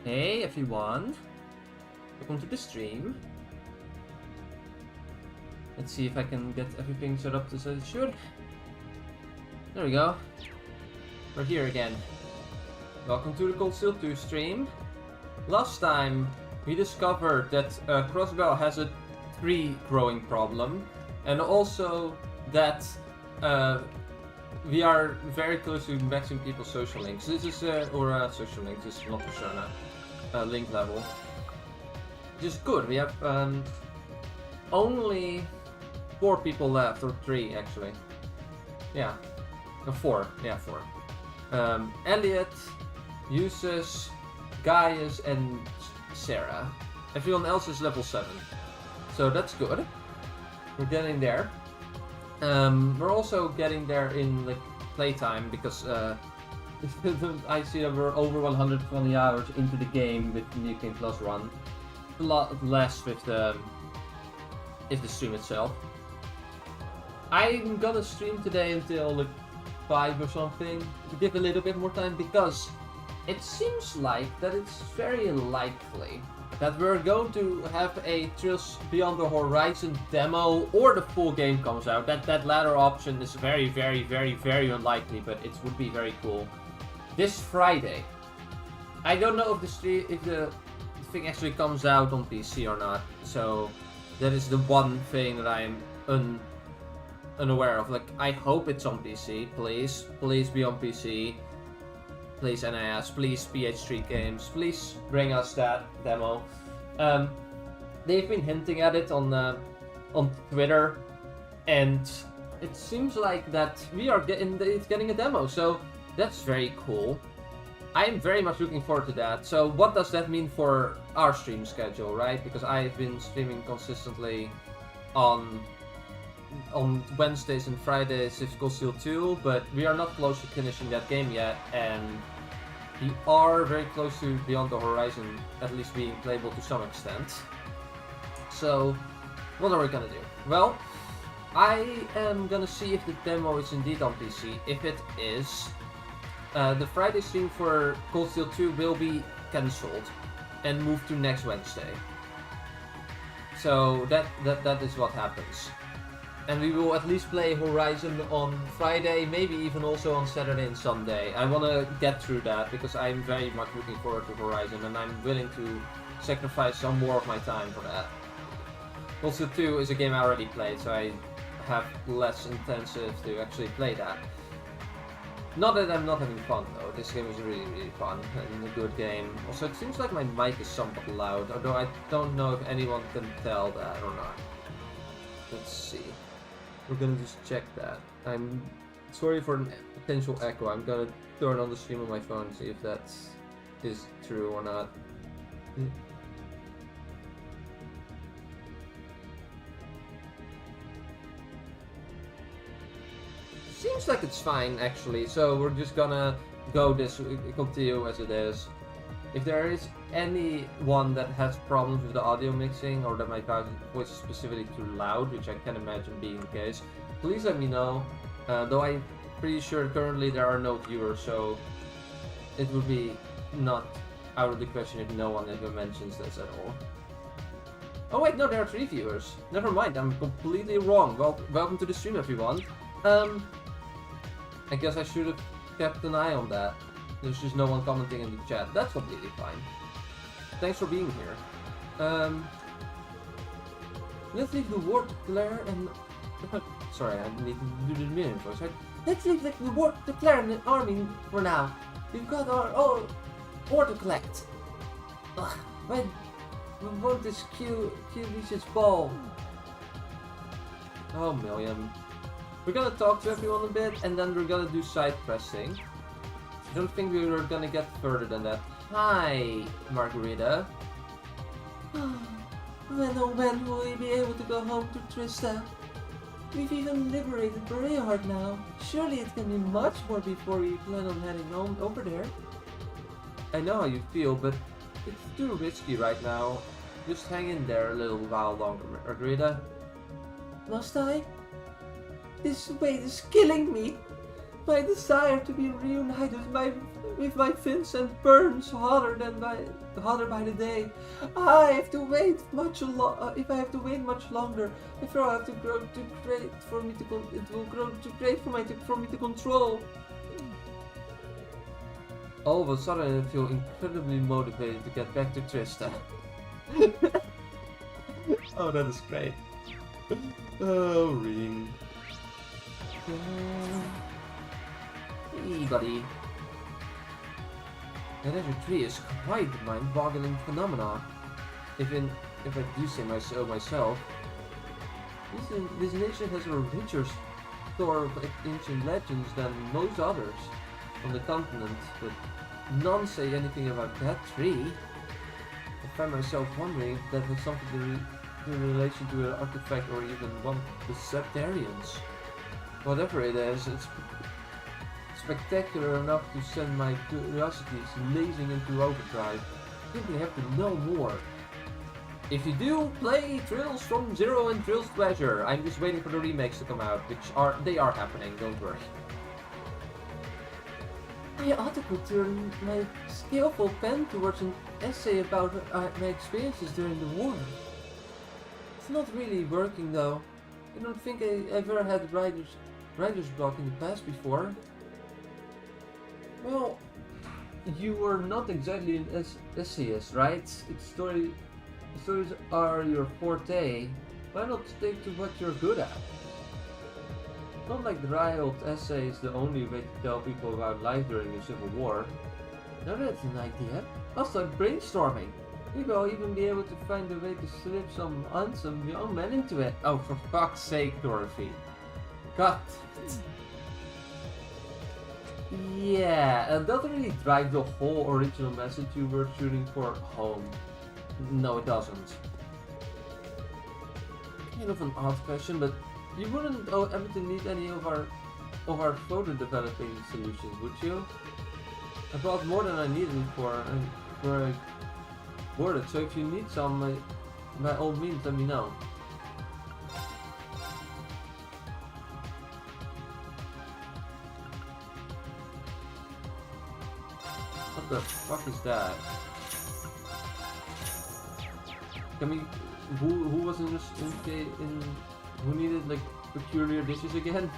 Hey everyone, welcome to the stream. Let's see if I can get everything set up as it should. There we go. We're here again. Welcome to the coldsteel 2 stream. Last time we discovered that Crossbow has a tree growing problem, and also that we are very close to maxing people's social links. This is social links. This is not persona link level. Which is good. We have only 4 people left, or 3 actually. Yeah, no, 4. Yeah, 4. Elliot, Eustace, Gaius, and Sarah. Everyone else is level 7, so that's good. We're getting there. We're also getting there in like playtime because I see that we're over 120 hours into the game with the New Game Plus run. A lot less with the stream itself. I'm gonna stream today until like 5 or something to give a little bit more time, because it seems like that it's very likely that we're going to have a Trails Beyond the Horizon demo or the full game comes out. That latter option is very, very, very, very unlikely, but it would be very cool. This Friday. I don't know if the thing actually comes out on PC or not, so that is the one thing that I'm unaware of. Like, I hope it's on PC. Please be on PC. Please NIS, please PH3 Games, please bring us that demo. They've been hinting at it on Twitter, and it seems like that we are getting a demo, so that's very cool. I'm very much looking forward to that. So what does that mean for our stream schedule, right? Because I've been streaming consistently on Wednesdays and Fridays with coldsteel 2, but we are not close to finishing that game yet, and we are very close to Beyond the Horizon at least being playable to some extent. So what are we gonna do? Well, I am gonna see if the demo is indeed on PC. If it is, the Friday stream for coldsteel 2 will be cancelled and moved to next Wednesday. So that is what happens. And we will at least play Horizon on Friday, maybe even also on Saturday and Sunday. I want to get through that because I'm very much looking forward to Horizon, and I'm willing to sacrifice some more of my time for that. coldsteel 2 is a game I already played, so I have less intensive to actually play that. Not that I'm not having fun though, this game is really, really fun and a good game. Also, it seems like my mic is somewhat loud, although I don't know if anyone can tell that or not. Let's see. We're gonna just check that. I'm sorry for the potential echo. I'm gonna turn on the stream on my phone and see if that is true or not. Seems like it's fine actually, so we're just gonna continue as it is. If there is anyone that has problems with the audio mixing, or that my voice is specifically too loud, which I can imagine being the case, please let me know. Though I'm pretty sure currently there are no viewers, so it would be not out of the question if no one ever mentions this at all. Oh wait, no, there are 3 viewers. Never mind, I'm completely wrong. Well, welcome to the stream, everyone. I guess I should have kept an eye on that. There's just no one commenting in the chat. That's completely fine. Thanks for being here. Let's leave the war to Claire and... Sorry, I need to do the minute voice, right? Let's leave the war to Claire and the army for now. We've got our own war to collect. Ugh, when we want this Q reach its ball. Oh, Milliam. We're gonna talk to everyone a bit, and then we're gonna do side questing. I don't think we were gonna get further than that. Hi, Margarita. When oh when will we be able to go home to Trista? We've even liberated Bereahart now. Surely it can be much more before we plan on heading home over there. I know how you feel, but it's too risky right now. Just hang in there a little while longer, Margarita. Must I? This wait is killing me. My desire to be reunited with my with my fins and burns hotter by the day. I have to wait if I have to wait much longer, the throw have to grow too great for me to it will grow too great for me to control. All of a sudden, I feel incredibly motivated to get back to Trista. Oh, that is great. Oh, Ring. Hey, buddy. That Azure Tree is quite a mind-boggling phenomenon. If I do say so myself. This nation has a richer store of ancient legends than most others on the continent, but none say anything about that tree. I find myself wondering if that has something to do in relation to an artifact or even one of the Septarians. Whatever it is, it's spectacular enough to send my curiosities blazing into overdrive. I simply have to know more. If you do, play Trails from Zero and Trails to Azure. I'm just waiting for the remakes to come out, they are happening, don't worry. I ought to put my skillful pen towards an essay about my experiences during the war. It's not really working though. I don't think I ever had writer's block in the past before. Well, you were not exactly an essayist, right? Stories are your forte. Why not stick to what you're good at? Not like the riot essay is the only way to tell people about life during the Civil War. Now that's an idea. I'll start brainstorming. Maybe I'll even be able to find a way to slip some handsome young men into it. Oh, for fuck's sake, Dorothy. God. Yeah, and doesn't really drive the whole original message you were shooting for home. No, it doesn't. Kind of an odd question, but you wouldn't ever need any of our photo developing solutions, would you? I bought more than I needed for I bought it, so if you need some, by all means, let me know. What the fuck is that? Can we? Who was in who needed like peculiar dishes again?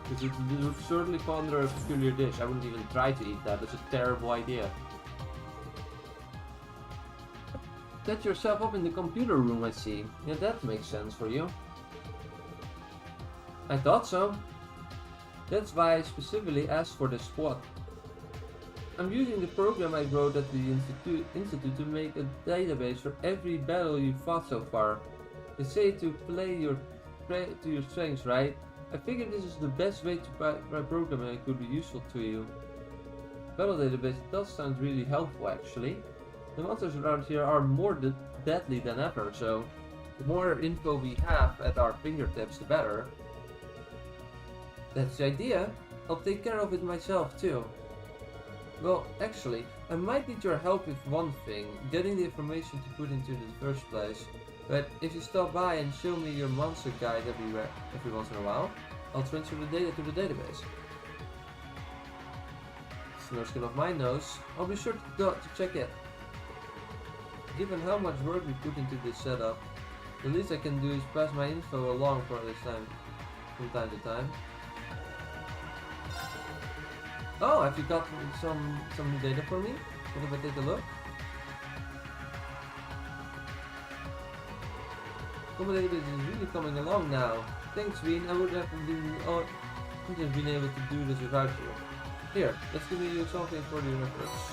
Because it would certainly fall under a peculiar dish. I wouldn't even try to eat that. That's a terrible idea. Set yourself up in the computer room, I see. Yeah, that makes sense for you. I thought so. That's why I specifically asked for this spot. I'm using the program I wrote at the Institute to make a database for every battle you fought so far. They say to play to your strengths, right? I figured this is the best way to write programming that could be useful to you. Battle database does sound really helpful, actually. The monsters around here are more deadly than ever, so the more info we have at our fingertips, the better. That's the idea. I'll take care of it myself, too. Well, actually, I might need your help with one thing, getting the information to put into the first place. But if you stop by and show me your monster guide every once in a while, I'll transfer the data to the database. It's no skin off my nose. I'll be sure to check it. Given how much work we put into this setup, the least I can do is pass my info along from time to time. Oh, have you got some new data for me? What if I take a look? Common database is really coming along now. Thanks, Veen. I would have been able to do this without you. Here, let's give you something for the reference.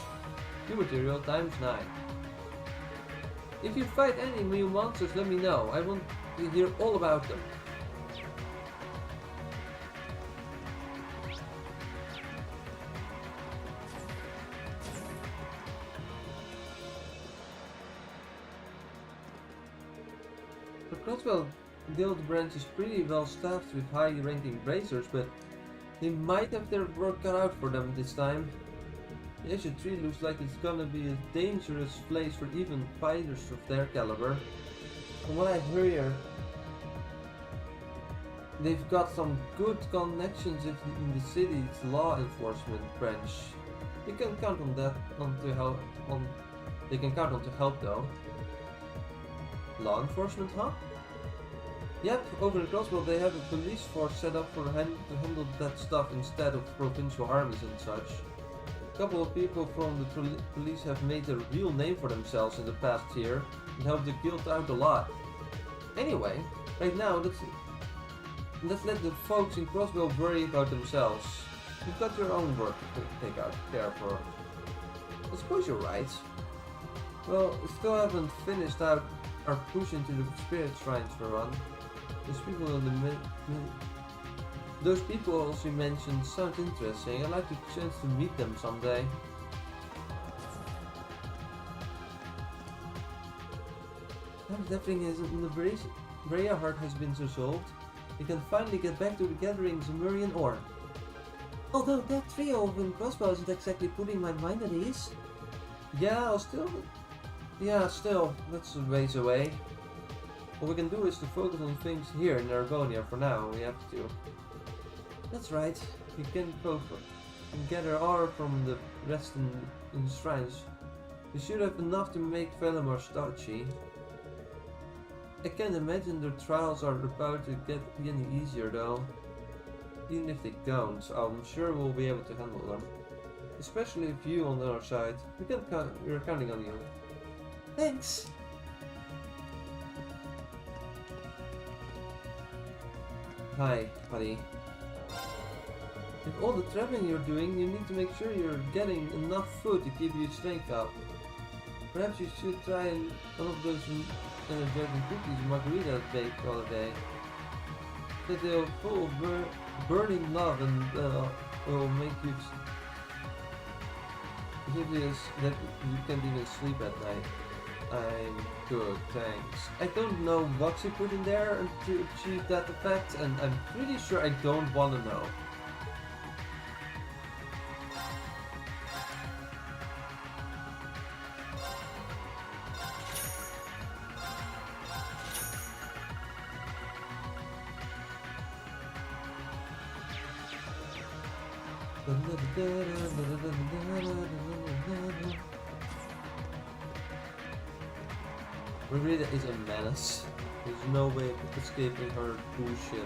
New material times 9. If you fight any new monsters, let me know. I want to hear all about them. The Crosswell Guild branch is pretty well staffed with high-ranking bracers, but they might have their work cut out for them this time. The Azure Tree looks like it's gonna be a dangerous place for even fighters of their caliber. From what I hear, they've got some good connections in the city's law enforcement branch. You can count on that they can count on to help though. Law enforcement, huh? Yep, over in Crossbow they have a police force set up to handle that stuff instead of provincial armies and such. A couple of people from the police have made a real name for themselves in the past year and helped the guild out a lot. Anyway, right now let's let the folks in Crossbow worry about themselves. You've got your own work to take out care for. I suppose you're right. Well, we still haven't finished out our push into the spirit shrines for run. Those people you mentioned sound interesting. I'd like the chance to meet them someday. Now that everything in the Brea heart has been resolved, we can finally get back to the gathering Zemurian ore. Although that trio of crossbow isn't exactly putting my mind at ease. Yeah, still, that's a ways away. What we can do is to focus on things here in Erebonia for now, we have to. That's right, we can gather ore from the rest in shrines. We should have enough to make Velamar starchy. I can't imagine the trials are about to get any easier though. Even if they don't, I'm sure we'll be able to handle them. Especially if you on our side. We're counting on you. Thanks! Hi, buddy. With all the traveling you're doing, you need to make sure you're getting enough food to keep your strength up. Perhaps you should try one of those energetic cookies Margarita baked the other day. That they're full of burning love and will make you that you can't even sleep at night. I'm good, thanks. I don't know what you put in there to achieve that effect, and I'm pretty sure I don't want to know. Margarita is a menace. There's no way of escaping her bullshit.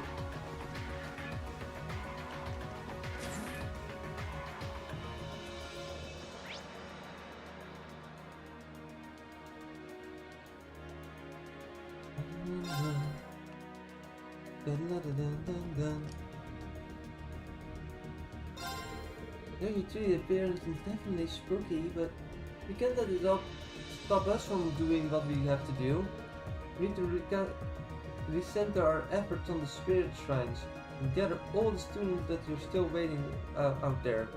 Your tree appearance is definitely spooky, but we can't let it stop us from doing what we have to do. We need to recenter our efforts on the spirit shrines and gather all the students that are still waiting out there.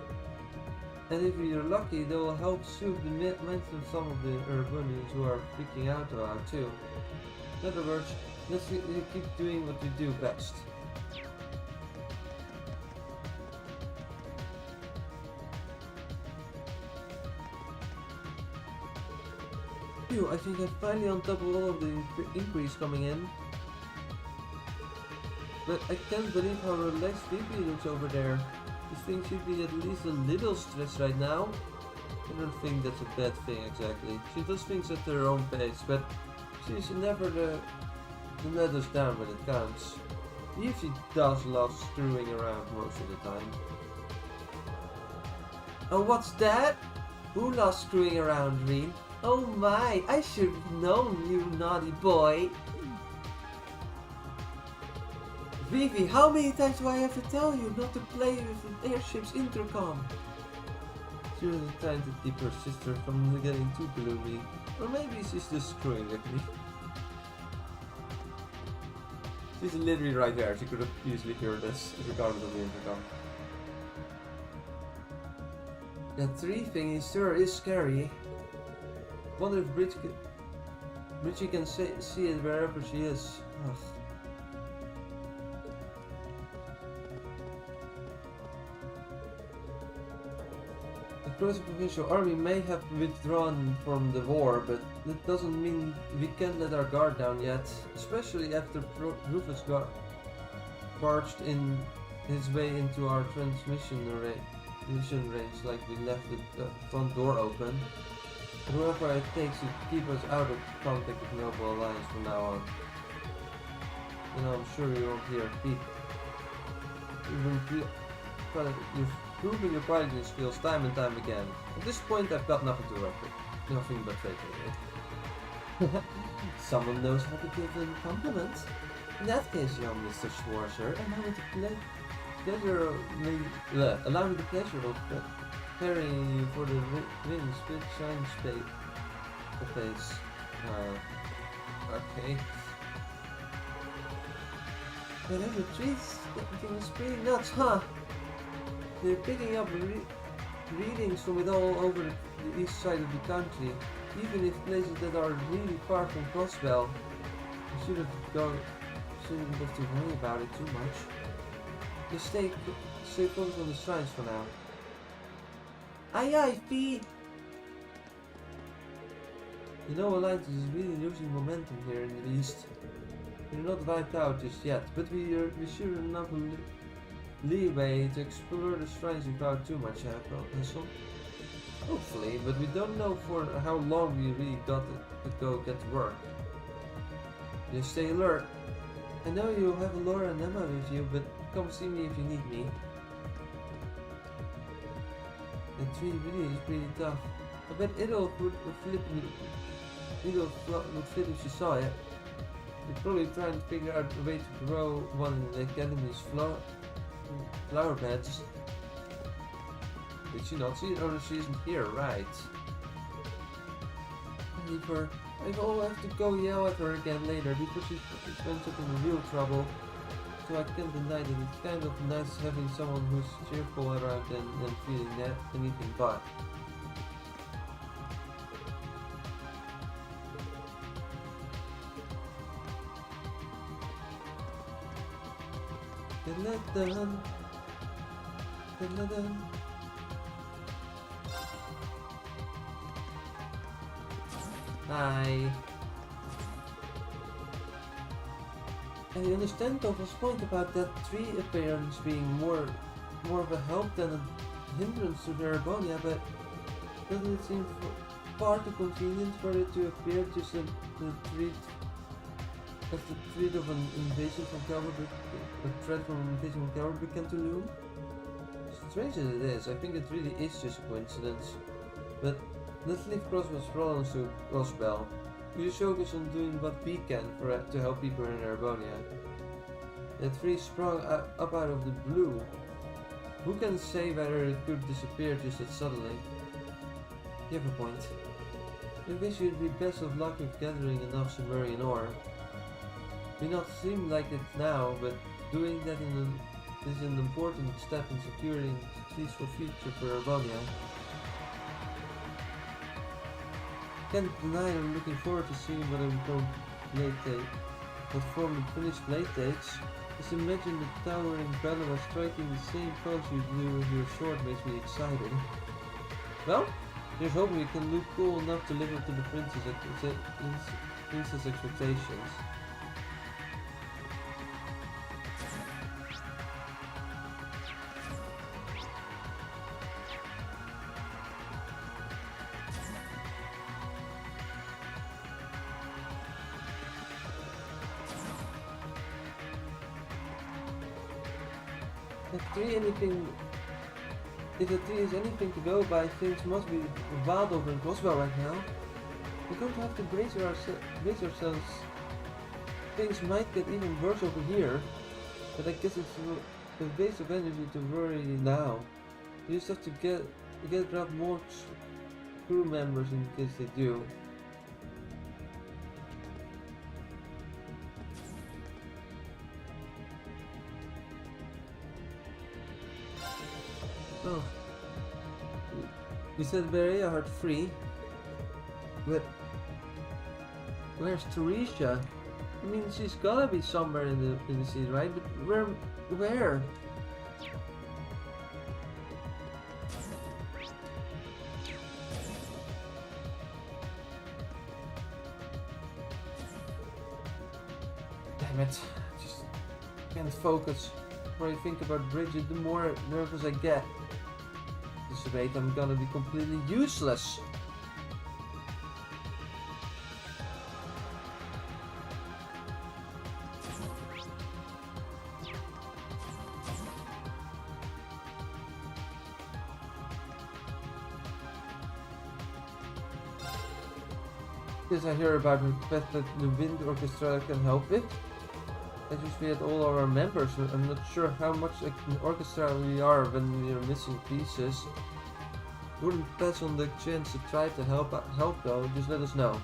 And if we are lucky, they will help soothe the minds of some of the Erebonians who are freaking out about too. In other words, let's keep doing what we do best. I think I'm finally on top of all of the increase coming in. But I can't believe how relaxed Vivi looks over there. This thing should be at least a little stressed right now. I don't think that's a bad thing exactly. She does things at her own pace, but she's never to let us down when it counts. Even she does love screwing around most of the time. Oh, what's that? Who loves screwing around, Reen? Oh my, I should have known, you naughty boy. Vivi, how many times do I have to tell you not to play with the airship's intercom? She was trying to keep her sister from getting too gloomy. Or maybe she's just screwing with me. She's literally right there, she could have easily heard this regardless of the intercom. That tree thing sure is scary. Wonder if Bridgie can see it wherever she is. Ugh. The Croatian Provincial Army may have withdrawn from the war, but that doesn't mean we can't let our guard down yet. Especially after Rufus got barged in his way into our transmission array. vision range, like we left the front door open. But whatever it takes to keep us out of contact with Noble Alliance from now on. You know, I'm sure you won't hear a peep. You've proven your piloting skills time and time again. At this point, I've got nothing to work with. Nothing but faith in it. Someone knows how to give them compliments. In that case, young Mr. Schwarzer, allow me the pleasure of preparing you for the wings with shine space. Okay. Whatever trees, everything is pretty nuts, huh? They're picking up readings from it all over the east side of the country, even if places that are really far from Crossbell. I shouldn't have to worry about it too much. Just stay focused on the shrines for now. Aye aye, Fee! The Noah Alliance is really losing momentum here in the east. We're not wiped out just yet, but we're sure enough leeway to explore the shrines without too much hassle. Hopefully, but we don't know for how long we really got to go get to work. Just stay alert. I know you have Laura and Emma with you, but come see me if you need me. The tree really is pretty tough. I bet Idle would fit if she saw it. We're probably trying to figure out a way to grow one in the Academy's flower beds. Did she not see it? Oh, she isn't here, right? I leave her. I'll have to go yell at her again later because she ends up in real trouble. So I can't deny that it's kind of nice having someone who's cheerful around and feeling anything but. Hi. I understand Toval's point about that tree appearance being more of a help than a hindrance to Erebonia, but doesn't it seem far too convenient for it to appear just as the threat of an invasion from Calvary, a threat from an invasion from Calvary began to loom? Strange as it is, I think it really is just a coincidence. But let's leave Crossbell's problems to Crossbell. We just focus on doing what we can to help people in Erebonia. That tree sprung up out of the blue. Who can say whether it could disappear just as suddenly? You have a point. I wish you'd be best of luck with gathering enough Sumerian ore. May not seem like it now, but doing that is an important step in securing a peaceful future for Erebonia. Can't deny I'm looking forward to seeing what form the finished blade takes. Just imagine the towering banner while striking the same pose you do with your sword makes me excited. Well, here's hoping we can look cool enough to live up to the princess' expectations. If the tree is anything to go by, things must be wild over in Crossbell right now. We're going to have to brace ourselves. Things might get even worse over here, but I guess it's a waste of energy to worry now. We just have to grab more crew members in case they do. Oh. We said Berea heart free, but where's Teresia? I mean, she's gotta be somewhere in the sea, right? But where? Damn it! Just can't focus. The more I think about Bridget, the more nervous I get. rate, I'm gonna be completely useless. Yes, I hear about the fact that the wind orchestra can help with. I just we had all our members. I'm not sure how much an orchestra we are when we are missing pieces. Wouldn't pass on the chance to try to help though. Just let us know.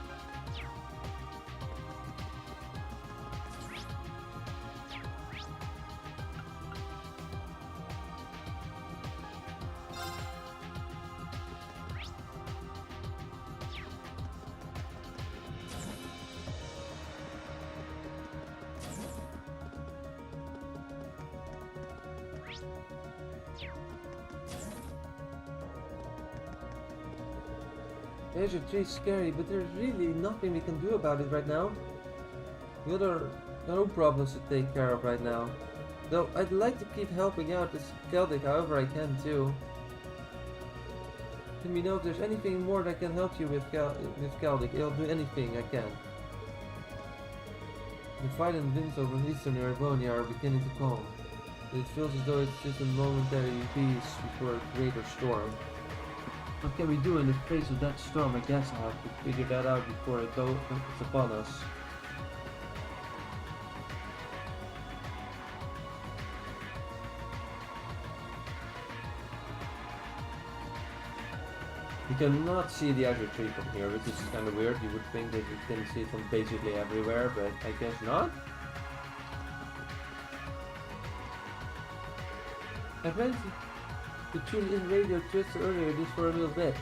There's a tree scary, but there's really nothing we can do about it right now. We got no problems to take care of right now. Though I'd like to keep helping out this Celtic however I can too. Let me know if there's anything more that I can help you with Celtic. I'll do anything I can. The violent winds over eastern Erebonia are beginning to calm. It feels as though it's just a momentary peace before a greater storm. What can we do in the face of that storm? I guess I'll have to figure that out before it's upon us. You cannot see the azure tree from here, which is kind of weird. You would think that you can see it from basically everywhere, but I guess not. I went to tune in radio twist earlier just for a little bit.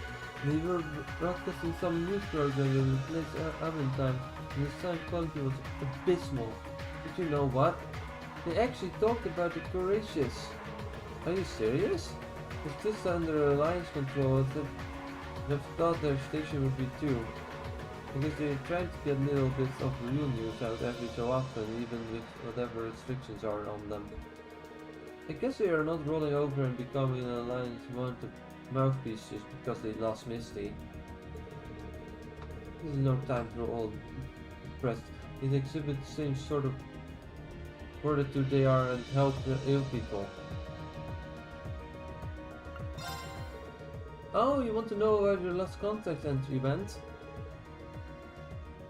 They were broadcasting some news program that replaced oven time, and the sound quality was abysmal. But you know what? They actually talked about the Courageous. Are you serious? It's just under Alliance control. I've thought their station would be too. I guess they're trying to get little bits of real news out every so often, even with whatever restrictions are on them. I guess they are not rolling over and becoming an Alliance mouthpiece just because they lost Misty. This is no time for all depressed. They exhibit the same sort of fortitude they are and help the ill people. Oh, you want to know about your Lost Contact entry event?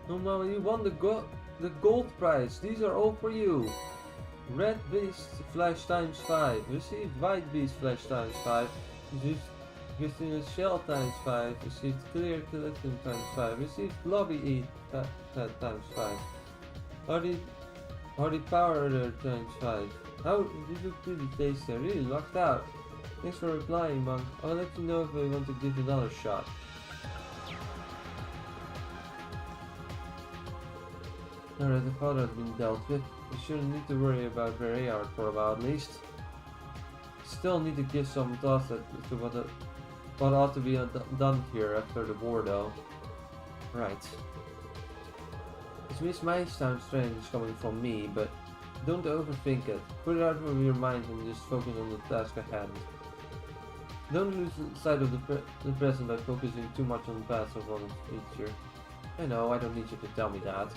No, Mama, you won the gold prize. These are all for you. Red Beast Flash times 5. Received White Beast Flash times 5. Received a Shell times 5. Received Clear Collection times 5. Received Lobby E times 5. Hardy Power times 5. How did you really taste there? Really locked out. Thanks for replying, Monk. I'll let you know if I want to give you another shot. Alright, the father has been dealt with. You shouldn't need to worry about where they are for a while at least. Still need to give some thought to what ought to be done here after the war though. Right. This might sound strange coming from me, but don't overthink it. Put it out of your mind and just focus on the task at hand. Don't lose sight of the present by focusing too much on the past or on the future. I know, I don't need you to tell me that.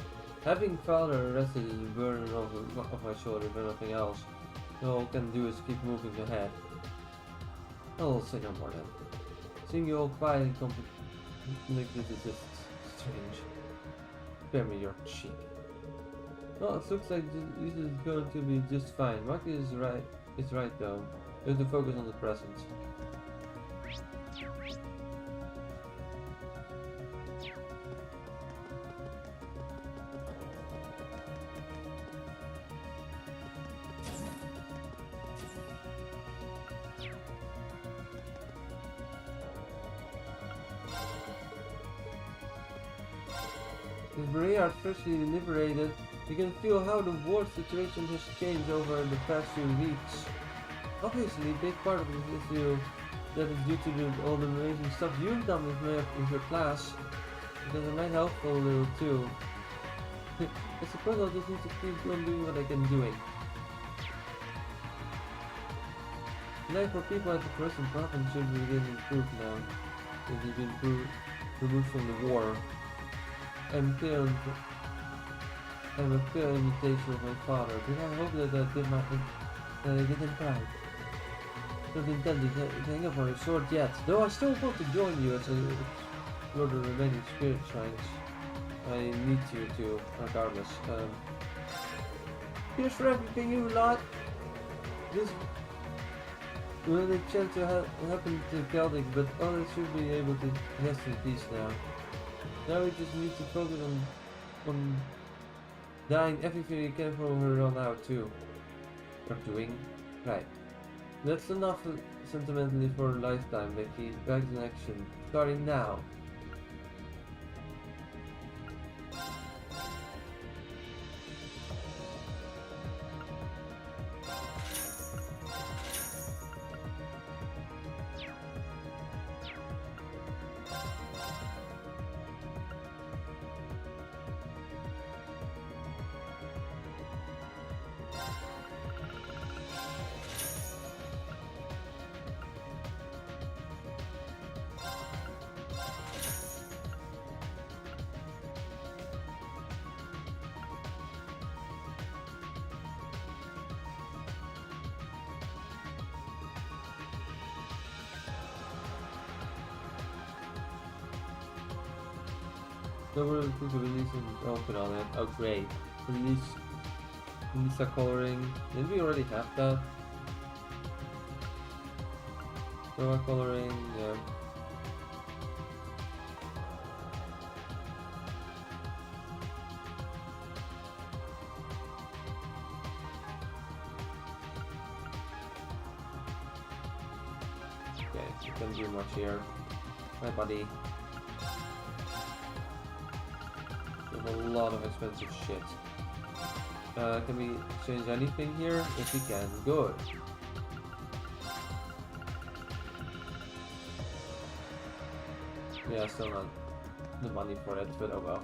Having father arrested is a burden off my shoulder, but nothing else. All I can do is keep moving ahead. I'll say no more then. Seeing you all quiet and conflicted is just strange. Spare me your cheek. Well, it looks like this is going to be just fine. Maki is right. It's right though. You have to focus on the present. With Maria freshly liberated, you can feel how the war situation has changed over the past few weeks. Obviously, a big part of this issue that is due to all the amazing stuff you've done with your class, because it might help a little too. I suppose I'll just need to keep on doing what I can doing. Life for people at the present province should be getting improved now. That they've been removed from the war. I'm a pure imitation of my father, but I hope that I didn't cry. Don't intend to hang up my sword yet, though I still want to join you as I explore the remaining spirit shrines. I need you to, regardless. Here's for everything you lot. This will a chance to happen to Celtic, but others should be able to rest in peace now. Now we just need to focus on dying everything we can from her on out too. Or doing. Right. That's enough sentimentally for a lifetime, Becky. Back in action. Starting now. So we're releasing open on it. Oh great. Release a coloring. Did we already have that? So a coloring, yeah. Okay, you can't do much here. Hi buddy. A lot of expensive shit. Can we change anything here? If we can, good. Yeah, still not the money for it, but oh well.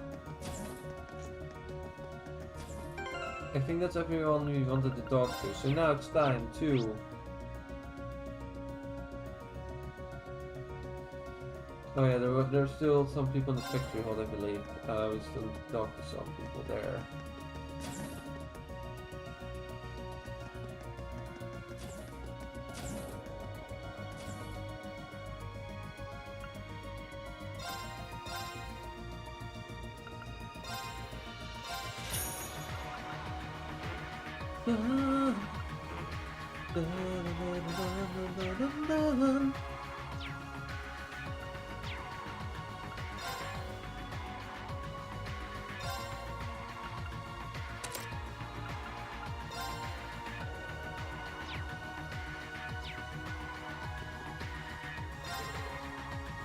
I think that's everyone we wanted to talk to, so now it's time to... Oh yeah, there's still some people in the factory hall, I believe. We still talk to some people there.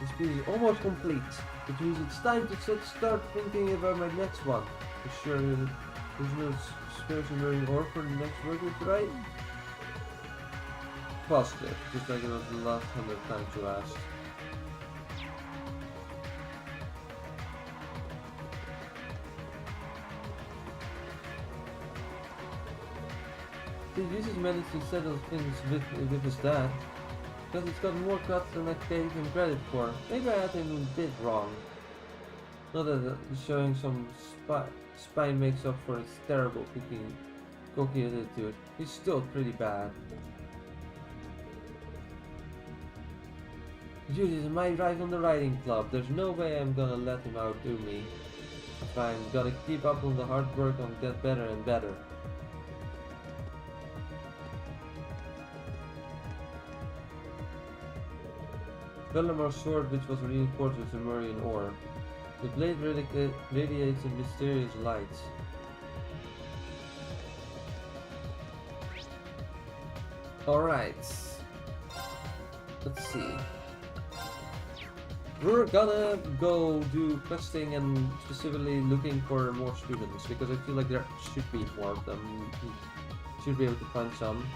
This piece is almost complete, which means it's time to start thinking about my next one. For sure, there's no spares emerging ore for the next workers, right? Positive, just like it was the last 100 times you asked. The users managed to settle things with his dad. Because it's got more cuts than I gave him credit for. Maybe I had him a bit wrong. Not that showing some spine makes up for his terrible cocky attitude. He's still pretty bad. Jesus, am I right on the riding club? There's no way I'm gonna let him outdo me. Fine, gotta keep up on the hard work and get better and better. Velamar's sword, which was reinforced with Lemurian ore. The blade radiates a mysterious light. Alright. Let's see. We're gonna go do questing and specifically looking for more students because I feel like there should be more of them. We should be able to find some.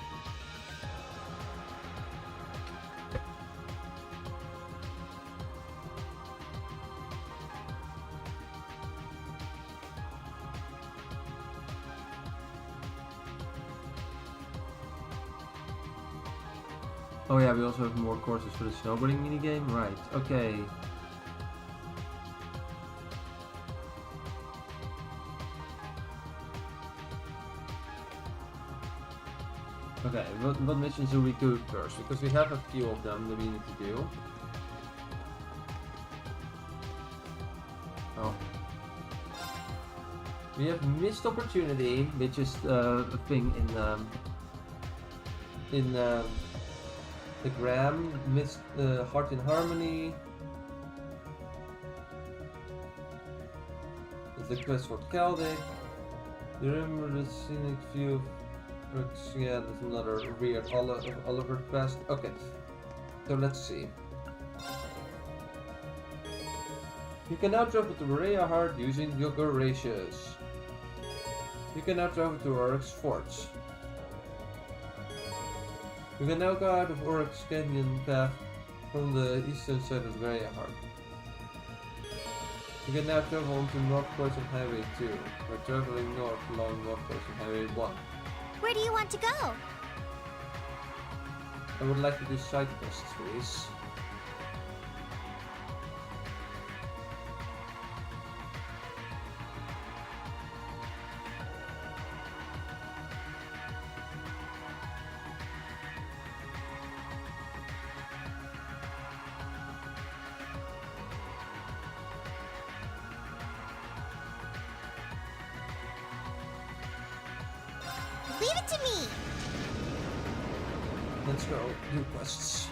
Oh yeah, we also have more courses for the snowboarding minigame. Right, okay. Okay, what missions do we do first? Because we have a few of them that we need to do. Oh. We have missed opportunity, which is a thing in the Gram, missed Heart in Harmony. It's the quest for Celtic. You remember the scenic view of yeah, there's another weird Oliver quest. Okay, so let's see. You can now travel to Maria Heart using your ratios. You can now travel to Oryx Forts. You can now go out of Oryx Canyon path from the eastern side of Maria Heart. You can now travel onto North Poison Highway 2, by traveling north along North Poison Highway 1. Where do you want to go? I would like to do side quests, please. Leave it to me! Let's go do quests.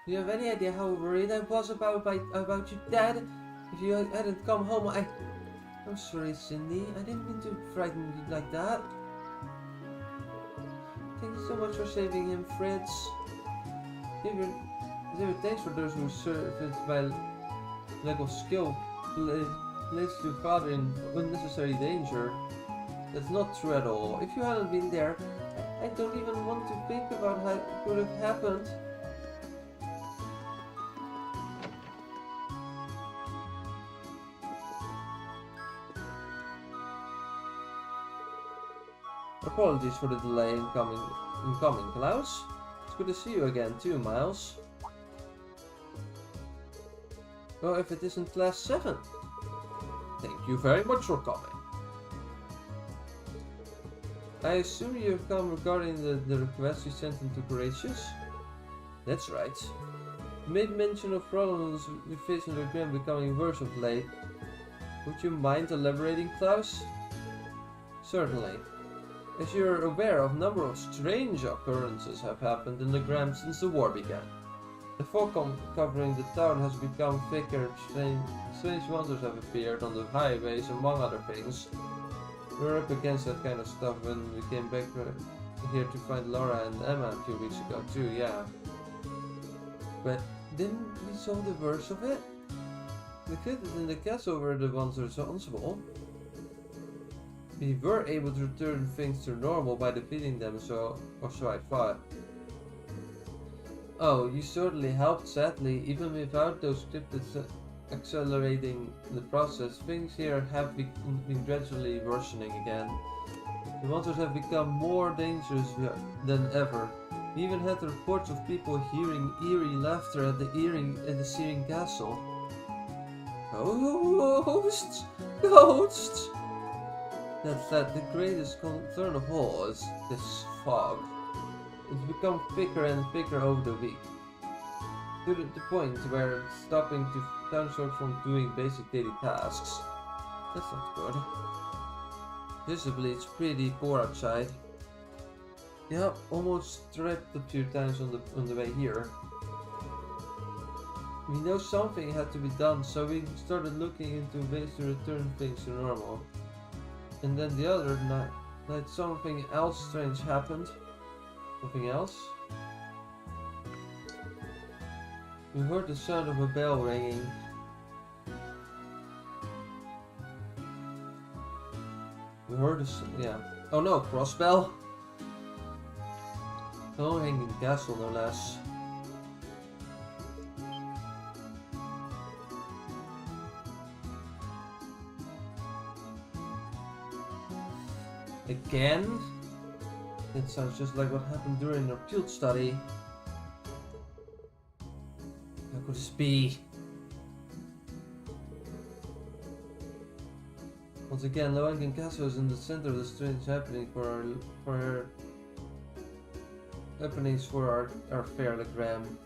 Do you have any idea how worried I was about you, Dad? If you hadn't come home, I'm sorry, Cindy. I didn't mean to frighten you like that. Thank you so much for saving him, Fritz. Thanks for those who served by lack of skill placed your father in unnecessary danger. That's not true at all. If you hadn't been there, I don't even want to think about how it could have happened. Apologies for the delay in coming, Klaus. It's good to see you again too, Miles. Well, if it isn't class 7. Thank you very much for coming. I assume you've come regarding the request you sent into Gracious? That's right. You made mention of problems we face in the Grim becoming worse of late. Would you mind elaborating, Klaus? Certainly. As you're aware, a number of strange occurrences have happened in the Gram since the war began. The Falcom covering the town has become thicker, strange monsters have appeared on the highways, among other things. We were up against that kind of stuff when we came back here to find Laura and Emma 2 weeks ago too, yeah. But didn't we solve the worst of it? The kids in the castle were the ones responsible. We were able to return things to normal by defeating them, or so I thought. Oh, you certainly helped, sadly. Even without those cryptids accelerating the process, things here have been gradually worsening again. The monsters have become more dangerous than ever. We even had reports of people hearing eerie laughter at the Searing Castle. Ghosts! Ghosts! That's the greatest concern of all is this fog. It's become thicker and thicker over the week, to the point where it's stopping townsfolk from doing basic daily tasks. That's not good. Visibly, it's pretty poor outside. Yeah, almost tripped a few times on the way here. We know something had to be done, so we started looking into ways to return things to normal. And then the other night something else strange happened. Something else? We heard the sound of a bell ringing. We heard yeah. Oh no, crossbell? Oh, hanging castle no less. Again? That sounds just like what happened during our field study. How could this be? Once again, Loangan Castle is in the center of the strange happening happenings for our fair Legram.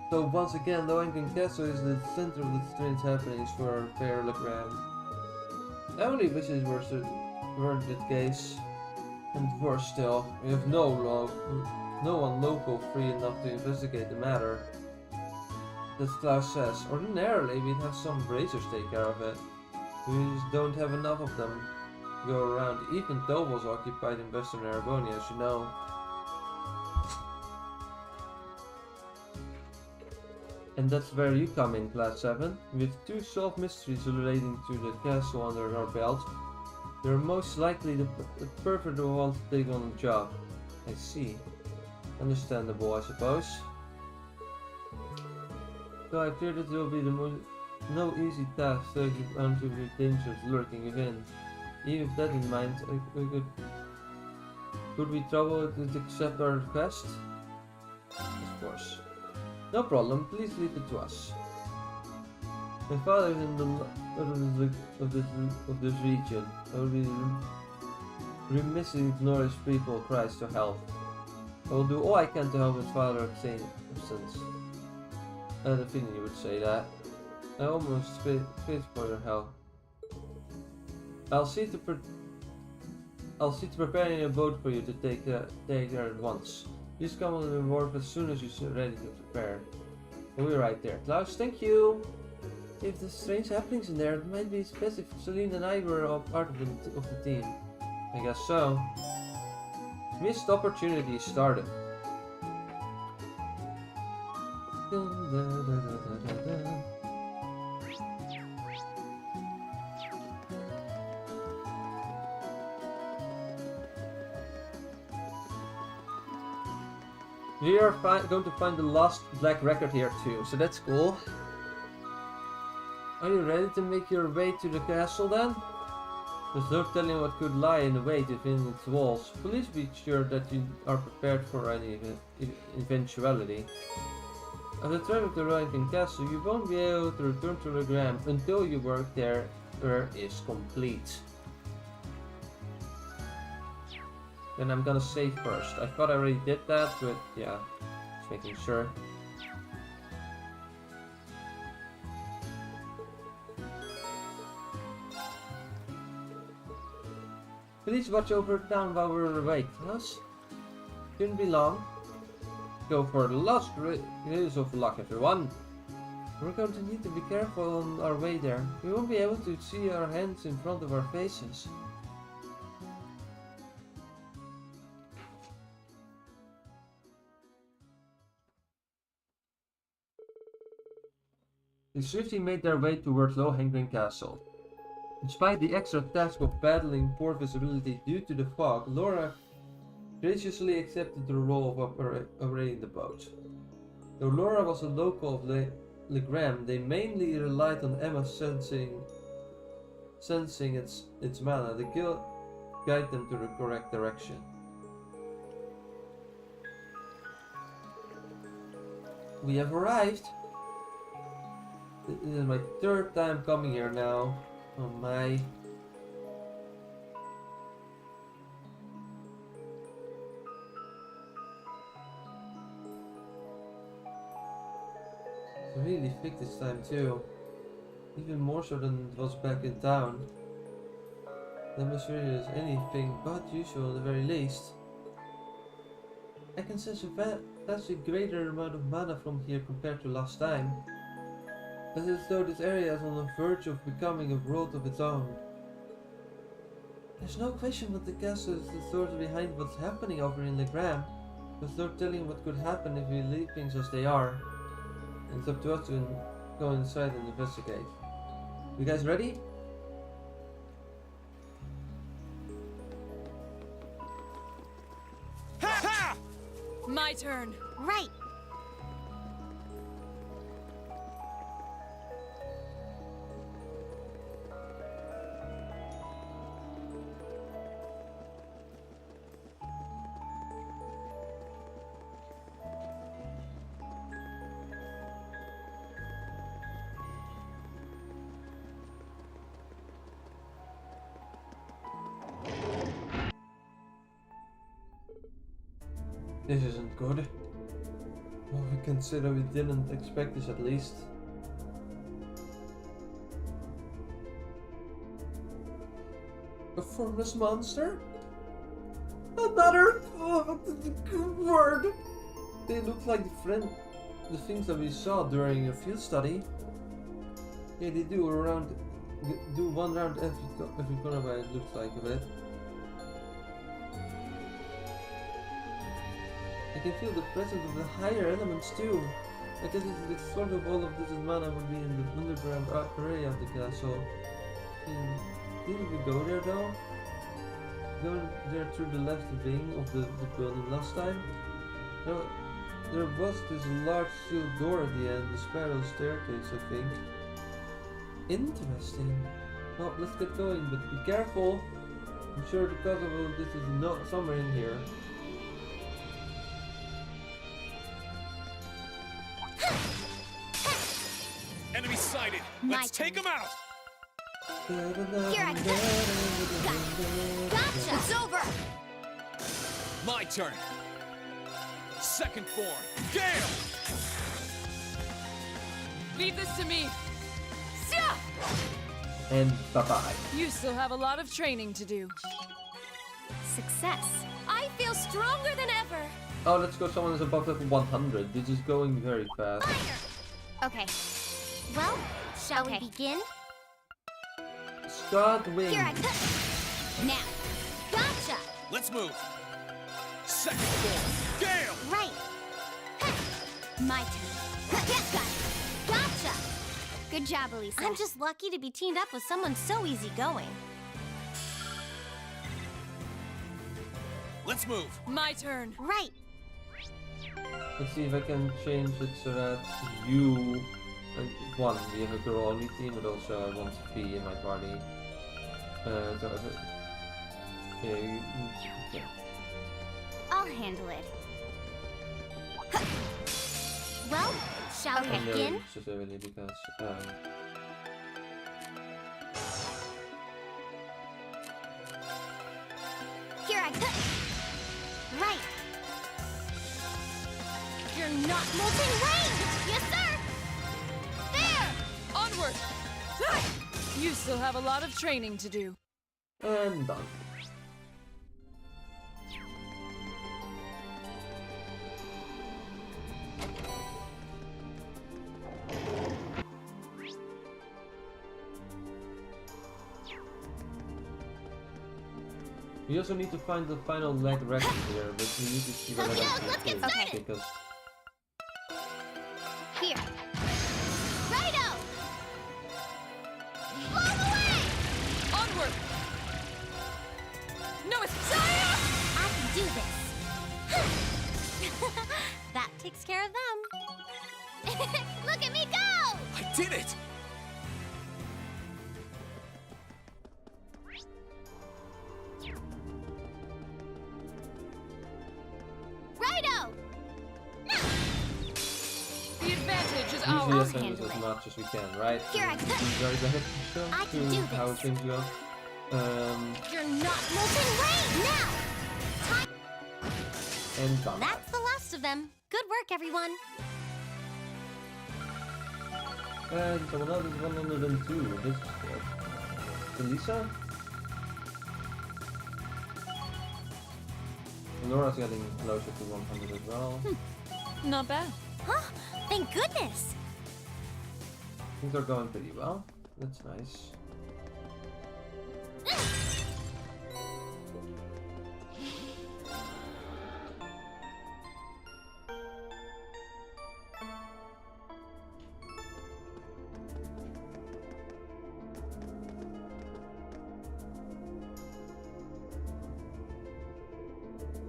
So once again, Loangan Castle is the center of the strange happenings for our fair Legram. I only wish it weren't the case. And worse still, we have no one local free enough to investigate the matter. As Klaus says, ordinarily we'd have some bracers take care of it. We just don't have enough of them to go around. Even Dole was occupied in Western Erebonia, as you know. And that's where you come in, Class 7. With 2 solved mysteries relating to the castle under our belt, you're most likely the perfect one to take on the job. I see. Understandable, I suppose. So I fear that it will be no easy task to keep onto the dangers lurking within. Even with that in mind, could we trouble to accept our request? Of course. No problem, please leave it to us. My father is in the of this region. I would be remiss in ignoring his people cries to help. I will do all I can to help his father obtain absence. I had a feeling you would say that. I almost faith for your help. I'll see to preparing a boat for you to take there at once. Please come on the wharf as soon as you're ready to prepare. We'll be right there. Klaus, thank you! If there's strange happenings in there, it might be best if Celine and I were all part of the team. I guess so. Missed opportunity started. We are going to find the lost black record here too, so that's cool. Are you ready to make your way to the castle then? There's no telling what could lie in the way within its walls. Please be sure that you are prepared for any eventuality. After traveling to Royington Castle, you won't be able to return to the Gram until your work there is complete. Then I'm gonna save first. I thought I already did that, but yeah, just making sure. Please watch over town while we're awake, Klaus. Shouldn't be long. Go for the last rays of luck, everyone. We're going to need to be careful on our way there. We won't be able to see our hands in front of our faces. They swiftly made their way towards Lohengrin Castle. Despite the extra task of battling poor visibility due to the fog, Laura graciously accepted the role of operating the boat. Though Laura was a local of Legram, they mainly relied on Emma sensing its mana to guide them to the correct direction. We have arrived! This is my 3rd time coming here now. Oh my. It's really thick this time too. Even more so than it was back in town. The atmosphere is anything but usual at the very least. I can sense a vastly greater amount of mana from here compared to last time. It's as though this area is on the verge of becoming a world of its own. There's no question that the castle is the source behind what's happening over in Legram. There's no telling what could happen if we leave things as they are. And it's up to us to go inside and investigate. You guys ready? Ha! My turn. Right. This isn't good. Well, we can say that we didn't expect this at least. A formless monster? Another word! They look like the things that we saw during a field study. Yeah, they do one round every corner, but it looks like a bit. I can feel the presence of the higher elements too. I guess it's sort of all of this mana would be in the underground area of the castle. Didn't we go there though? Going there through the left wing of the building last time? No, there was this large sealed door at the end, the spiral staircase, I think. Interesting. Well, let's get going, but be careful. I'm sure the cause of all this is not somewhere in here. Enemy sighted. Let's take him out. Here I go. Gotcha. It's over. My turn. Second form. Gale. Leave this to me. And bye-bye. You still have a lot of training to do. Success. I feel stronger than ever. Oh, let's go. Someone is above level 100. This is going very fast. Fire. Okay. Well, shall we begin? Start wing. Here I go. Now. Gotcha. Let's move. Second form. Gale. Right. My turn. Got it. Gotcha. Good job, Elisa. I'm just lucky to be teamed up with someone so easygoing. Let's move. My turn. Right. Let's see if I can change it so that you... one, we have a girl only team, but also I want to be in my party. So if it, yeah, yeah. I'll handle it. Well, shall we begin? Specifically because Here I go. Right. You're not molten rain. Yes, sir. There. Onward! You still have a lot of training to do. and done. We also need to find the final leg record here, but we need to see what Let's get started. because Here. Righto! Blow away! Onward! No, it's Saya! I can do this. That takes care of them. Look at me go! I did it! Righto! The advantage is usually ours. as handle it. much as we can, right? Here I And go. be very beneficial I can to do how this. things go. You're not molten rain! Now! Time. And done. That's the last of them. Good work, everyone. And someone else is 102. This is good. Elisa? Laura's getting closer to 100 as well. Not bad. Huh? Thank goodness. Things are going pretty well. That's nice.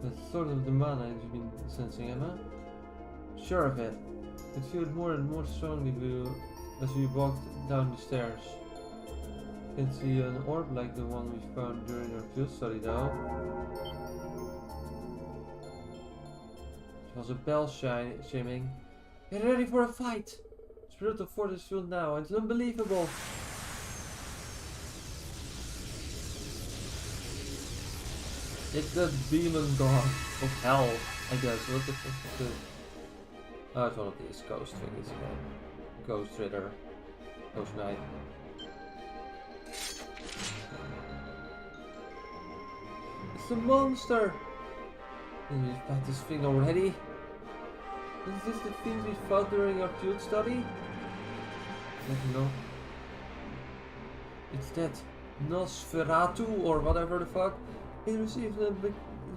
That's sort of the mana you've been sensing, Emma. Sure of it. It feels more and more strongly as we walked down the stairs. You can see an orb like the one we found during our field study though. It was a bell shimming. Get ready for a fight! Spirit of Fortress Field now, it's unbelievable! It's the demon god of hell. I guess. What the fuck is this? Oh, it's one of these ghost thingies again. Ghost Ritter. Ghost Knight. It's a monster! Did we fight this thing already? Is this the things we fought during our field study? I don't know. It's that Nosferatu or whatever the fuck. It receives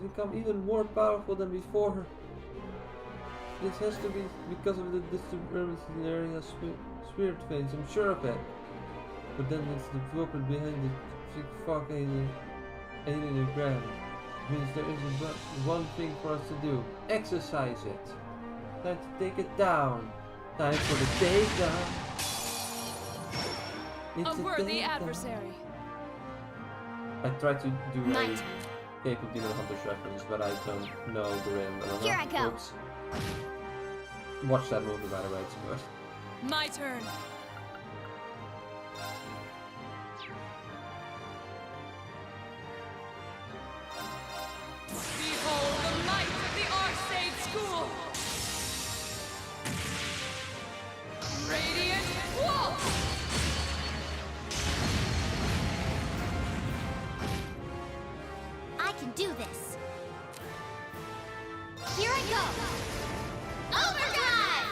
become even more powerful than before. This has to be because of the disturbance in the area of spirit veins, I'm sure of it. But then it's the culprit behind the big fuck alien ground. Means there is but one thing for us to do. Exercise it. Time to take it down. Time for the takedown. It's A worthy adversary. I tried to do a Cape of Demon Hunters reference, but I don't know the rhythm. Here I go. Oops. Watch that movie, by the way, it's good. My turn. Behold the might of the Xseed school. Radiant Wall. I can do this. Here I go. Overdrive!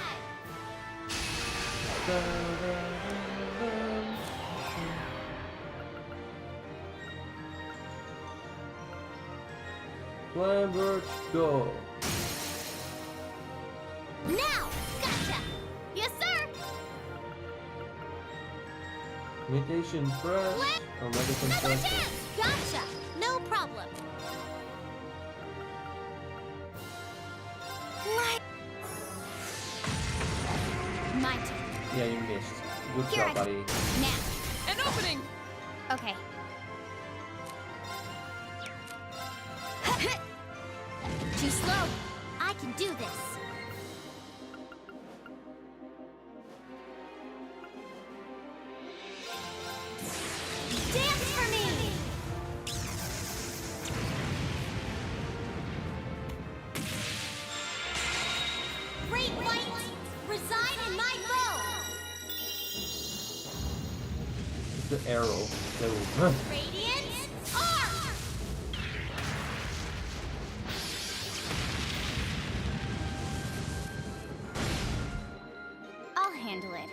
Flamberge, go! Now! Gotcha! Yes, sir! Mutation press. Or Another compression. chance! Gotcha! No problem. My turn. Yeah, you missed. Good Here job, I go. buddy. Now. An opening. Okay. Too slow. I can do this. Dance for me! Great white, reside in my bow! It's the arrow. So, Radiant arc! I'll handle it.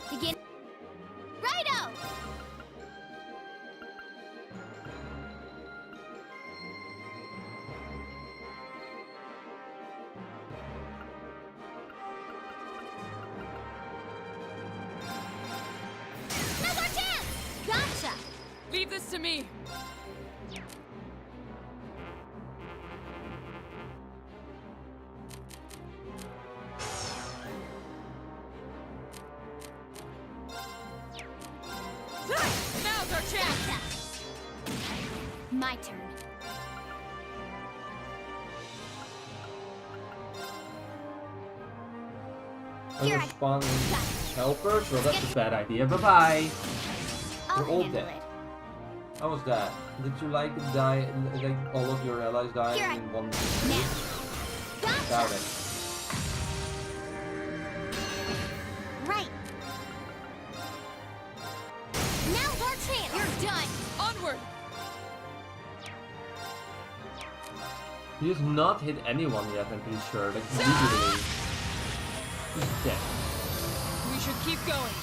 Begin. Righto! Another chance! Gotcha! Leave this to me. Now's our chance. Gotcha! My turn. Here I go. responding Gotcha. helpers? Well, that's a bad idea. Bye bye! I'll We're all handle dead. it. How was that? Did you like all of your allies dying Here I- in one Now. Doubt Gotcha! it. Right. Now's our chance. You're done. Onward. He has not hit anyone yet, I'm pretty sure. Like, usually. He's dead. We should keep going.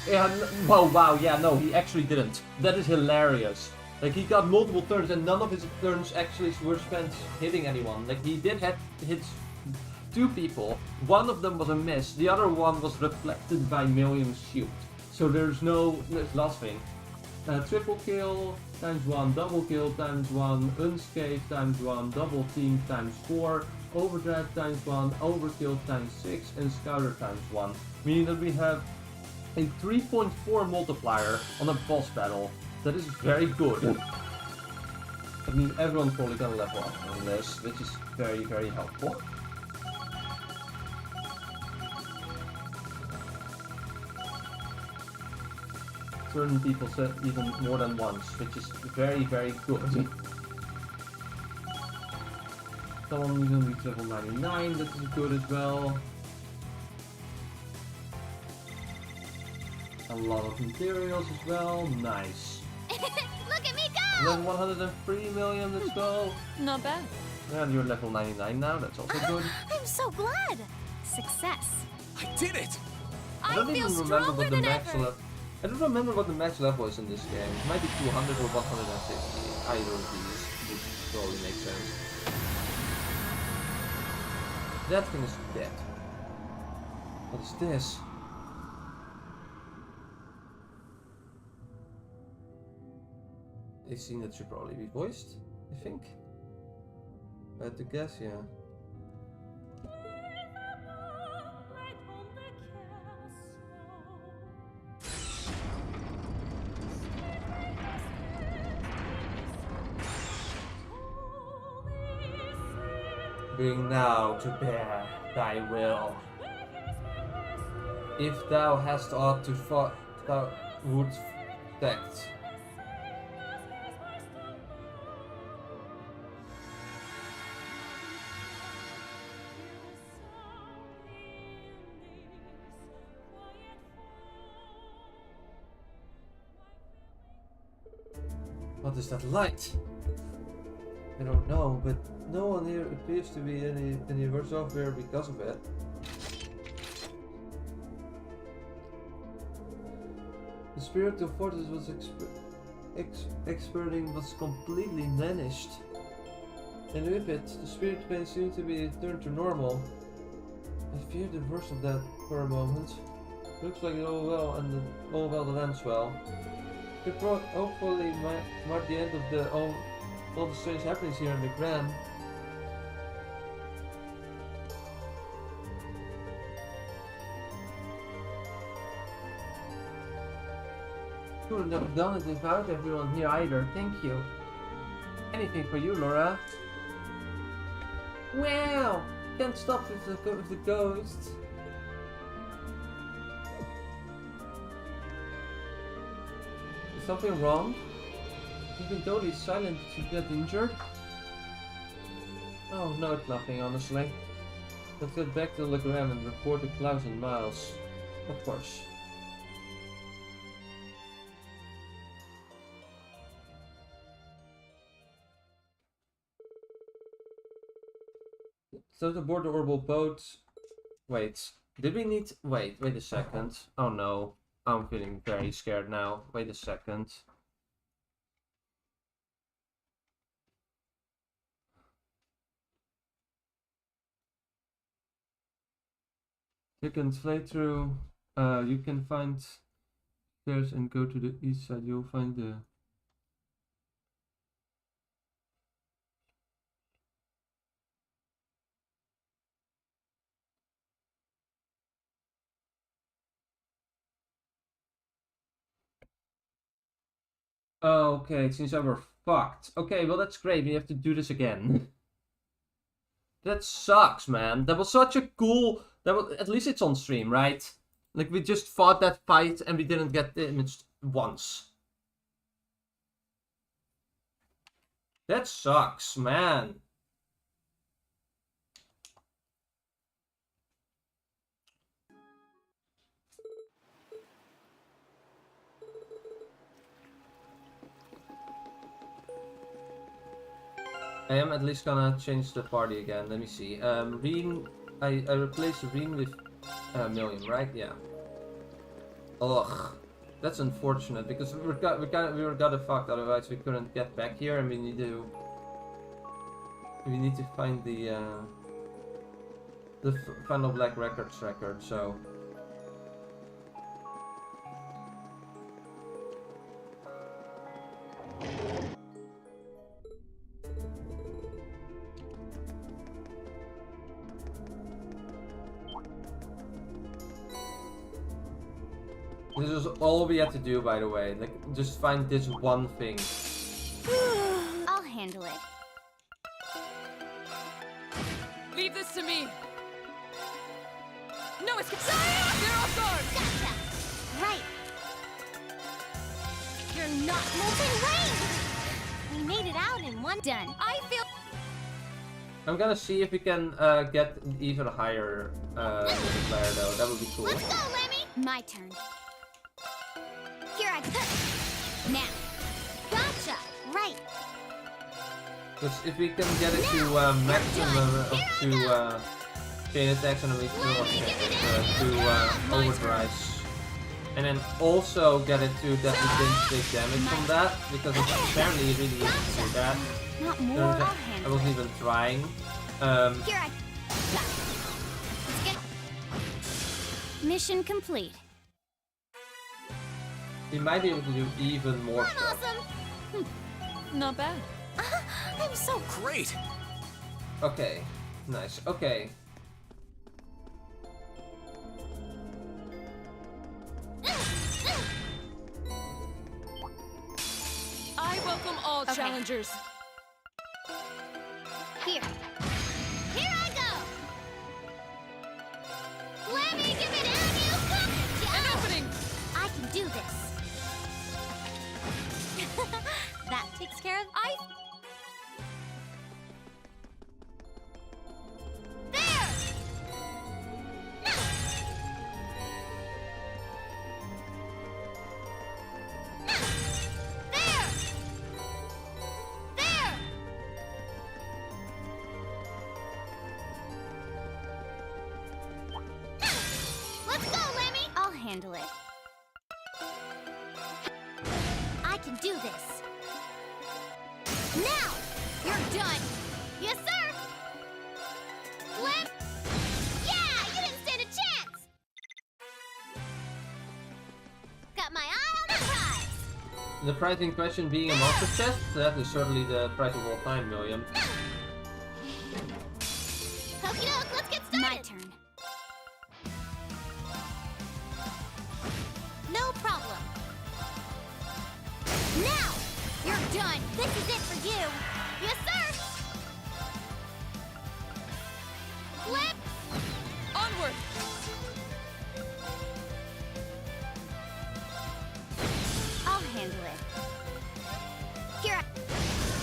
Yeah, wow, yeah, no, he actually didn't. That is hilarious. Like, he got multiple turns and none of his turns actually were spent hitting anyone. Like, he did hit two people. One of them was a miss. The other one was reflected by Milliam's shield. So there's last thing. Triple kill times 1, double kill times 1, unscathed times 1, double team times 4, overdrive times 1, overkill times 6, and scouter times 1. Meaning that we have a 3.4 multiplier on a boss battle. That is very good. I mean, everyone's probably gonna level up on this, which is very, very helpful. So certain people said even more than once, which is very, very good. Someone even reached level 99, that is good as well. A lot of materials as well, nice. Look at me go! Then 103 million, let's go. Not bad. And you're level 99 now, that's also good. I'm so glad. Success. I did it! I don't feel even remember what stronger the than max ever. level. I don't remember what the max level is in this game. It might be 200 or 150. Either of these would probably make sense. That thing is dead. What is this? A scene that should probably be voiced, I think. I had to guess, yeah. Bring now to bear thy will. If thou hast aught to fight, thou would act. What is that light? I don't know, but no one here appears to be any worse off here because of it. The spirit of fortress was experting was completely vanished. And with it, the spirit may seem to be returned to normal. I feared the worst of that for a moment. Looks like all well that ends well. It hopefully mark the end of all the strange happenings here in the Grand. Couldn't have done it without everyone here either. Thank you. Anything for you, Laura. Wow! Can't stop with the ghosts. Is something wrong? You've been totally silent. Did you get injured? Oh, no, it's nothing, honestly. Let's get back to the Gram and report to Klaus and Miles. Of course. So to board the orbital boat. Wait, did we need... Wait a second. Oh no, I'm feeling very scared now. Wait a second. You can fly through, you can find stairs and go to the east side. You'll find the... Oh, okay, it seems that we're fucked. Okay, well that's great, we have to do this again. That sucks, man. That was such a cool... At least it's on stream, right? Like, we just fought that fight and we didn't get damaged once. That sucks, man. I am at least gonna change the party again. Let me see. Reen, I replaced Reen with Million, right? Yeah. Ugh, that's unfortunate because we were gotta fucked. Otherwise, we couldn't get back here, and we need to find the final Black Records record. So. This is all we had to do, by the way. Like, just find this one thing. I'll handle it. Leave this to me. No, it's... They're off guard! Gotcha! Right. They're not molten rain! We made it out in one done. I feel... I'm gonna see if we can get even higher multiplier though. That would be cool. Let's go, Lemmy! My turn. Here I go. Now. Gotcha! Right. Because if we can get it to maximum up to chain attacks and we still to overdrives. And then also get it to definitely take damage from that, because it's apparently really easy to do that. Not more, I'll handle I wasn't even trying. Here I go. Let's get... Mission complete. We might be able to do even more I'm stuff. awesome! Not bad. I'm so... Great! Okay, nice. Okay. I welcome all Okay. challengers. Here. Here I go! Let me give it at you! An opening! I can do this. That takes care of... There! There! There! Let's go, Lemmy! I'll handle it. I can do this. Now! You're done! Yes, sir! Lem... Yeah! You didn't stand a chance! Got my eye on the prize! The prize in question being a monster chest, that is certainly the prize of all time, William. Okie doke, let's get started! My turn. No problem. Now! You're done! This is it for you! Yes, sir! Flip! Onward! I'll handle it. Here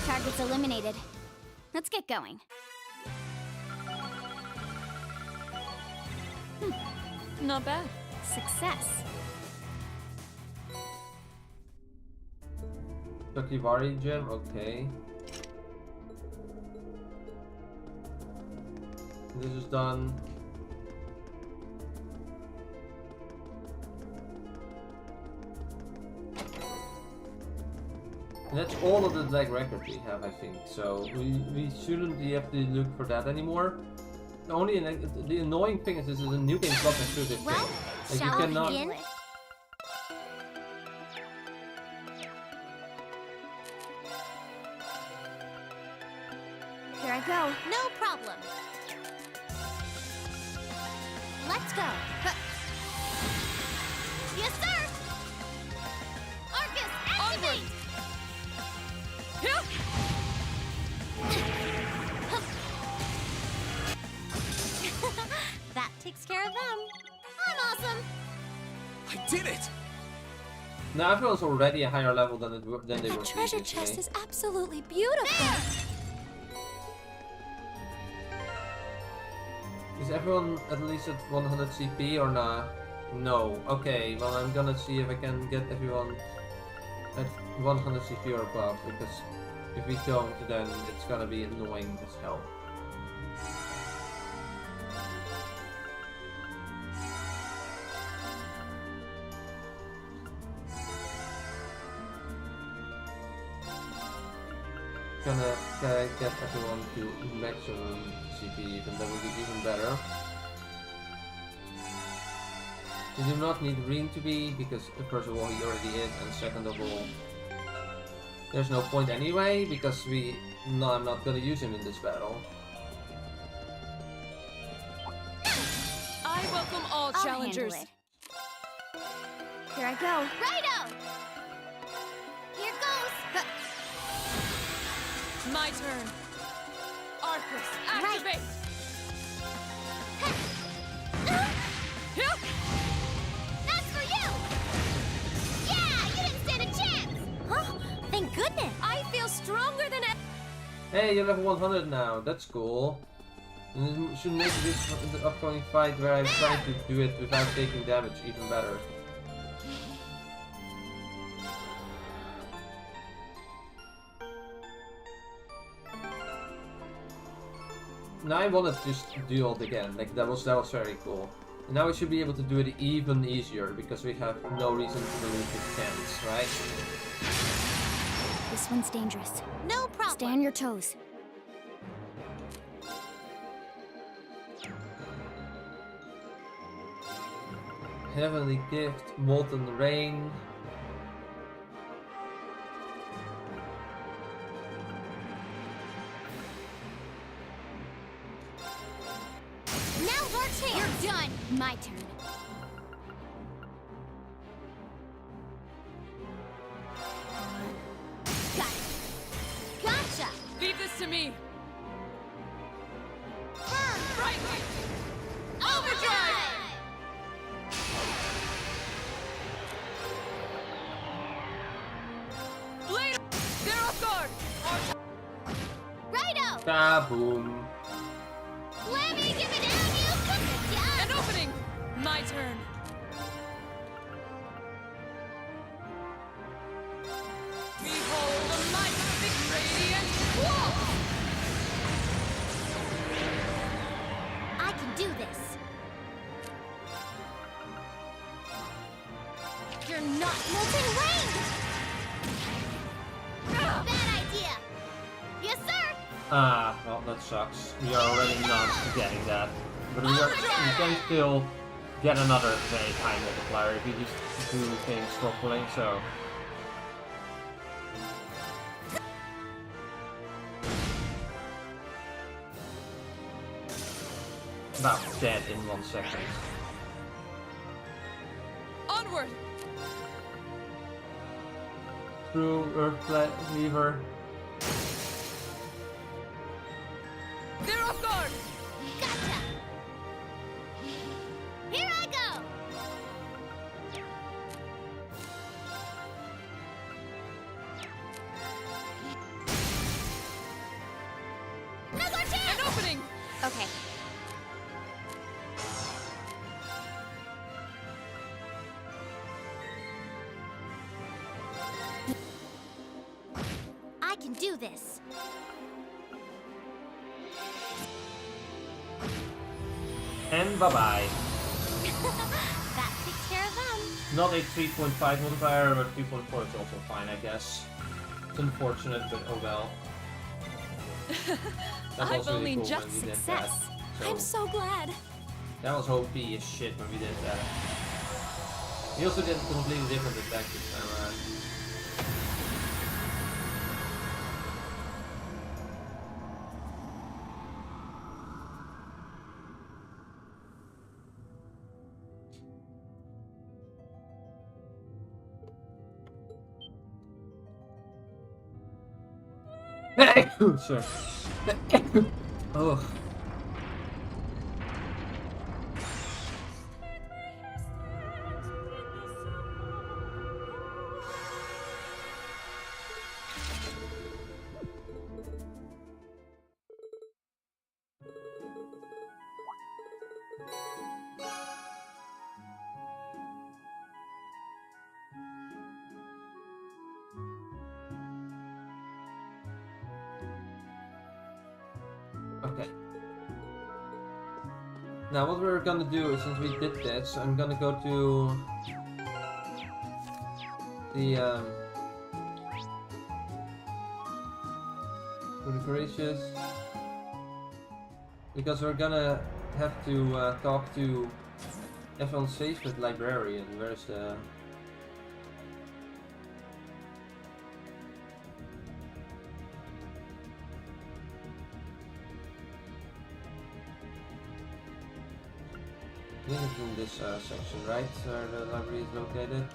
Target's eliminated. Let's get going. Not bad. Success. Tokivari gem, okay. This is done. And that's all of the like records we have, I think. So we shouldn't have to look for that anymore. The only the annoying thing is this is a new game block and through this Well, thing. Like shall you cannot. we begin? Here I go. No problem. Let's go. Yes, sir! Arcus, activate! Here! That takes care of them. I'm awesome. I did it! Now everyone's already a higher level than they were That treasure chest previously. is absolutely beautiful. Is everyone at least at 100 CP or not? No. Okay, well I'm gonna see if I can get everyone at 100 CP or above, because if we don't, then it's gonna be annoying as hell. Gonna get everyone to maximum CP, and that would be even better. You do not need Green to be, because first of all he already is, and second of all there's no point anyway, because I'm not gonna use him in this battle. I welcome all I'll challengers. handle it. Here I go. Righto! Here goes. My turn. Arcus, activate! Here! That's for you! Yeah, you didn't stand a chance! Hey, you're level 100 now. That's cool. You should make this the upcoming fight where I'm trying to do it without taking damage even better. Now I wanted to just do it again. Like that was very cool. And now we should be able to do it even easier because we have no reason to believe it can't, right? This one's dangerous. No problem. Stay on your toes. Heavenly gift, molten rain. Now's our chance. You're done. My turn. Got it. Gotcha. Leave this to me. Burn. Brightly. Overdrive. Blade. They're off guard. Righto. Kaboom. Let me give it down, you supassed. An opening. My turn. Behold the might of the radiant wolf. I can do this. You're not molten rain. Bad idea. Yes, sir. Ah, well that sucks. We are already not getting that. But we can still get another very high multiplier if you just do things properly, so... About dead in 1 second. Onward. Through Earth Weaver. They're off guard. Gotcha. Here I go. Now's our chance. An opening. Okay. I can do this. And bye-bye. That takes care of them. Not a 3.5 multiplier, but 3.4 is also fine, I guess. It's unfortunate, but oh well. That I've was really only cool just when we did success. that. I'm so glad. That was OP as shit when we did that. We also did a completely different attack this time around. Sorry. Oh. Okay. Now what we're gonna do is, since we did this, I'm gonna go to the gracious, because we're gonna have to talk to everyone's favorite librarian. Where's the... I think it's in this section, right? Where the library is located.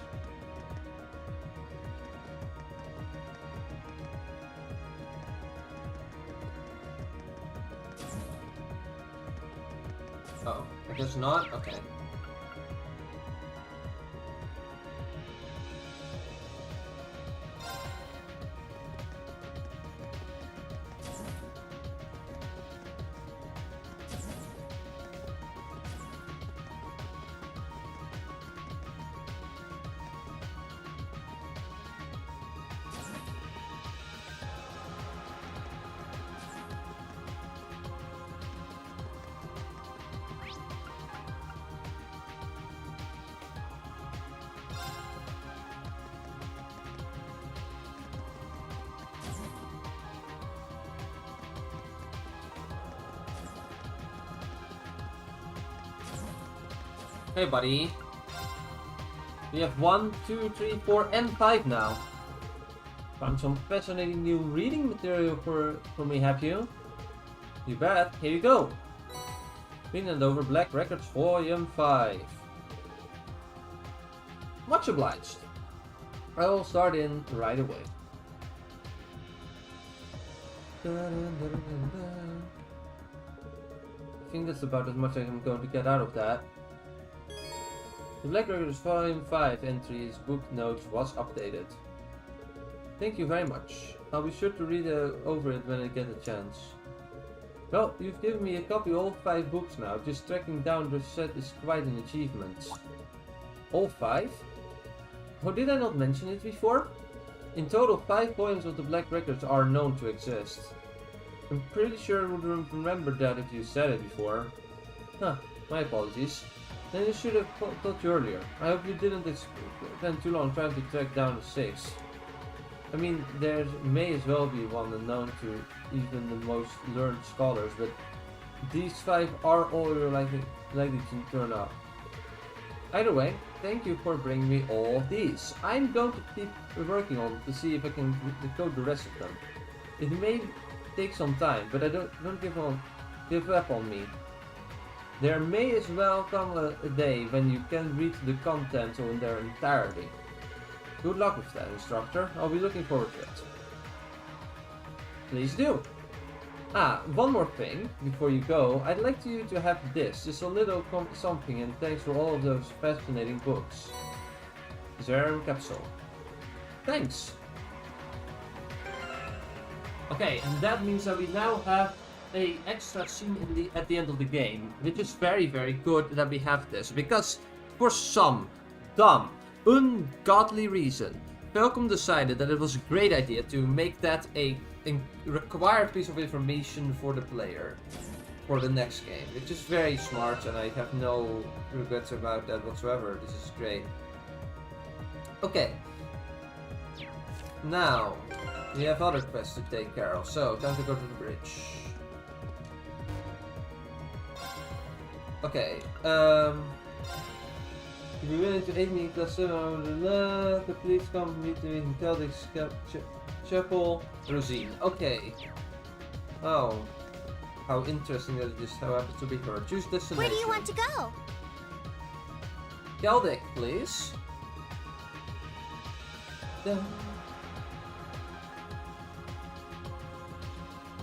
Oh, I guess not? Okay. Hey, buddy. We have 1, 2, 3, 4, and 5 now. Found some fascinating new reading material for me, have you? You bet. Here you go. Green and Over Black Records Volume 5. Much obliged. I will start in right away. I think that's about as much as I'm going to get out of that. The Black Records Volume 5 entries book notes was updated. Thank you very much. I'll be sure to read over it when I get a chance. Well, you've given me a copy of all 5 books now. Just tracking down the set is quite an achievement. All 5? Oh, did I not mention it before? In total, 5 volumes of the Black Records are known to exist. I'm pretty sure I would remember that if you said it before. Huh, my apologies. Then you should have told you earlier. I hope you didn't spend too long trying to track down the 6. I mean, there may as well be one unknown to even the most learned scholars, but these 5 are all you're likely to turn up. Either way, thank you for bringing me all of these. I'm going to keep working on it to see if I can decode the rest of them. It may take some time, but I don't give up on me. There may as well come a day when you can read the contents in their entirety. Good luck with that, instructor. I'll be looking forward to it. Please do. One more thing before you go. I'd like you to have this. Just a little something, and thanks for all of those fascinating books. Zerm capsule. Thanks. Okay, and that means that we now have an extra scene at the end of the game, which is very, very good that we have this, because for some dumb, ungodly reason, Falcom decided that it was a great idea to make that a required piece of information for the player for the next game, which is very smart, and I have no regrets about that whatsoever. This is great. Okay, now we have other quests to take care of, so time to go to the bridge. Okay, if you're willing to aid me, please come meet me in Celtic's Chapel, Rosine. Okay. Oh, how interesting that this happens to be her. Choose destination. Where do you want to go? Celtic, please.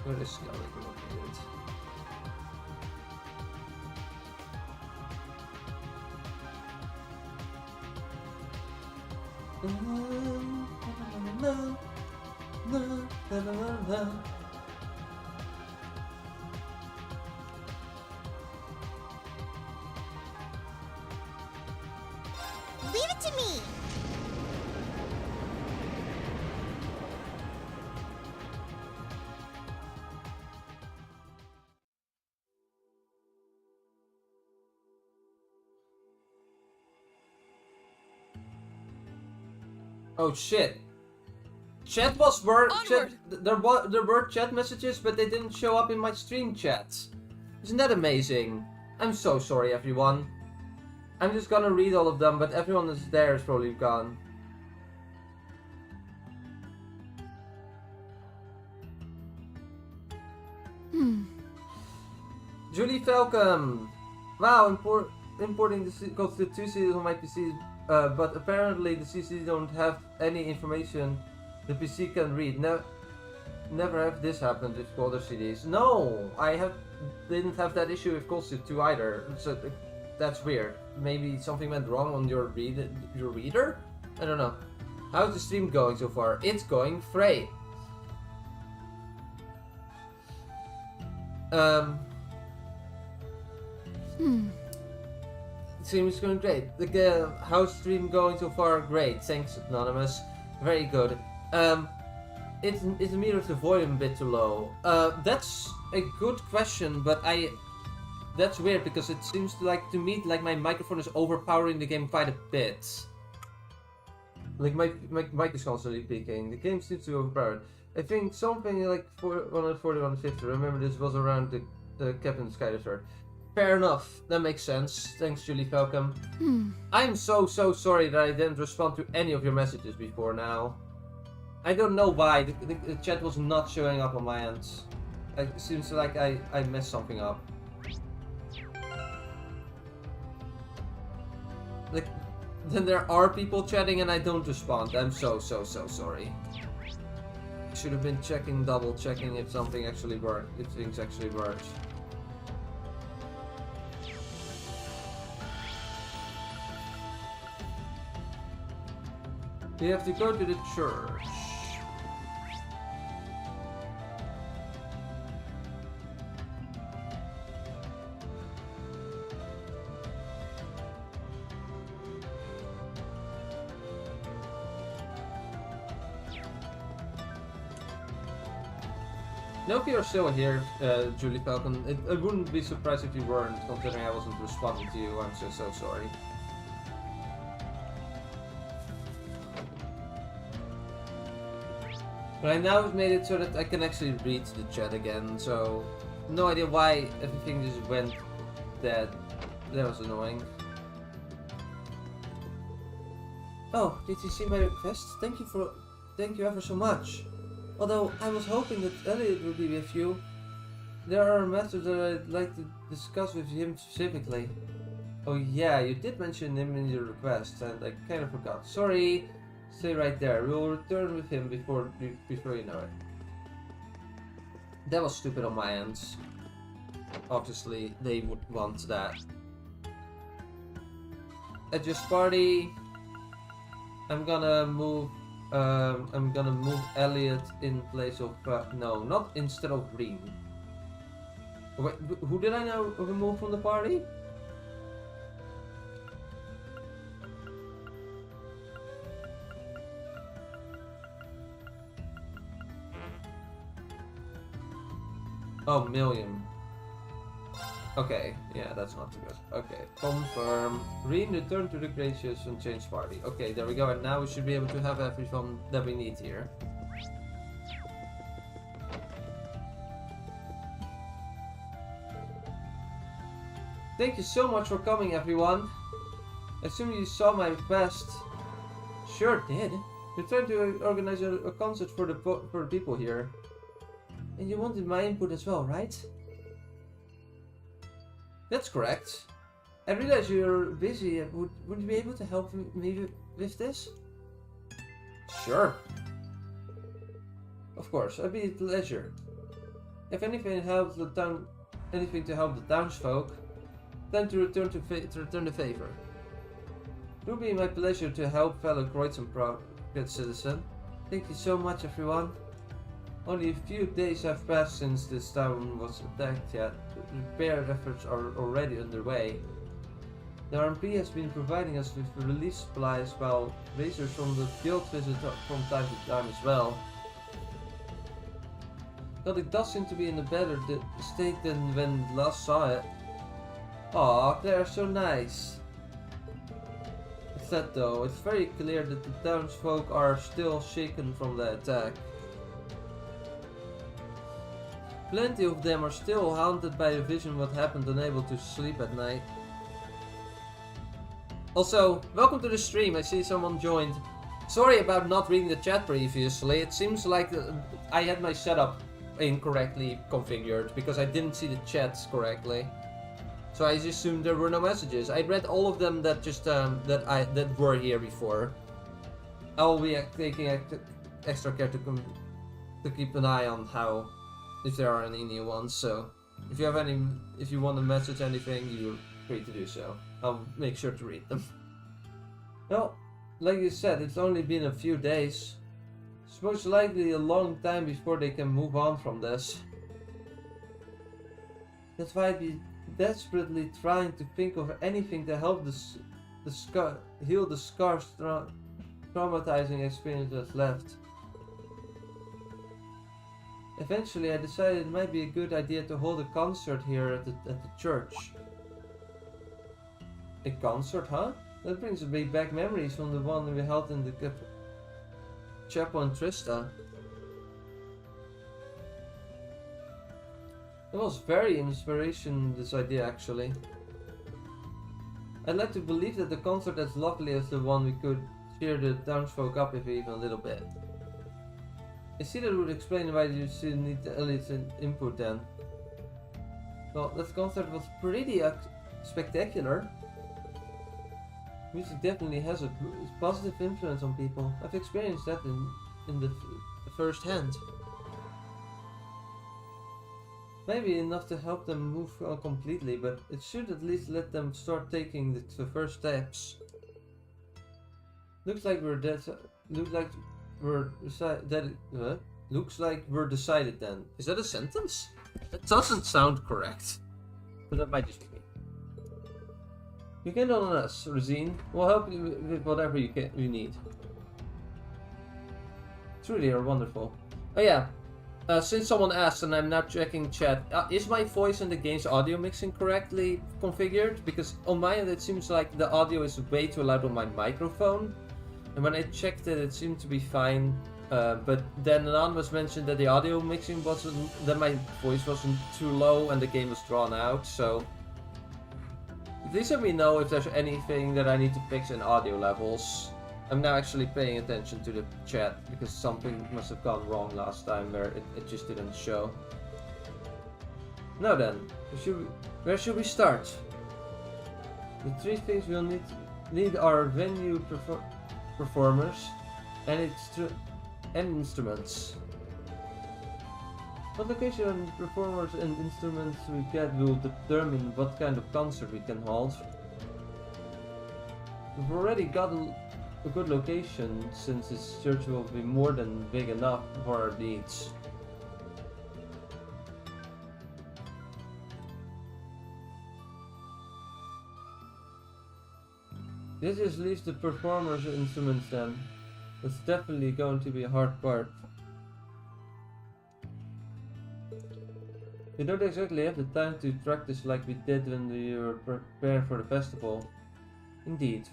Where is Celtic located? Leave it to me. Oh shit. Chat was there were chat messages, but they didn't show up in my stream chat. Isn't that amazing? I'm so sorry, everyone. I'm just gonna read all of them, but everyone is there is probably gone. Julie Falcom. Wow, importing the Constitution on my PC, but apparently the CC don't have any information the PC can read. Never have this happened with other CDs. No, didn't have that issue with Constitute 2 either. So that's weird. Maybe something went wrong on your reader? I don't know. How's the stream going so far? It's going great. Stream is going great. How's stream going so far? Great. Thanks, Anonymous. Very good. It's the meter of the volume a bit too low. That's a good question, but that's weird because it seems to me like my microphone is overpowering the game quite a bit. Like my mic is constantly peaking. The game seems to be overpowered. I think something like 140, 150. Remember, this was around the Captain Sky the Third. Fair enough. That makes sense. Thanks, Julie Falcom. I'm so sorry that I didn't respond to any of your messages before now. I don't know why. The chat was not showing up on my end. It seems like I messed something up. Like, then there are people chatting and I don't respond. I'm so sorry. I should have been double checking if something actually worked, if things actually worked. We have to go to the church. No, if you're still here, Julie Falcon, I wouldn't be surprised if you weren't, considering I wasn't responding to you. I'm so sorry. But I now have made it so that I can actually read the chat again, so no idea why everything just went dead. That was annoying. Oh, did you see my request? Thank you ever so much. Although I was hoping that Elliot would be with you. There are matters that I'd like to discuss with him specifically. Oh yeah, you did mention him in your request, and I kind of forgot. Sorry. Stay right there. We'll return with him before you know it. That was stupid on my end. Obviously, they would want that. At this party, I'm gonna move Elliot in place of no, not instead of Reem. Wait, who did I now remove from the party? Oh, Million. Okay, yeah, that's not too good. Okay, confirm. Return to the gracious and change party. Okay, there we go. And now we should be able to have everything that we need here. Thank you so much for coming, everyone. I assume you saw my request. Sure did. We're trying to organize a concert for the people here. And you wanted my input as well, right? That's correct. I realize you're busy. Would you be able to help me with this? Sure. Of course, I'd be a pleasure. If anything helps the town, anything to help the townsfolk, time to return the favor. It will be my pleasure to help fellow Croydon good citizen. Thank you so much, everyone. Only a few days have passed since this town was attacked, yet repair efforts are already underway. The RMP has been providing us with relief supplies, while racers from the guild visit from time to time as well. But it does seem to be in a better state than when last saw it. Aw, they are so nice. That though, it's very clear that the townsfolk are still shaken from the attack. Plenty of them are still haunted by a vision what happened, unable to sleep at night. Also, welcome to the stream. I see someone joined. Sorry about not reading the chat previously. It seems like I had my setup incorrectly configured because I didn't see the chats correctly. So I just assumed there were no messages. I read all of them that just that were here before. I will be taking extra care to keep an eye on if there are any new ones. So if you want to message anything, you're free to do so. I'll make sure to read them. Well, like you said, it's only been a few days. It's most likely a long time before they can move on from this. That's why I'd be desperately trying to think of anything to help heal the scars traumatizing experience that's left. Eventually, I decided it might be a good idea to hold a concert here at the church. A concert, huh? That brings back memories from the one we held in the chapel in Trista. It was very inspiration, this idea actually. I'd like to believe that the concert as lovely as the one we could cheer the townsfolk up if even a little bit. I see that would explain why you still need the elite's input then. Well, that concert was pretty spectacular. Music definitely has a positive influence on people. I've experienced that in the first hand. Maybe enough to help them move on completely, but it should at least let them start taking the first steps. Looks like we're decided then. Is that a sentence? That doesn't sound correct. But that might just be me. You can count on us, Rosine. We'll help you with whatever you need. Truly are wonderful. Oh yeah. Since someone asked, and I'm now checking chat, is my voice in the game's audio mixing correctly configured? Because on my end it seems like the audio is way too loud on my microphone. And when I checked it, it seemed to be fine. But then Anonymous mentioned that the audio mixing wasn't, that my voice wasn't too low and the game was drawn out, so... Please let me know if there's anything that I need to fix in audio levels. I'm now actually paying attention to the chat because something must have gone wrong last time where it just didn't show. Now then, where should we start? The three things we'll need are venue performers and instruments. What location and performers and instruments we get will determine what kind of concert we can hold. We've already got a good location since this church will be more than big enough for our needs. This just leaves the performers and instruments then. That's definitely going to be a hard part. We don't exactly have the time to practice like we did when we were preparing for the festival. Indeed,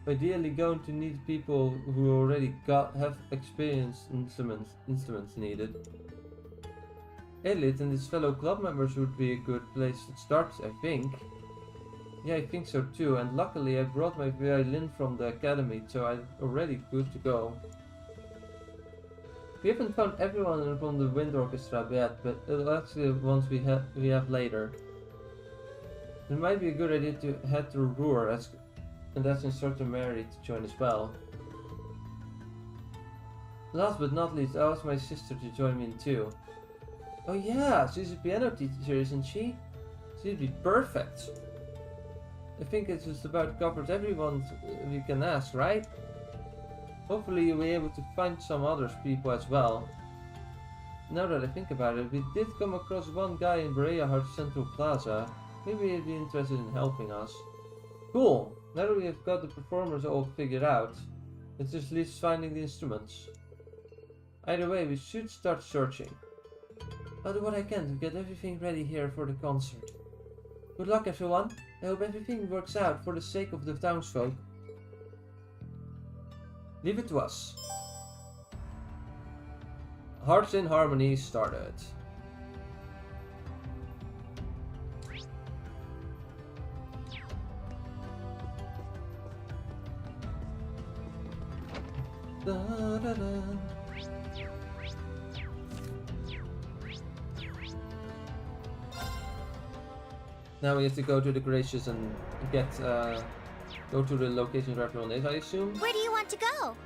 we're ideally going to need people who already have experienced instruments needed. Elite and his fellow club members would be a good place to start, I think. Yeah, I think so too, and luckily I brought my violin from the academy, so I'm already good to go. We haven't found everyone from the wind orchestra yet, but that's the ones we have later. It might be a good idea to head to Ruhr and ask Instructor Mary to join as well. Last but not least, I asked my sister to join me in too. Oh yeah, she's a piano teacher, isn't she? She'd be perfect. I think it just about covers everyone we can ask, right? Hopefully you'll be able to find some other people as well. Now that I think about it, we did come across one guy in Berea Central Plaza. Maybe he'd be interested in helping us. Cool! Now that we have got the performers all figured out, it just leaves finding the instruments. Either way, we should start searching. I'll do what I can to get everything ready here for the concert. Good luck everyone! I hope everything works out for the sake of the townsfolk. Leave it to us. Hearts in Harmony started. Da, da, da. Now we have to go to the Gracious and get go to the location where everyone is, I assume. Where do you want to go?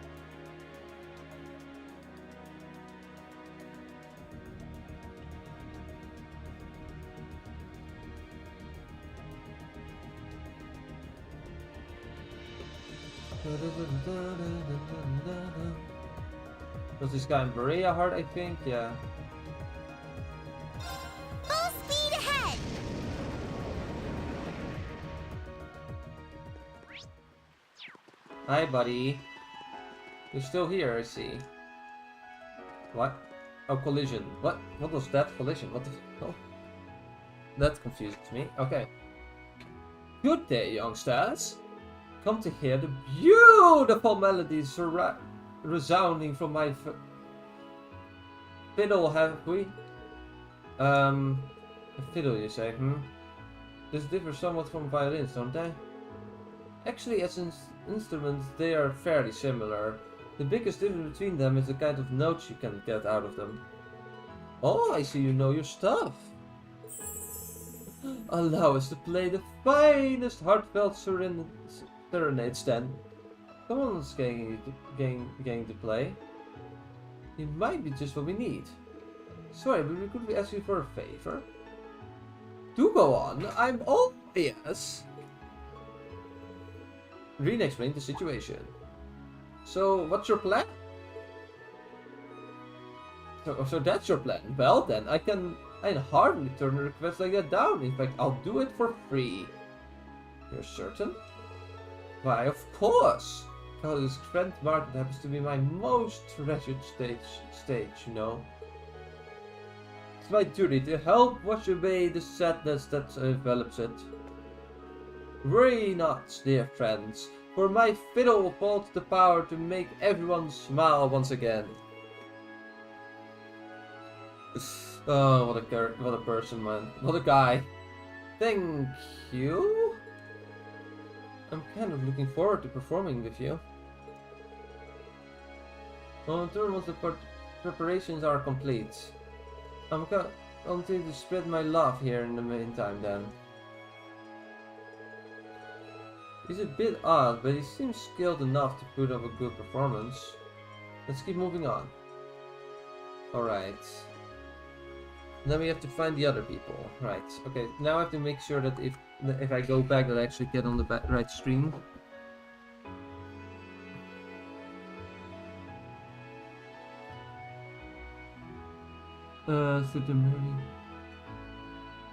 Was this guy in Berea Heart, I think? Yeah. Full speed ahead! Hi, buddy. You're still here, I see. What? Oh, collision. What? What was that? Collision? What the hell? That confuses me. Okay. Good day, youngsters. Come to hear the beautiful melodies resounding from my fiddle, have we? A fiddle, you say, hmm? This differs somewhat from violins, don't they? Actually, as instruments, they are fairly similar. The biggest difference between them is the kind of notes you can get out of them. Oh, I see you know your stuff. Allow us to play the finest heartfelt serenades then. Someone's getting to play. It might be just what we need. Sorry, but could we ask you for a favor? Do go on, I'm all ears. Reen explained the situation. So, what's your plan? So that's your plan. Well then, I'd hardly turn a request like that down. In fact, I'll do it for free. You're certain? Why, of course. Because this Grand Market happens to be my most treasured stage, you know. It's my duty to help wash away the sadness that envelops it. Worry not, dear friends, for my fiddle holds the power to make everyone smile once again. Oh, what a person, man. What a guy. Thank you. I'm kind of looking forward to performing with you. Well, in terms of the preparations are complete. I'm going to spread my love here in the meantime then. He's a bit odd, but he seems skilled enough to put up a good performance. Let's keep moving on. Alright. Then we have to find the other people. Right, okay, now I have to make sure that if I go back that I actually get on the right stream. Xseed and Marevelous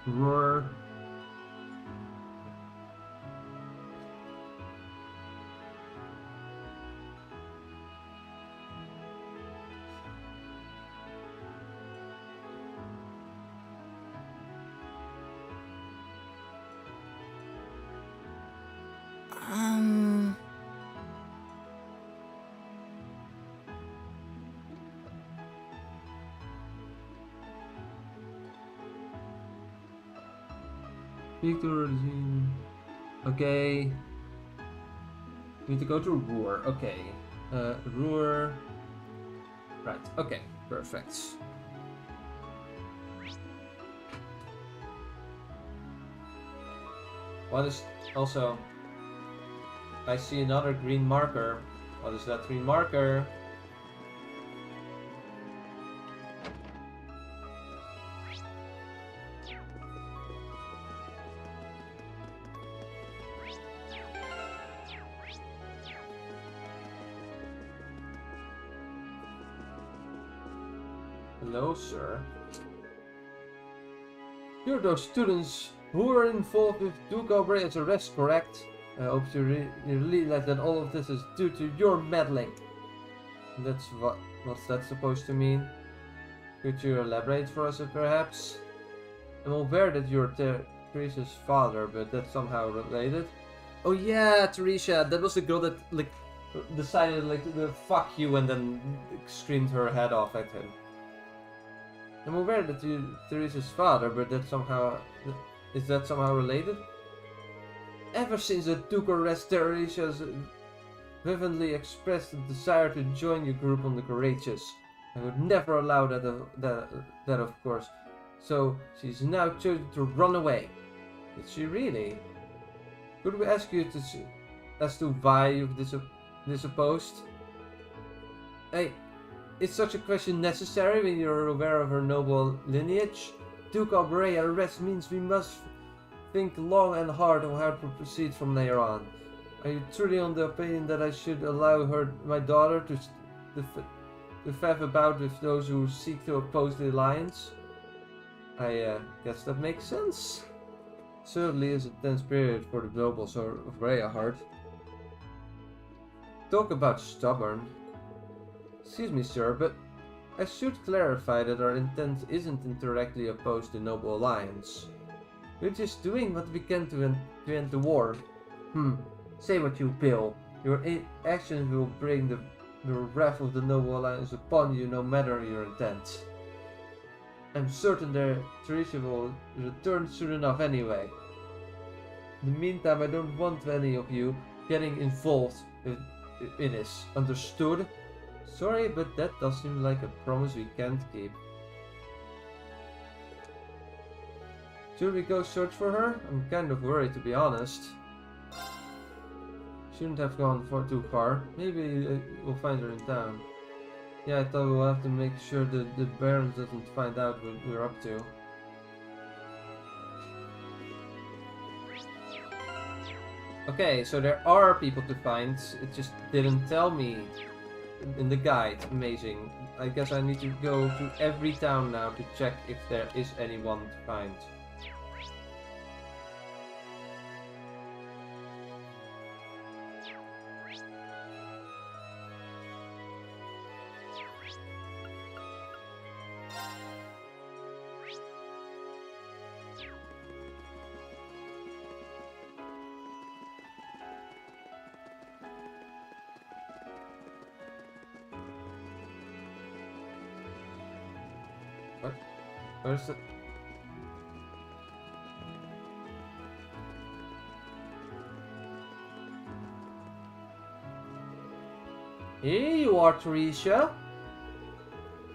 Roar. Victor, okay. We need to go to Roar. Okay. Roar. Right. Okay. Perfect. What is also? I see another green marker. What is that green marker? Hello, sir. You're those students who were involved with Duke O'Brien's arrest, correct? I hope you realize that all of this is due to your meddling. That's what's that supposed to mean? Could you elaborate for us, perhaps? I'm aware that you're Teresa's father, but that's somehow related. Oh yeah, Teresa, that was the girl that decided to fuck you and then screamed her head off at him. I'm aware that you're Teresa's father, but is that somehow related? Ever since the Duke arrest, Teresa has vividly expressed a desire to join your group on the Courageous. I would never allow that of course. So she's now chosen to run away. Did she really? Could we ask you as to why you've disopposed? Hey, is such a question necessary when you're aware of her noble lineage? Duke O'Brien arrest means we must think long and hard on how to proceed from there on. Are you truly on the opinion that I should allow my daughter to faff about with those who seek to oppose the alliance? I guess that makes sense. Certainly is a tense period for the nobles of Rayahart. Talk about stubborn. Excuse me, sir, but I should clarify that our intent isn't to directly oppose the Noble Alliance. We're just doing what we can to end the war. Say what you will. Your actions will bring the wrath of the Noble Alliance upon you, no matter your intent. I'm certain that Teresa will return soon enough anyway. In the meantime, I don't want any of you getting involved in this. Understood? Sorry, but that does seem like a promise we can't keep. Should we go search for her? I'm kind of worried, to be honest. Shouldn't have gone too far. Maybe we'll find her in town. Yeah, I thought we'll have to make sure that the Baron doesn't find out what we're up to. Okay, so there are people to find. It just didn't tell me in the guide. Amazing. I guess I need to go to every town now to check if there is anyone to find. What? Where's the... Here you are, Teresa.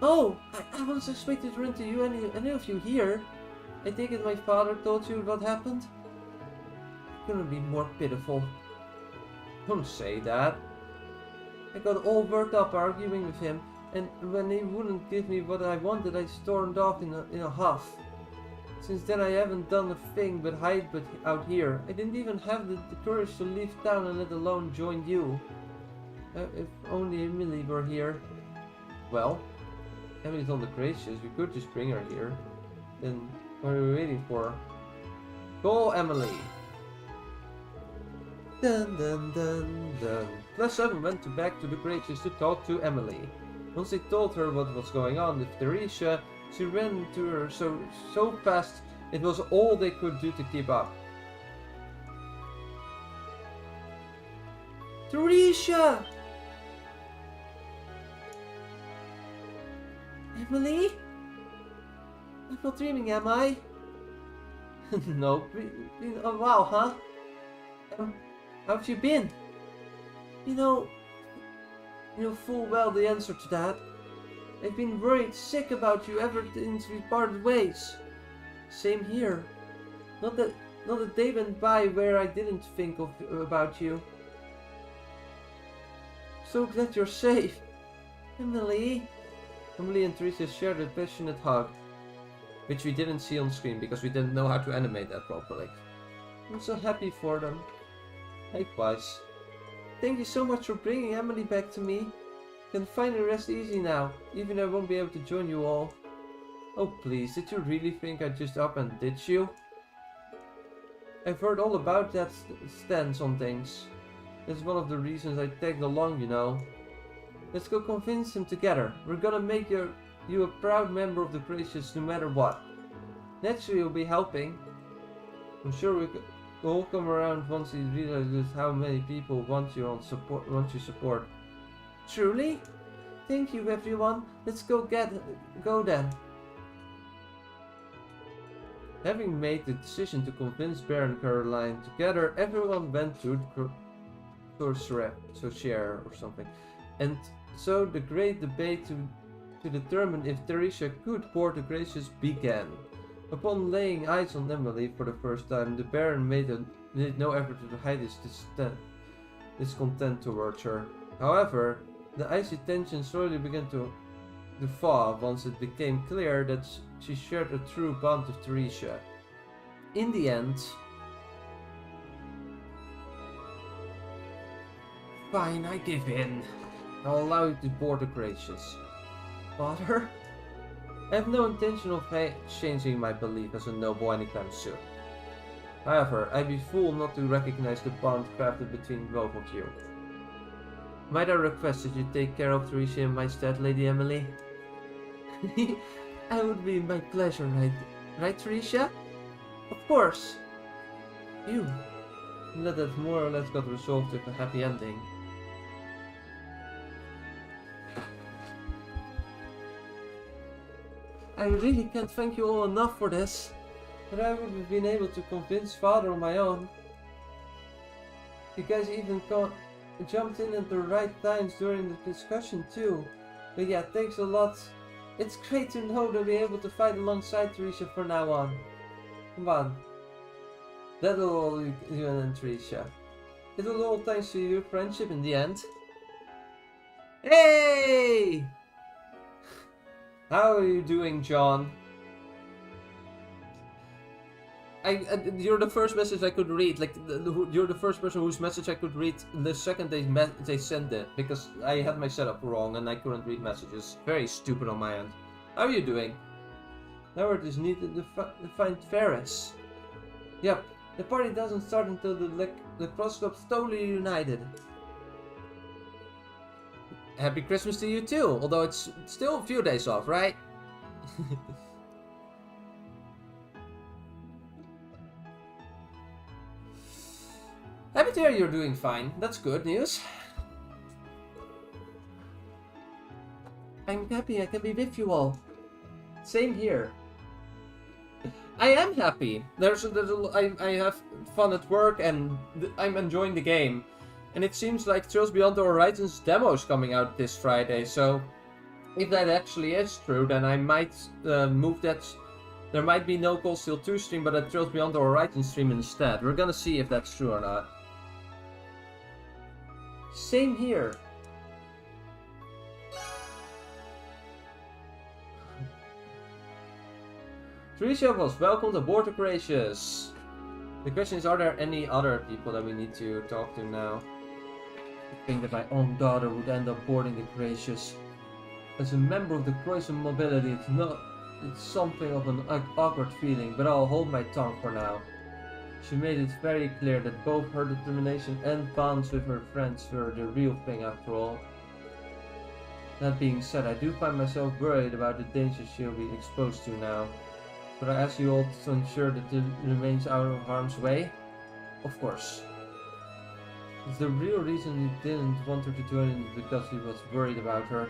Oh, I wasn't expected to run into you, any of you here. I take it my father told you what happened? Couldn't be more pitiful. Don't say that. I got all worked up arguing with him, and when he wouldn't give me what I wanted, I stormed off in a huff. Since then I haven't done a thing but hide out here. I didn't even have the courage to leave town and let alone join you. If only Emily were here. Well, Emily's on the gracious, we could just bring her here. Then what are we waiting for? Call Emily! Dun dun dun dun. +7 went back to the gracious to talk to Emily. Once they told her what was going on with Teresa, she ran to her so fast it was all they could do to keep up. Teresa! Emily? I'm not dreaming, am I? No, been a while, huh? How have you been? You know full well the answer to that. I've been worried sick about you ever since we parted ways. Same here. Not a day went by where I didn't think about you. So glad you're safe. Emily. Emily and Teresa shared a passionate hug, which we didn't see on screen because we didn't know how to animate that properly. I'm so happy for them. Likewise. Thank you so much for bringing Emily back to me. I can finally rest easy now, even if I won't be able to join you all. Oh please, did you really think I'd just up and ditch you? I've heard all about that stance on things. That's one of the reasons I tagged along, you know. Let's go convince him together. We're gonna make you a proud member of the Gracious no matter what. Naturally you'll be helping. I'm sure we'll all come around once he realizes how many people want you support. Truly? Thank you everyone. Let's go then. Having made the decision to convince Baron and Caroline together, everyone went to share or something. And so the great debate to determine if Teresa could board the Gracious began. Upon laying eyes on Emily for the first time, the Baron made no effort to hide his discontent towards her. However, the icy tension slowly began to thaw once it became clear that she shared a true bond with Teresa. In the end... Fine, I give in. I'll allow you to board the Gracious. Father? I have no intention of changing my belief as a noble anytime soon. However, I'd be fool not to recognize the bond crafted between both of you. Might I request that you take care of Teresa in my stead, Lady Emily? That would be my pleasure, right, Teresa? Of course. That more or less got resolved with a happy ending. I really can't thank you all enough for this. But I would have been able to convince Father on my own. You guys even jumped in at the right times during the discussion too. But yeah, thanks a lot. It's great to know that we're able to fight alongside Teresia from now on. Come on. That'll all you and Teresia. It was all thanks to your friendship in the end. Hey! How are you doing, John? You're the first message I could read. Like, you're the first person whose message I could read the second they sent it, because I had my setup wrong and I couldn't read messages. Very stupid on my end. How are you doing? Now it is needed to find Ferris. Yep, the party doesn't start until the Cross Club's totally united. Happy Christmas to you too, although it's still a few days off, right? Happy to hear you're doing fine. That's good news. I'm happy I can be with you all. Same here. I am happy. I have fun at work and I'm enjoying the game. And it seems like Trails Beyond the Horizon's demo is coming out this Friday. So if that actually is true, then I might move that. There might be no Coldsteel 2 stream, but a Trails Beyond the Horizon stream instead. We're gonna see if that's true or not. Same here. Teresia was welcomed aboard the Gracious. The question is, are there any other people that we need to talk to now? I think that my own daughter would end up boarding the Gracious. As a member of the Croissant Mobility, it's something of an awkward feeling, but I'll hold my tongue for now. She made it very clear that both her determination and bonds with her friends were the real thing after all. That being said, I do find myself worried about the dangers she'll be exposed to now. But I ask you all to ensure that it remains out of harm's way? Of course. Is the real reason you didn't want her to join in because he was worried about her?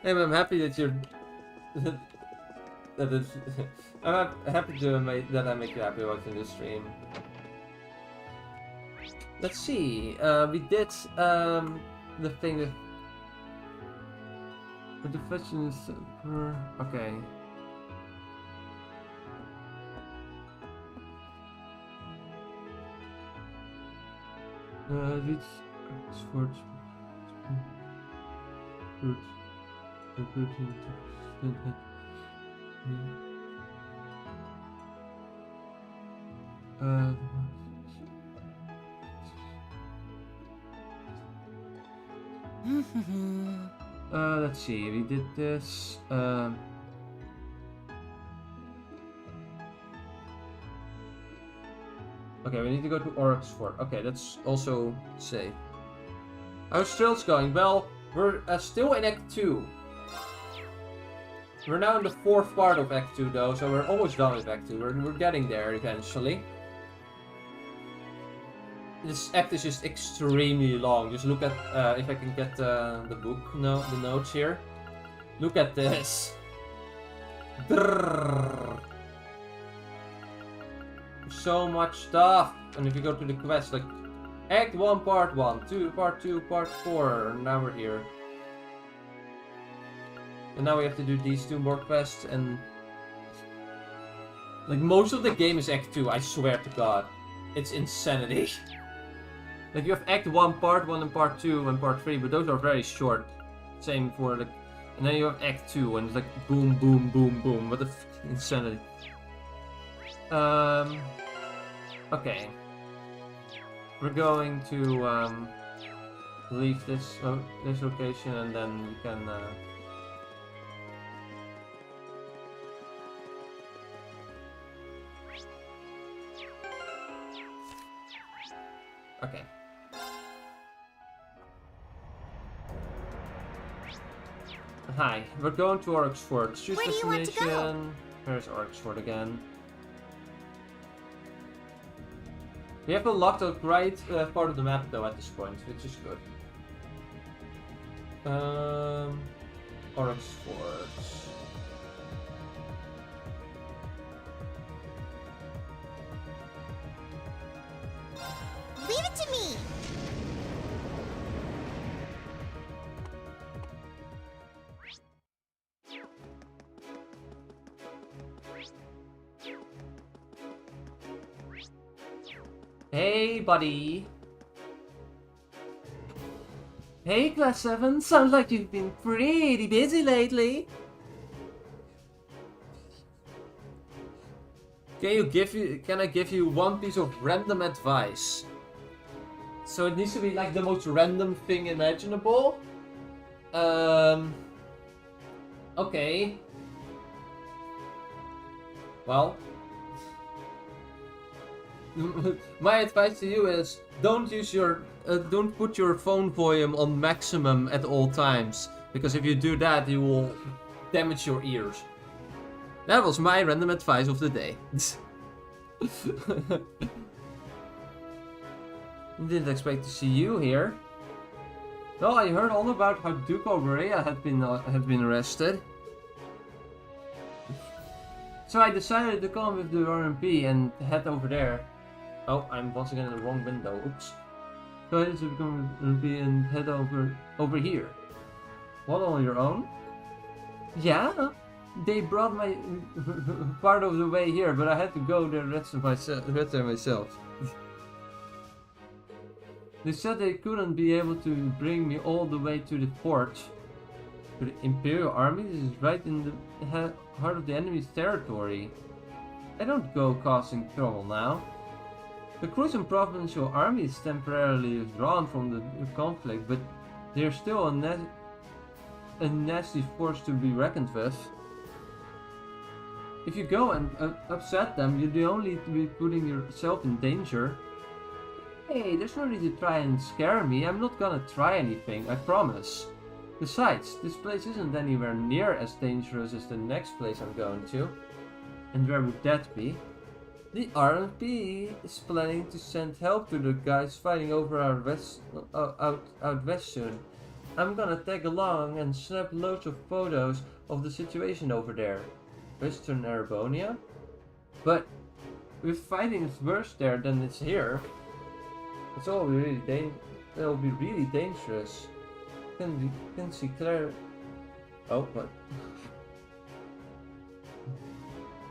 Hey, I'm happy that you're... I'm happy that I make you happy watching this stream. Let's see, we did the thing with the questions. Okay. Reach Oxford. Root. Let's see, we did this. Okay, we need to go to Oxford. Okay, that's also safe. How's Trails going? Well, we're still in Act 2. We're now in the 4th part of Act 2 though, so we're almost done with Act 2. We're getting there eventually. This act is just extremely long. Just look at, if I can get the book, the notes here. Look at this. Drrrr. So much stuff. And if you go to the quest, like Act 1, Part 1, 2, Part 2, Part 4, and now we're here. And now we have to do these 2 more quests, and like most of the game is Act 2, I swear to God. It's insanity. Like you have Act 1, Part 1 and Part 2 and Part 3, but those are very short. Same for like, and then you have Act 2 and it's like boom, boom, boom, boom. What the insanity. Okay. We're going to leave this location and then we can okay. Hi, we're going to Oxford. Choose Where do you want to go? destination. Where's Oxford again? We have unlocked a right part of the map though at this point, which is good. Oryx Forge. Leave it to me! Hey, buddy. Hey, Class 7. Sounds like you've been pretty busy lately. Can I give you one piece of random advice? So it needs to be like the most random thing imaginable. Okay. Well. My advice to you is don't put your phone volume on maximum at all times, because if you do that you will damage your ears. That was my random advice of the day. Didn't expect to see you here. Well, I heard all about how Duke Oberea had been arrested. So I decided to come with the RMP and head over there. Oh, I'm once again in the wrong window. Oops. So I decided to come with RMP and head over here. What, on your own? Yeah. They brought my part of the way here, but I had to go the rest there myself. They said they couldn't be able to bring me all the way to the fort. But the Imperial Army is right in the heart of the enemy's territory. I don't go causing trouble now. The Crucian Provincial Army is temporarily withdrawn from the conflict, but they're still a nasty force to be reckoned with. If you go and upset them, you'd only be putting yourself in danger. Hey, there's no need to try and scare me. I'm not gonna try anything, I promise. Besides, this place isn't anywhere near as dangerous as the next place I'm going to. And where would that be? The RMP is planning to send help to the guys fighting over out west soon. I'm gonna tag along and snap loads of photos of the situation over there. Western Erebonia? But if fighting is worse there than it's here, it'll be really dangerous. Can see Claire. Oh, what?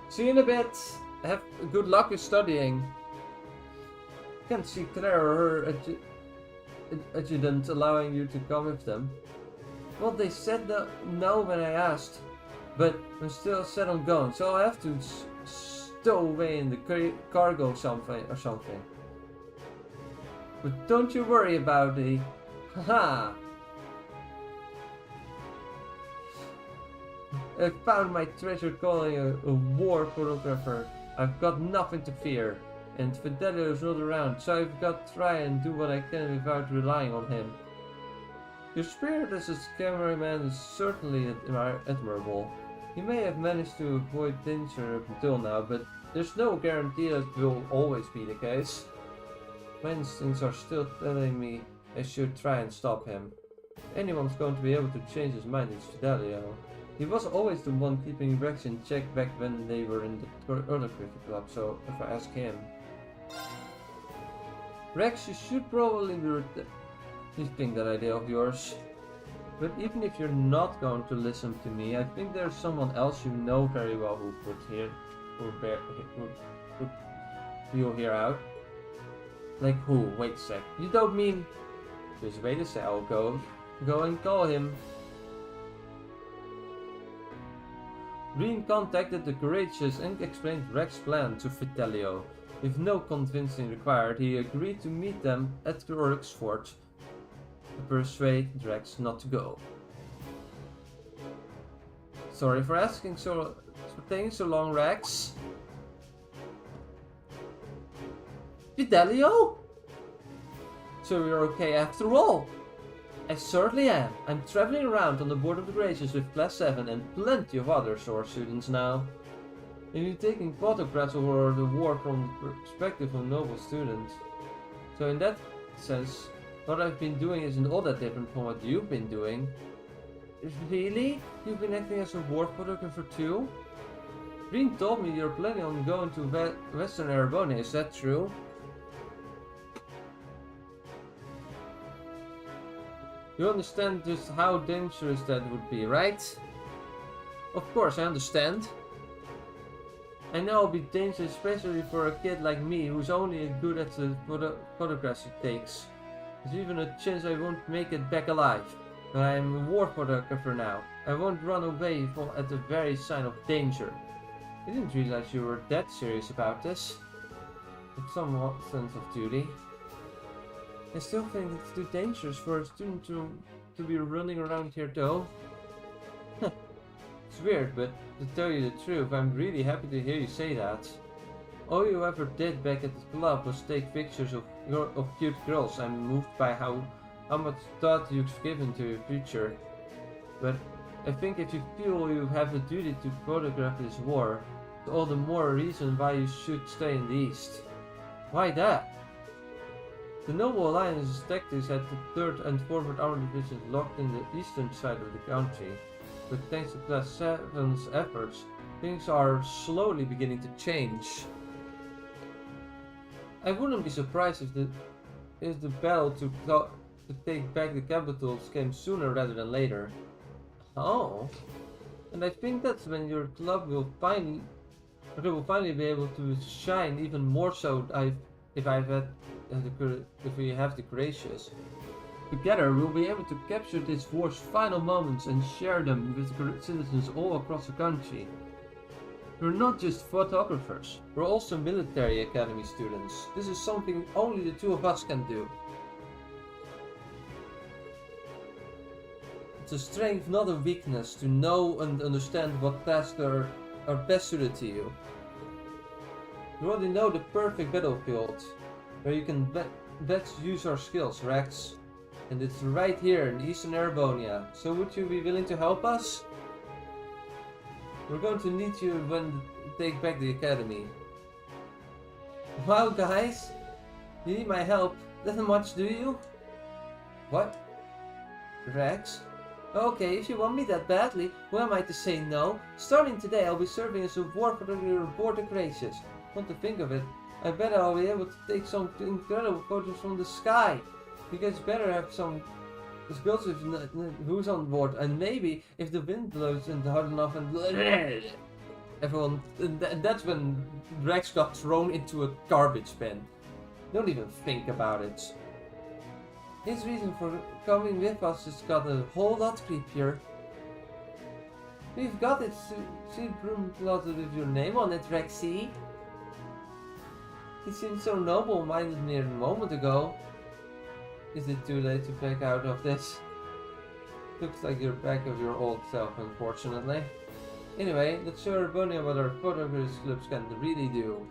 See you in a bit. Have good luck with studying. Can't see Claire or her adjutant allowing you to come with them. Well, they said no when I asked, but I'm still set on going, so I'll have to stow away in the cargo or something. But don't you worry about it. Haha! I found my treasure calling a war photographer. I've got nothing to fear, and Fidelio is not around, so I've got to try and do what I can without relying on him. Your spirit as a cameraman is certainly admirable. You may have managed to avoid danger up until now, but there's no guarantee that will always be the case. My instincts are still telling me I should try and stop him. If anyone's going to be able to change his mind, it's Fidelio. He was always the one keeping Rex in check back when they were in the other cricket club, so if I ask him... Rex, you should probably be rethinking that idea of yours. But even if you're not going to listen to me, I think there's someone else you know very well who would you'll hear out. Like who? Wait a sec. You don't mean... Just wait a sec, I'll go and call him. Green contacted the Courageous and explained Rex's plan to Fidelio. With no convincing required, he agreed to meet them at the Oryx Fort to persuade Rex not to go. Sorry for asking for taking so long, Rex. Fidelio? So you're okay after all? I certainly am. I'm traveling around on the board of the Gracious with Class 7 and plenty of other Sword students now. And you're taking photographs over the war from the perspective of noble students. So in that sense, what I've been doing isn't all that different from what you've been doing. Really? You've been acting as a war photographer too? Green told me you're planning on going to Western Erebonia, is that true? You understand just how dangerous that would be, right? Of course, I understand. I know it'll be dangerous, especially for a kid like me, who's only as good at the photographs he takes. There's even a chance I won't make it back alive. But I'm a war photographer now. I won't run away at the very sign of danger. I didn't realize you were that serious about this. With some sense of duty. I still think it's too dangerous for a student to be running around here though. It's weird, but to tell you the truth, I'm really happy to hear you say that. All you ever did back at the club was take pictures of cute girls. I'm moved by how much thought you've given to your future. But I think if you feel you have a duty to photograph this war, it's all the more reason why you should stay in the East. Why that? The Noble Alliance's tactics had the 3rd and Forward Armored Divisions locked in the eastern side of the country. But thanks to Class 7's efforts, things are slowly beginning to change. I wouldn't be surprised if the battle to take back the capitals came sooner rather than later. Oh, and I think that's when your club will finally be able to shine even more so. If we have the gracious. Together, we'll be able to capture this war's final moments and share them with the citizens all across the country. We're not just photographers, we're also military academy students. This is something only the two of us can do. It's a strength, not a weakness, to know and understand what tasks are best suited to you. You already know the perfect battlefield, where you can best use our skills, Rex. And it's right here in Eastern Erebonia. So would you be willing to help us? We're going to need you when we take back the academy. Wow guys, you need my help that much, do you? What? Rex? Okay, if you want me that badly, who am I to say no? Starting today I'll be serving as a war photographer aboard the Gracious. Come to think of it, I bet I'll be able to take some incredible photos from the sky. You guys better have some skills with who's on board, and maybe if the wind blows and hard enough and everyone, that's when Rex got thrown into a garbage bin. Don't even think about it. His reason for coming with us just got a whole lot creepier. We've got it sealed room closet with your name on it, Rexy. He seemed so noble-minded mere a moment ago. Is it too late to back out of this? Looks like you're back of your old self, unfortunately. Anyway, let's show Erebonia what our photographers clubs can really do.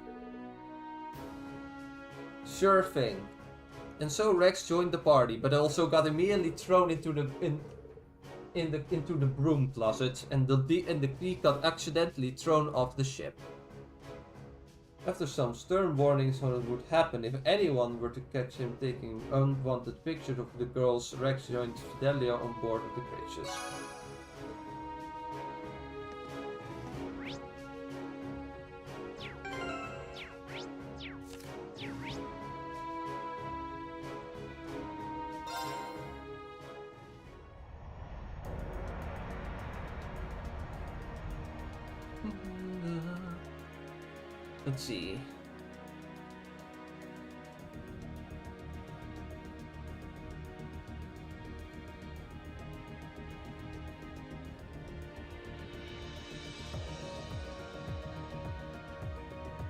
Sure thing. And so Rex joined the party, but also got immediately thrown into the broom closet, and the key got accidentally thrown off the ship. After some stern warnings on what would happen if anyone were to catch him taking unwanted pictures of the girls, Rex joined Fidelia on board of the Gracious. Let's see.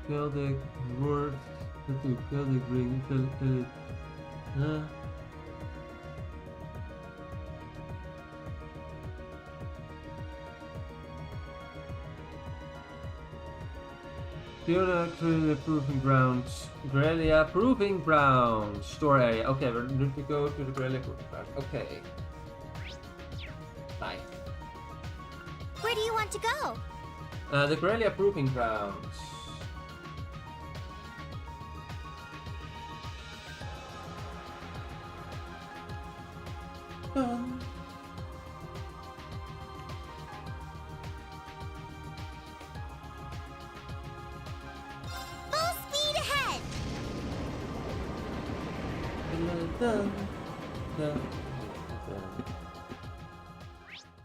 Keldic word to Keldic bring Grelia Proving Grounds. Grelia Proving Grounds. Store area. Okay, we're going to go to the Grelia Proving Grounds. Okay. Bye. Where do you want to go? The Corellia Proving Grounds. Full speed ahead!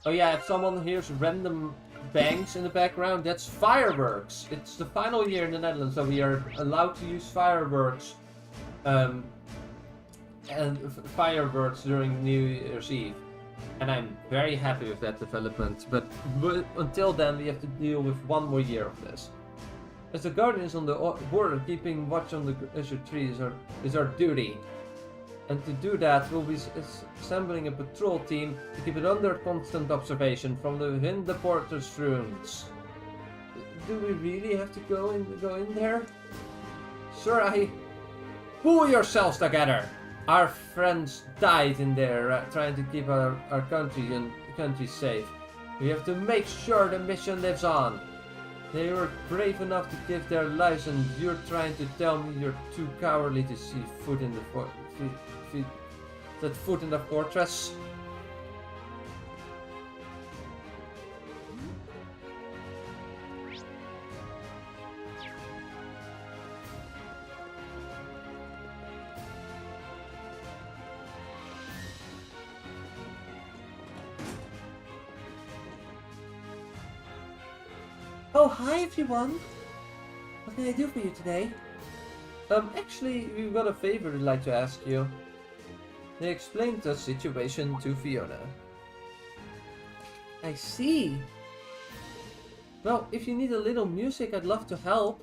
Oh yeah, if someone hears random bangs in the background, that's fireworks. It's the final year in the Netherlands, so we are allowed to use fireworks and fireworks during New Year's Eve. And I'm very happy with that development, but until then we have to deal with one more year of this. As the guardians on the border, keeping watch on the treasure tree is our duty. And to do that, we'll be assembling a patrol team to keep it under constant observation from within the porter's ruins. Do we really have to go in there? Sir, pull yourselves together! Our friends died in there trying to keep our country safe. We have to make sure the mission lives on. They were brave enough to give their lives, and you're trying to tell me you're too cowardly to see foot in the fortress. Oh, hi everyone! What can I do for you today? Actually, we've got a favor we'd like to ask you. They explained the situation to Fiona. I see. Well, if you need a little music, I'd love to help.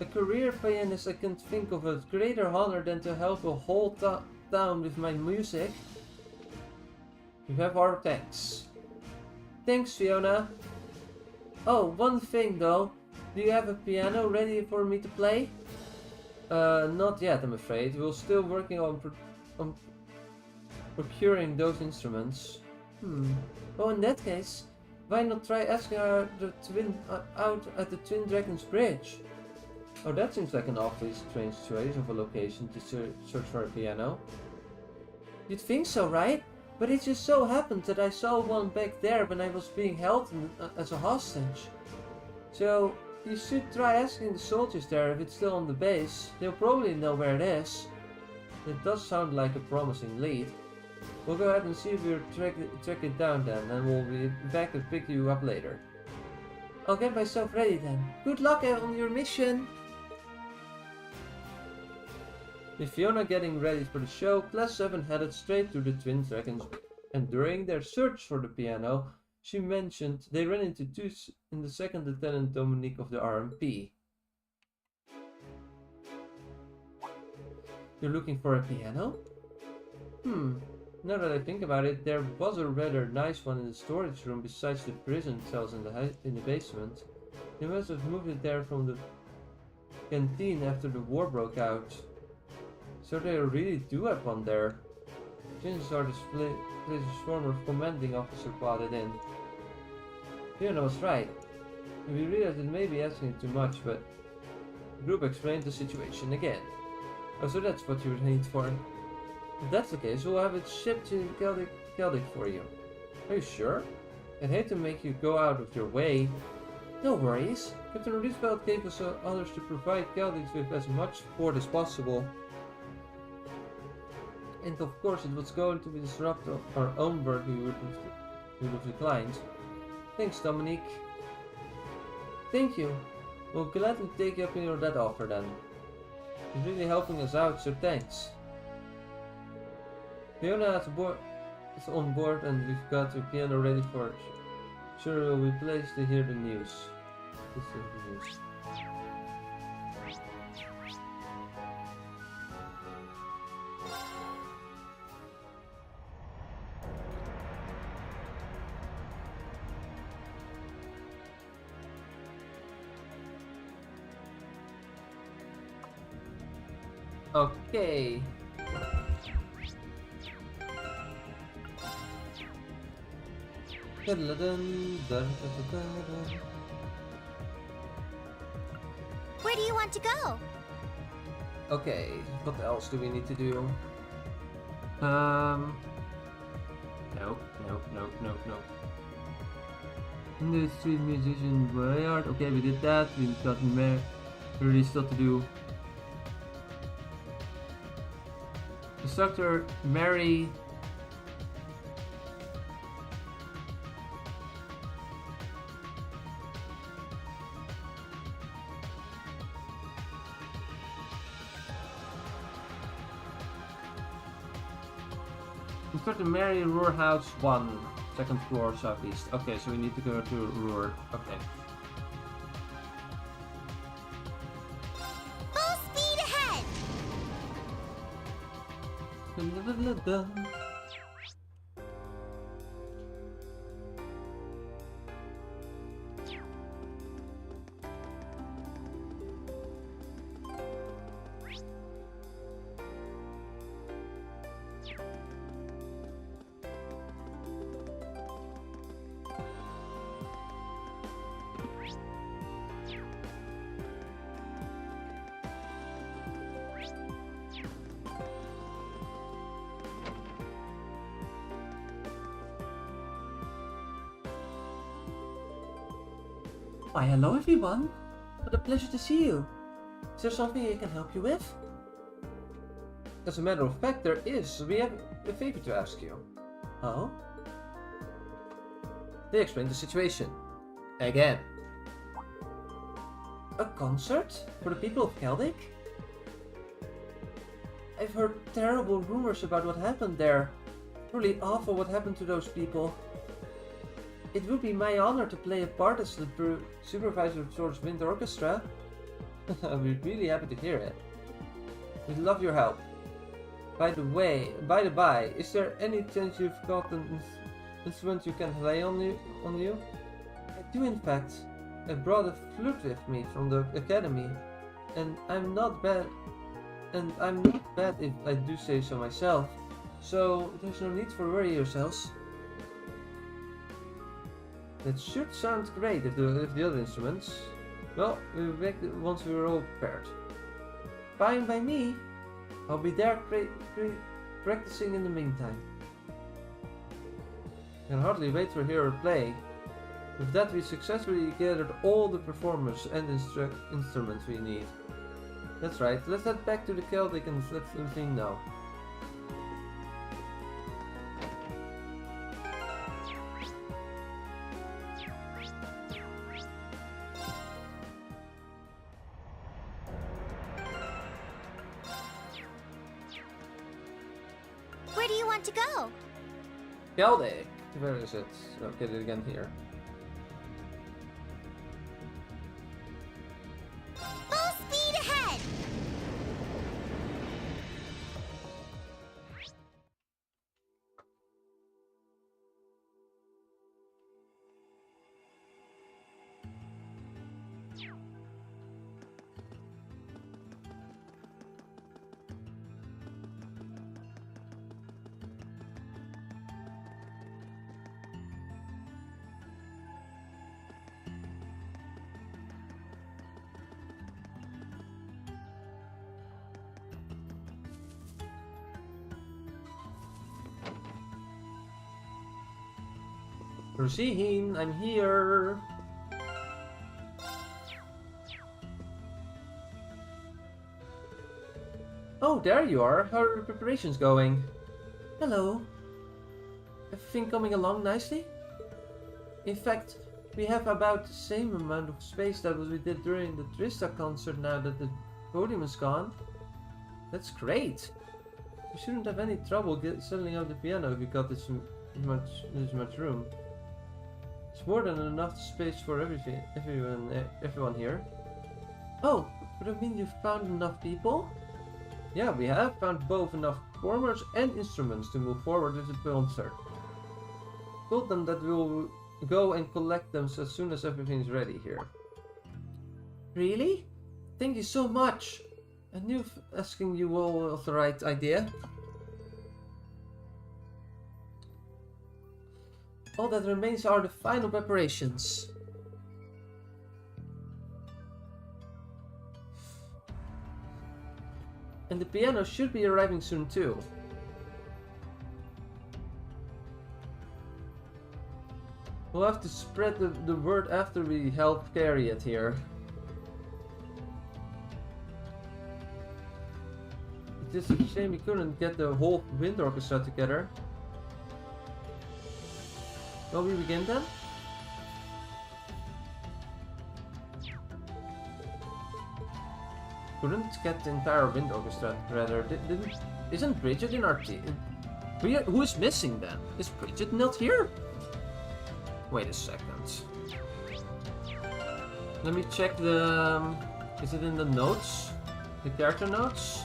A career pianist, I can't think of a greater honor than to help a whole town with my music. You have our thanks. Thanks, Fiona. Oh, one thing though. Do you have a piano ready for me to play? Not yet, I'm afraid. We're still working on procuring those instruments. Well, in that case, why not try asking the twin out at the Twin Dragons Bridge? Oh, that seems like an awfully strange choice of a location to search for a piano. You'd think so, right? But it just so happened that I saw one back there when I was being held as a hostage. So, you should try asking the soldiers there if it's still on the base. They'll probably know where it is. It does sound like a promising lead. We'll go ahead and see if we track it down then, and we'll be back to pick you up later. I'll get myself ready then. Good luck on your mission! With Fiona getting ready for the show, Class 7 headed straight to the Twin Dragons, and during their search for the piano, she mentioned they ran into the 2nd Lieutenant Dominique of the RMP. You're looking for a piano? Now that I think about it, there was a rather nice one in the storage room besides the prison cells in the basement. They must have moved it there from the canteen after the war broke out. So they really do have one there. Chances are this place's former commanding officer brought it in. Fiona was right. We realized it may be asking too much, but the group explained the situation again. Oh, so that's what you need for. If that's the case, we'll have it shipped to Celtic for you. Are you sure? I'd hate to make you go out of your way. No worries. Captain Roosevelt gave us orders to provide Celtics with as much support as possible. And of course it was going to be disrupt our own work we would have declined. Thanks, Dominique. Thank you. We'll gladly take you up on that offer then. You're really helping us out, so thanks. Fiona is on board and we've got the piano ready for it. Sure, we'll be pleased to hear the news. This is the news. Okay. Where do you want to go? Okay, what else do we need to do? Nope. In the street musician yard. Okay, we did that. We got really still to do. Instructor Mary. Instructor Mary Roar House 1, second floor southeast. Okay, so we need to go to Roar. Okay. Full speed ahead! Why, hello everyone! What a pleasure to see you! Is there something I can help you with? As a matter of fact, there is. We have a favor to ask you. Oh? They explained the situation. Again. A concert? For the people of Keldic? I've heard terrible rumors about what happened there. Truly awful what happened to those people. It would be my honor to play a part as the supervisor of George's Wind Orchestra. I'd be really happy to hear it. We'd love your help. By the by, is there any chance you've got an instrument you can play on you? I do, in fact. I brought a flute with me from the academy, and I'm not bad if I do say so myself. So there's no need for worry yourselves. That should sound great if the other instruments. Well, we'll be back once we're all prepared. Fine by me. I'll be there practicing in the meantime. I can hardly wait to hear her play. With that, we successfully gathered all the performers and instruments we need. That's right, let's head back to the Celtic and let everything know. Where do you want to go? Celtic! Where is it? I'll get it again here. Full speed ahead! Rosine, I'm here! Oh, there you are! How are the preparations going? Hello! Everything coming along nicely? In fact, we have about the same amount of space that we did during the Trista concert now that the podium is gone. That's great! We shouldn't have any trouble settling up the piano if we got this much room. It's more than enough space for everyone here. Oh, but I mean you've found enough people? Yeah, we have found both enough performers and instruments to move forward with the concert. Told them that we'll go and collect them as soon as everything's ready here. Really? Thank you so much! I knew asking you all was the right idea. All that remains are the final preparations. And the piano should be arriving soon too. We'll have to spread the word after we help carry it here. It's just a shame we couldn't get the whole wind orchestra together. Shall we begin then? Couldn't get the entire wind orchestra together. Isn't Bridget in our team? Who is missing then? Is Bridget not here? Wait a second. Let me check the... is it in the notes? The character notes?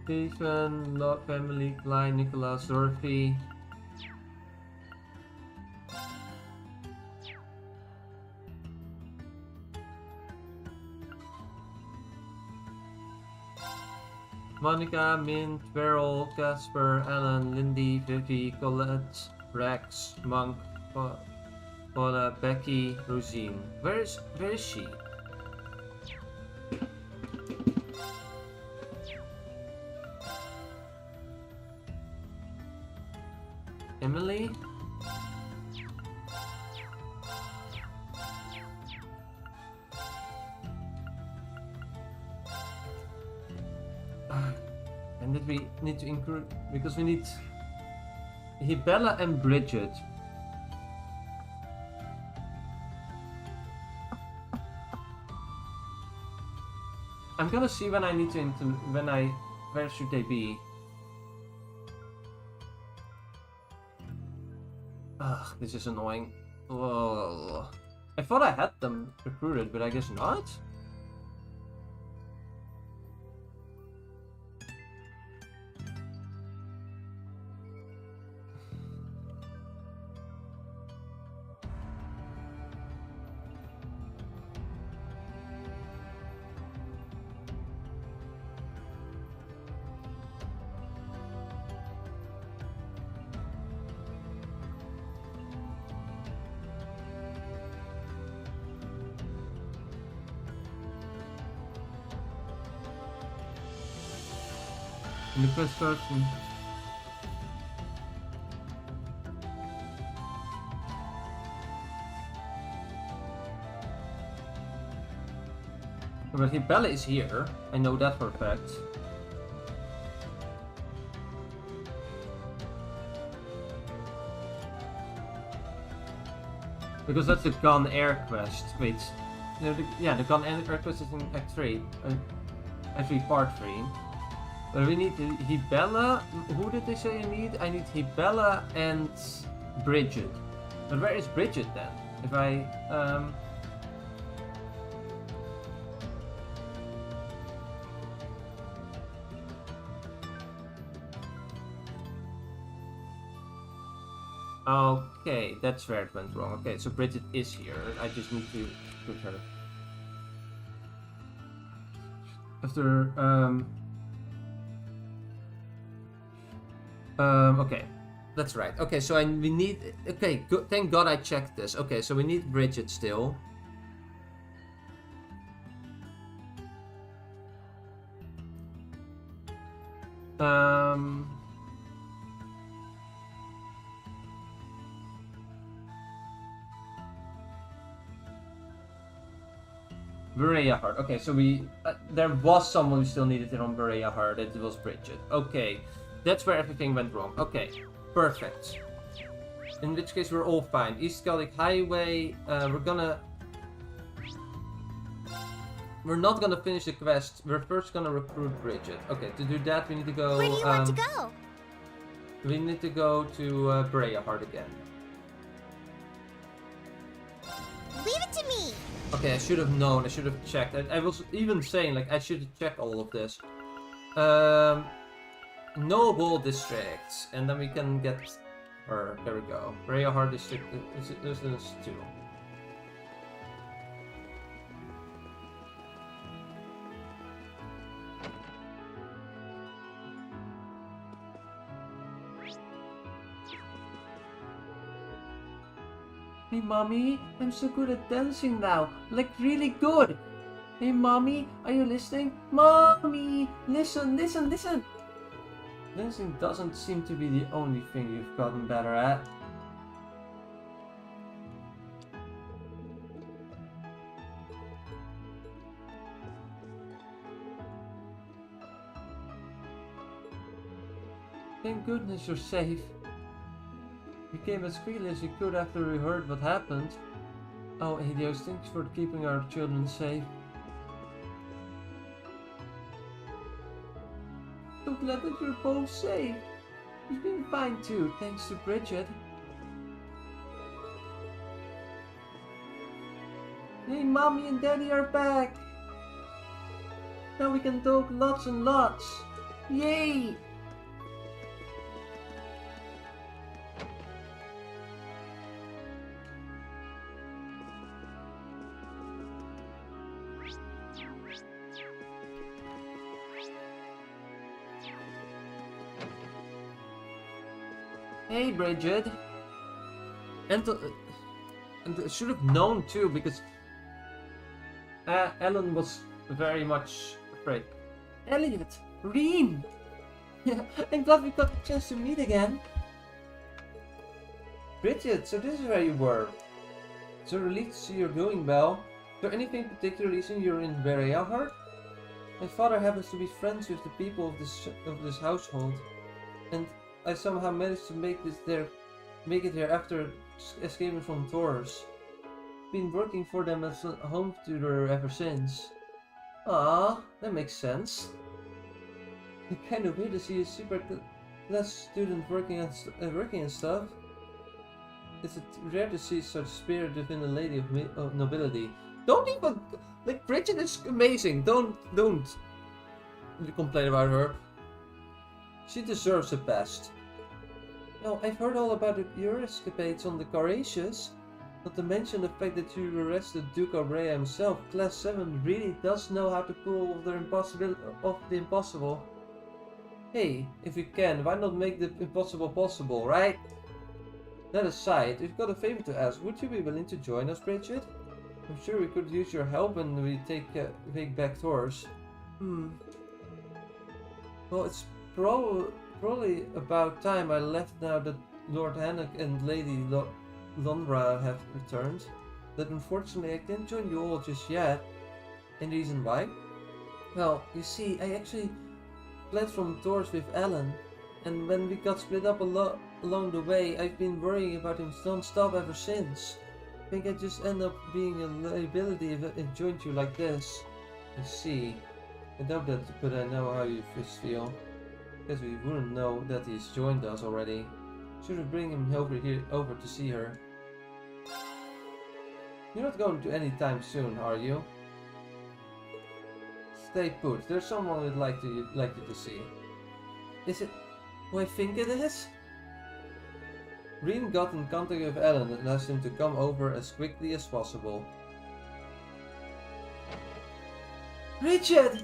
Stephen, Love Family, Klein, Nicholas, Dorothy. Monica, Mint, Beryl, Casper, Alan, Lindy, Vivi, Colette, Rex, Monk, Paula, Becky, Rosine. Where is she? Emily? And did we need to include, because we need Hibella and Bridget. I'm gonna see when I need to where should they be? Ugh, this is annoying. Oh, I thought I had them recruited, but I guess not. In the first person. But Hibella is here. I know that for a fact. Because that's the Gun Air quest. Wait. No, the Gun Air quest is in Act 3. Actually, Part 3. But we need Hibella. Who did they say I need? I need Hibella and Bridget. But where is Bridget then? If I Okay, that's where it went wrong. Okay, so Bridget is here. I just need to put her. After okay, that's right. Okay, so we need. Okay, good. Thank God I checked this. Okay, so we need Bridget still. Berea Heart. Okay, so we there was someone who still needed it on Berea Heart. It was Bridget. Okay, that's where everything went wrong. Okay, perfect. In which case we're all fine. East Celtic Highway. We're not gonna finish the quest. We're first gonna recruit Bridget. Okay, to do that we need to go. Where do you want to go? We need to go to Brea Heart again. Leave it to me! Okay, I should have known, I should have checked. I was even saying, like, I should check all of this. Noble districts, and then we can get her. There we go. Brea Heart district is 2. Hey mommy, I'm so good at dancing now, like really good. Hey mommy, are you listening? Mommy, listen, listen, listen. Dancing doesn't seem to be the only thing you've gotten better at. Thank goodness you're safe. You came as quickly as you could after we heard what happened. Oh, Helios, thanks for keeping our children safe. So glad that you're both safe. You've been fine too, thanks to Bridget. Hey, Mommy and Daddy are back! Now we can talk lots and lots! Yay! Hey, Bridget. And I should have known too, because Ellen was very much afraid. Elliot! Reen! Yeah, I'm glad we got the chance to meet again. Bridget, so this is where you were. So relieved to see you're doing well. Is there anything particular reason you're in Brea Heart? My father happens to be friends with the people of this household, and I somehow managed to make it here after escaping from Taurus. Been working for them as a home tutor ever since. Ah, that makes sense. Kind of weird to see a super class student working and stuff. It's rare to see such spirit within a lady of nobility. Don't even, like, Bridget is amazing. Don't complain about her. She deserves the best. Now, I've heard all about your escapades on the Courageous. Not to mention the fact that you arrested Duke Brea himself. Class 7 really does know how to pull off the impossible. Hey, if you can, why not make the impossible possible, right? That aside, we've got a favor to ask. Would you be willing to join us, Bridget? I'm sure we could use your help when we take back Taurus. Well, it's probably about time I left now that Lord Hannock and Lady Londra have returned. But unfortunately I can't join you all just yet. Any reason why? Well, you see, I actually fled from Taurus with Alan, and when we got split up along the way, I've been worrying about him non-stop ever since. I think I just end up being a liability if I joined you like this. I see. I doubt that, but I know how you feel. Guess we wouldn't know that he's joined us already. Should we bring him over to see her? You're not going to any time soon, are you? Stay put. There's someone we'd like you to see. Is it who I think it is? Reen got in contact with Alan and asked him to come over as quickly as possible. Richard!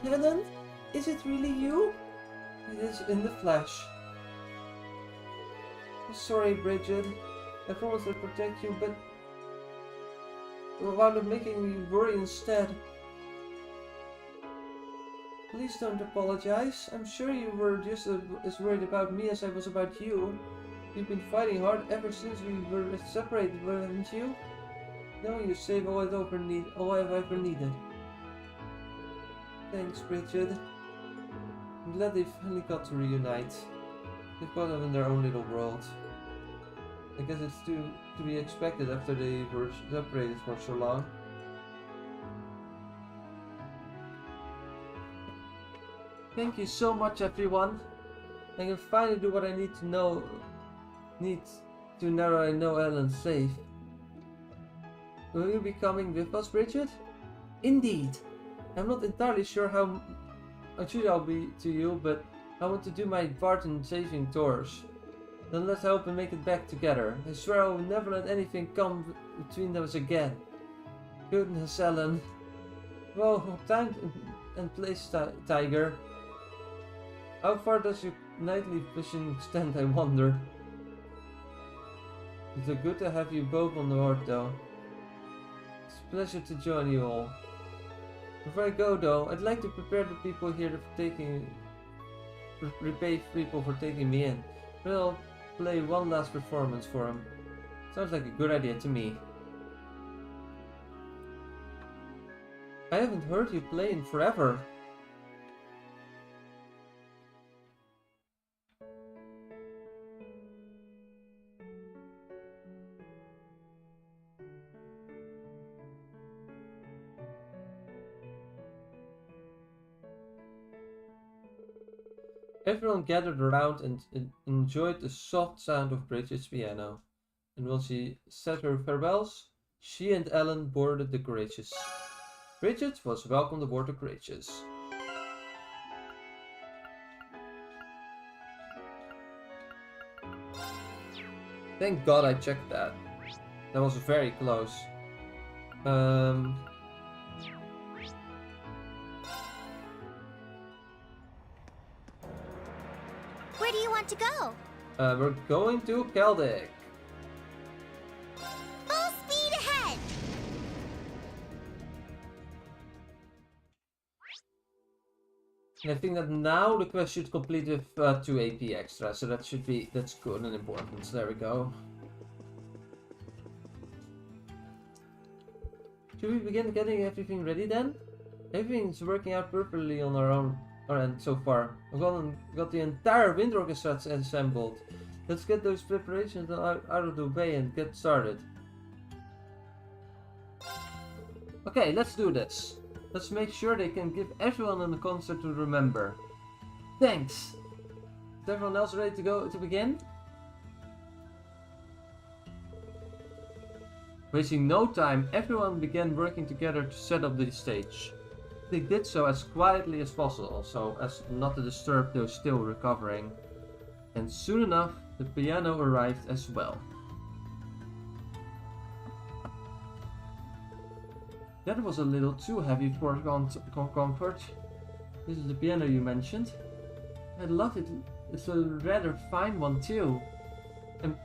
Alan? Is it really you? It is in the flesh. Sorry, Bridget. I promised I'd protect you, but wound up making me worry instead. Please don't apologize. I'm sure you were just as worried about me as I was about you. You've been fighting hard ever since we were separated, haven't you? No, you saved all I've ever needed. Thanks, Bridget. I'm glad they finally got to reunite. They've got them in their own little world. I guess it's to be expected after they were separated for so long. Thank you so much, everyone. I can finally do what I need to know. Need to now that I know Ellen's safe. Will you be coming with us, Bridget? Indeed. I'm not entirely sure how much I'll be to you, but I want to do my part in saving tours. Then let's hope and make it back together. I swear I will never let anything come between us again. Goodness, Ellen. Well, time and place, Tiger. How far does your nightly vision extend, I wonder? It's good to have you both on board, though. It's a pleasure to join you all. Before I go, though, I'd like to prepare the people here for repay people for taking me in. But I'll play one last performance for them. Sounds like a good idea to me. I haven't heard you play in forever. Everyone gathered around and enjoyed the soft sound of Bridget's piano. And when she said her farewells, she and Ellen boarded the Courageous. Bridget was welcomed aboard the Courageous. Thank God I checked that. That was very close. Where do you want to go? We're going to Celtic. Full speed ahead! And I think that now the quest should complete with 2 AP extra, so that's good and important. So there we go. Should we begin getting everything ready then? Everything's working out perfectly on our end so far. I've got the entire wind orchestra assembled. Let's get those preparations out of the way and get started. Okay, let's do this. Let's make sure they can give everyone in the concert to remember. Thanks! Is everyone else ready to begin? Wasting no time, everyone began working together to set up the stage. They did so as quietly as possible, so as not to disturb those still recovering. And soon enough, the piano arrived as well. That was a little too heavy for comfort. This is the piano you mentioned. I love it. It's a rather fine one too. I'm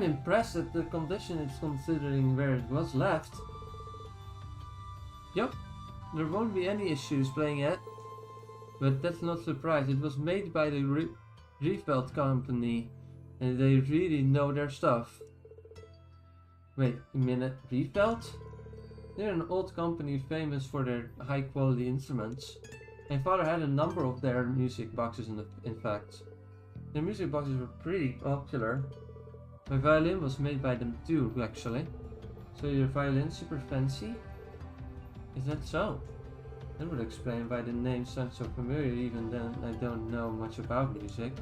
impressed at the condition it's considering where it was left. Yup, there won't be any issues playing it. But that's not surprised. It was made by the Refeld company and they really know their stuff. Wait a minute, Refeld? They're an old company famous for their high quality instruments. My father had a number of their music boxes in fact. Their music boxes were pretty popular. My violin was made by them too, actually. So your violin's super fancy? Is that so? That would explain why the name sounds so familiar even then I don't know much about music.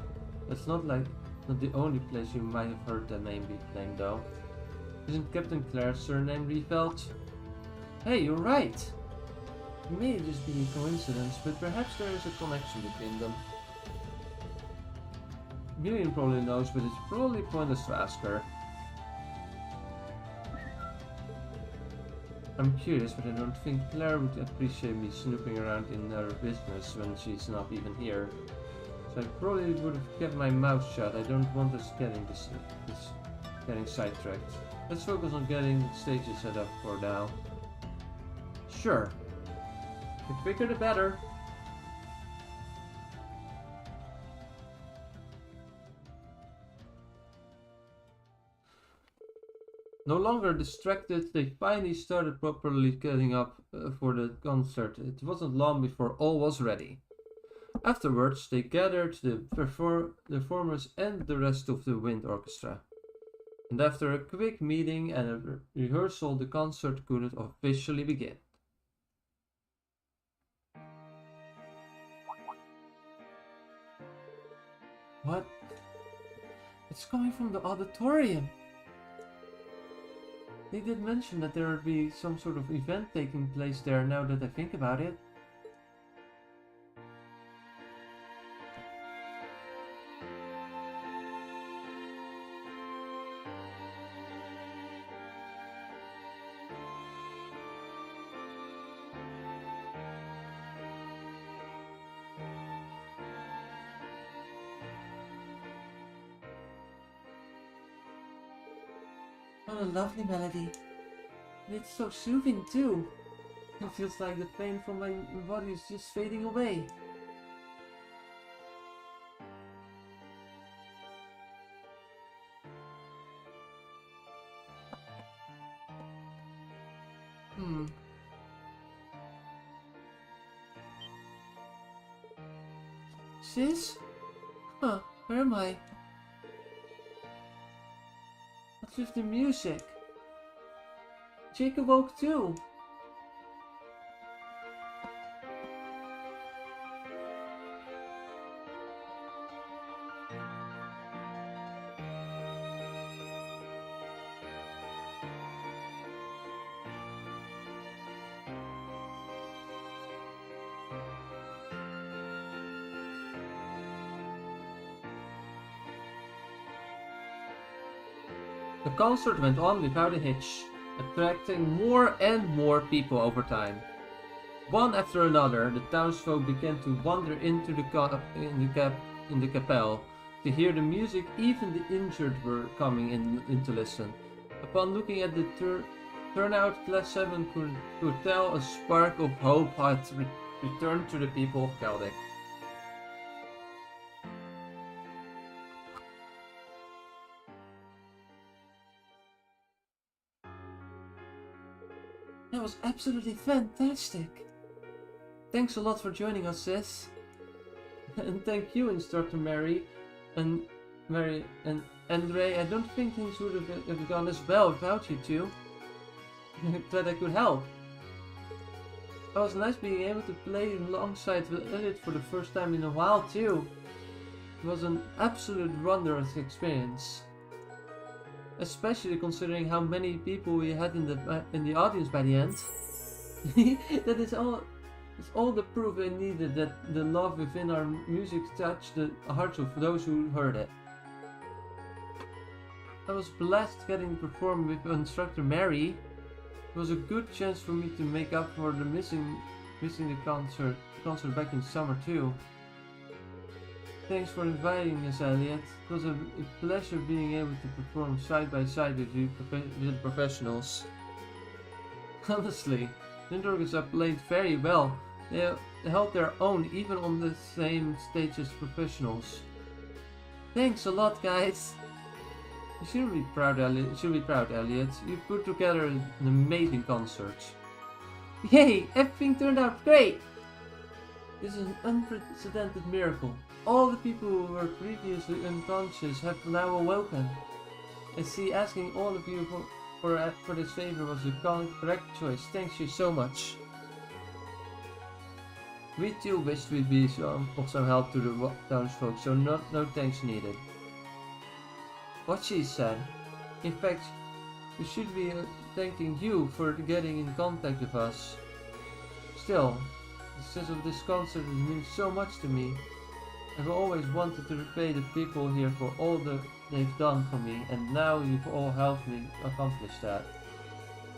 That's not the only place you might have heard that name be claimed though. Isn't Captain Claire's surname Refeld? Hey, you're right! It may just be a coincidence, but perhaps there is a connection between them. Gillian probably knows, but it's probably pointless to ask her. I'm curious, but I don't think Claire would appreciate me snooping around in her business when she's not even here. So I probably would have kept my mouth shut. I don't want us getting getting sidetracked. Let's focus on getting the stages set up for now. Sure. The quicker the better. No longer distracted, they finally started properly getting up for the concert. It wasn't long before all was ready. Afterwards, they gathered the performers and the rest of the wind orchestra. And after a quick meeting and a rehearsal, the concert could officially begin. What? It's coming from the auditorium. They did mention that there would be some sort of event taking place there now that I think about it. What a lovely melody. And it's so soothing too. It feels like the pain from my body is just fading away. Sis? Huh, where am I? What's with the music? Jake awoke too. The concert went on without a hitch, attracting more and more people over time. One after another, the townsfolk began to wander into the capelle to hear the music. Even the injured were coming in to listen. Upon looking at the turnout, Class 7 could tell a spark of hope had returned to the people of Caldic. That was absolutely fantastic. Thanks a lot for joining us, sis. And thank you, Instructor Mary and Andre. I don't think things would have gone as well without you two. Glad I could help. It was nice being able to play alongside with Elliot for the first time in a while too. It was an absolute wondrous experience. Especially considering how many people we had in the audience by the end. That is all. It's all the proof I needed that the love within our music touched the hearts of those who heard it. I was blessed getting to perform with Instructor Mary. It was a good chance for me to make up for the missing the concert back in summer too. Thanks for inviting us, Elliot. It was a pleasure being able to perform side by side with you with professionals. Honestly, Nindorgas played very well. They held their own even on the same stage as professionals. Thanks a lot, guys. You should be proud, Elliot. You put together an amazing concert. Yay! Everything turned out great! This is an unprecedented miracle. All the people who were previously unconscious have now awoken. I see asking all of you for this favor was the correct choice. Thank you so much. We too wished we'd be of some help to the townsfolk, so no thanks needed. What she said. In fact, we should be thanking you for getting in contact with us. Still, the sense of this concert means so much to me. I've always wanted to repay the people here for all they've done for me, and now you've all helped me accomplish that.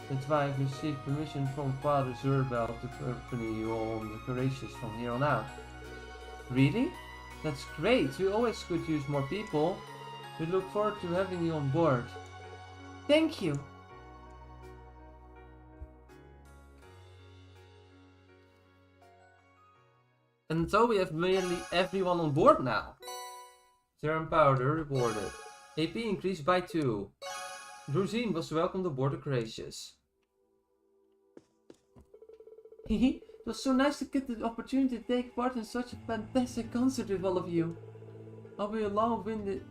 That's why I've received permission from Father Zurbel to accompany you all on the Courageous from here on out. Really? That's great! We always could use more people. We look forward to having you on board. Thank you! And so we have nearly everyone on board now. Serum powder rewarded. AP increased by 2. Rosine was welcomed aboard the Courageous. It was so nice to get the opportunity to take part in such a fantastic concert with all of you. I'll be a long-winded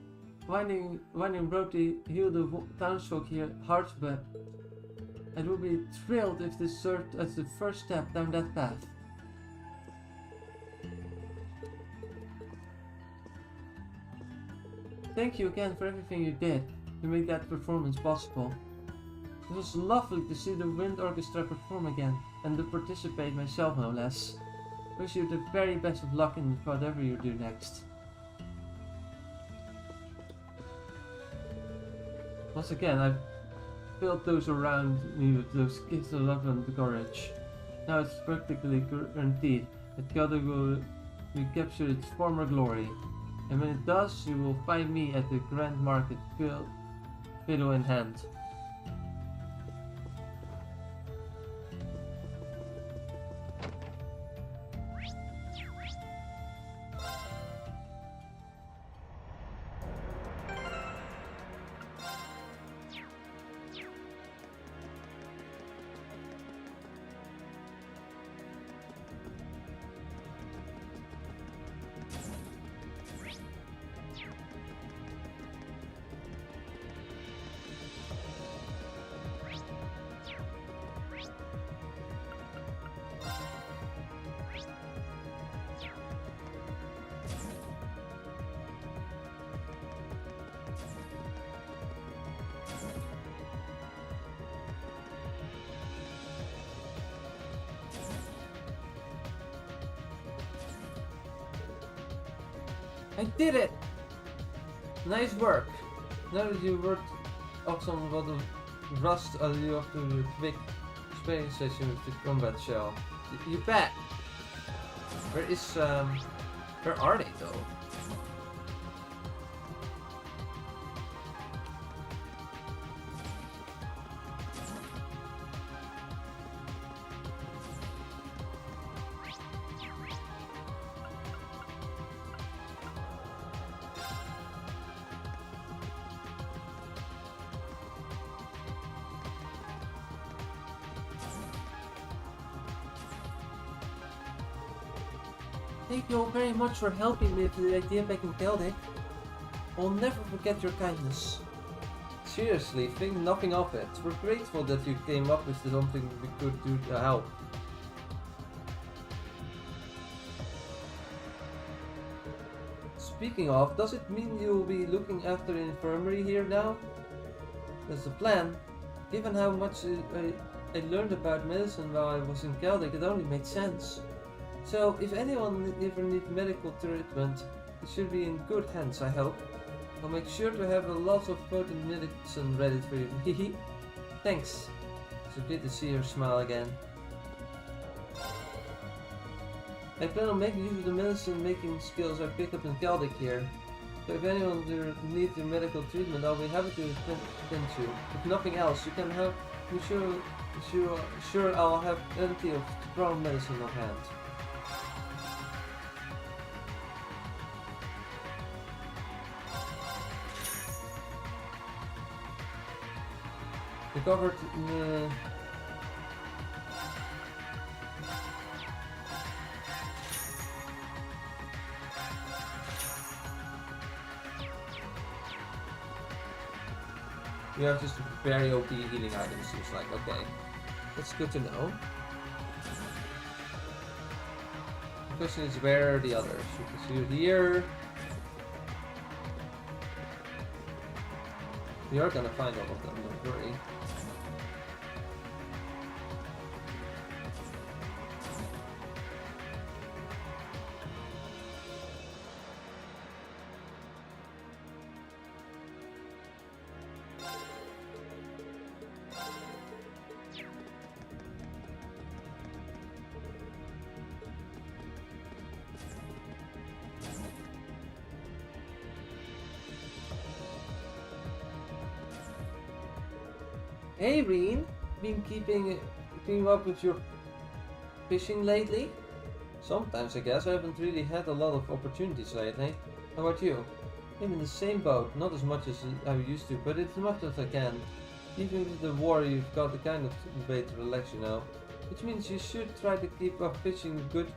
winding road to heal the townsfolk here hearts, but I will be thrilled if this served as the first step down that path. Thank you again for everything you did to make that performance possible. It was lovely to see the wind orchestra perform again, and to participate myself no less. Wish you the very best of luck in whatever you do next. Once again, I've filled those around me with those gifts of love and courage. Now it's practically guaranteed that Kyoto will recapture its former glory. And when it does, you will find me at the Grand Market, fiddle in hand. I did it! Nice work! Now that you worked off some of the rust out of you after the quick training session with the combat shell. You bet! Where are they though? Thank you all very much for helping me with the idea back in Celtic. I'll never forget your kindness. Seriously, think nothing of it. We're grateful that you came up with something we could do to help. Speaking of, does it mean you'll be looking after the infirmary here now? That's the plan. Given how much I learned about medicine while I was in Celtic, it only makes sense. So, if anyone ever needs medical treatment, it should be in good hands, I hope. I'll make sure to have a lot of potent medicine ready for you. Hehe. Thanks. It's good to see her smile again. I plan on making use of the medicine making skills I picked up in Celtic here. So if anyone needs your medical treatment, I'll be happy to attend to. If nothing else, you can have me sure I'll have plenty of strong medicine on hand. Recovered you have just very OP healing items, seems like. Okay. That's good to know. The question is, where are the others? You can see it here. We are gonna find all of them, don't worry. Hey Reen, been keeping up with your fishing lately? Sometimes I guess. I haven't really had a lot of opportunities lately. How about you? I'm in the same boat, not as much as I used to, but it's as much as I can. Even with the war you've got the kind of way to relax, you know. Which means you should try to keep up fishing a good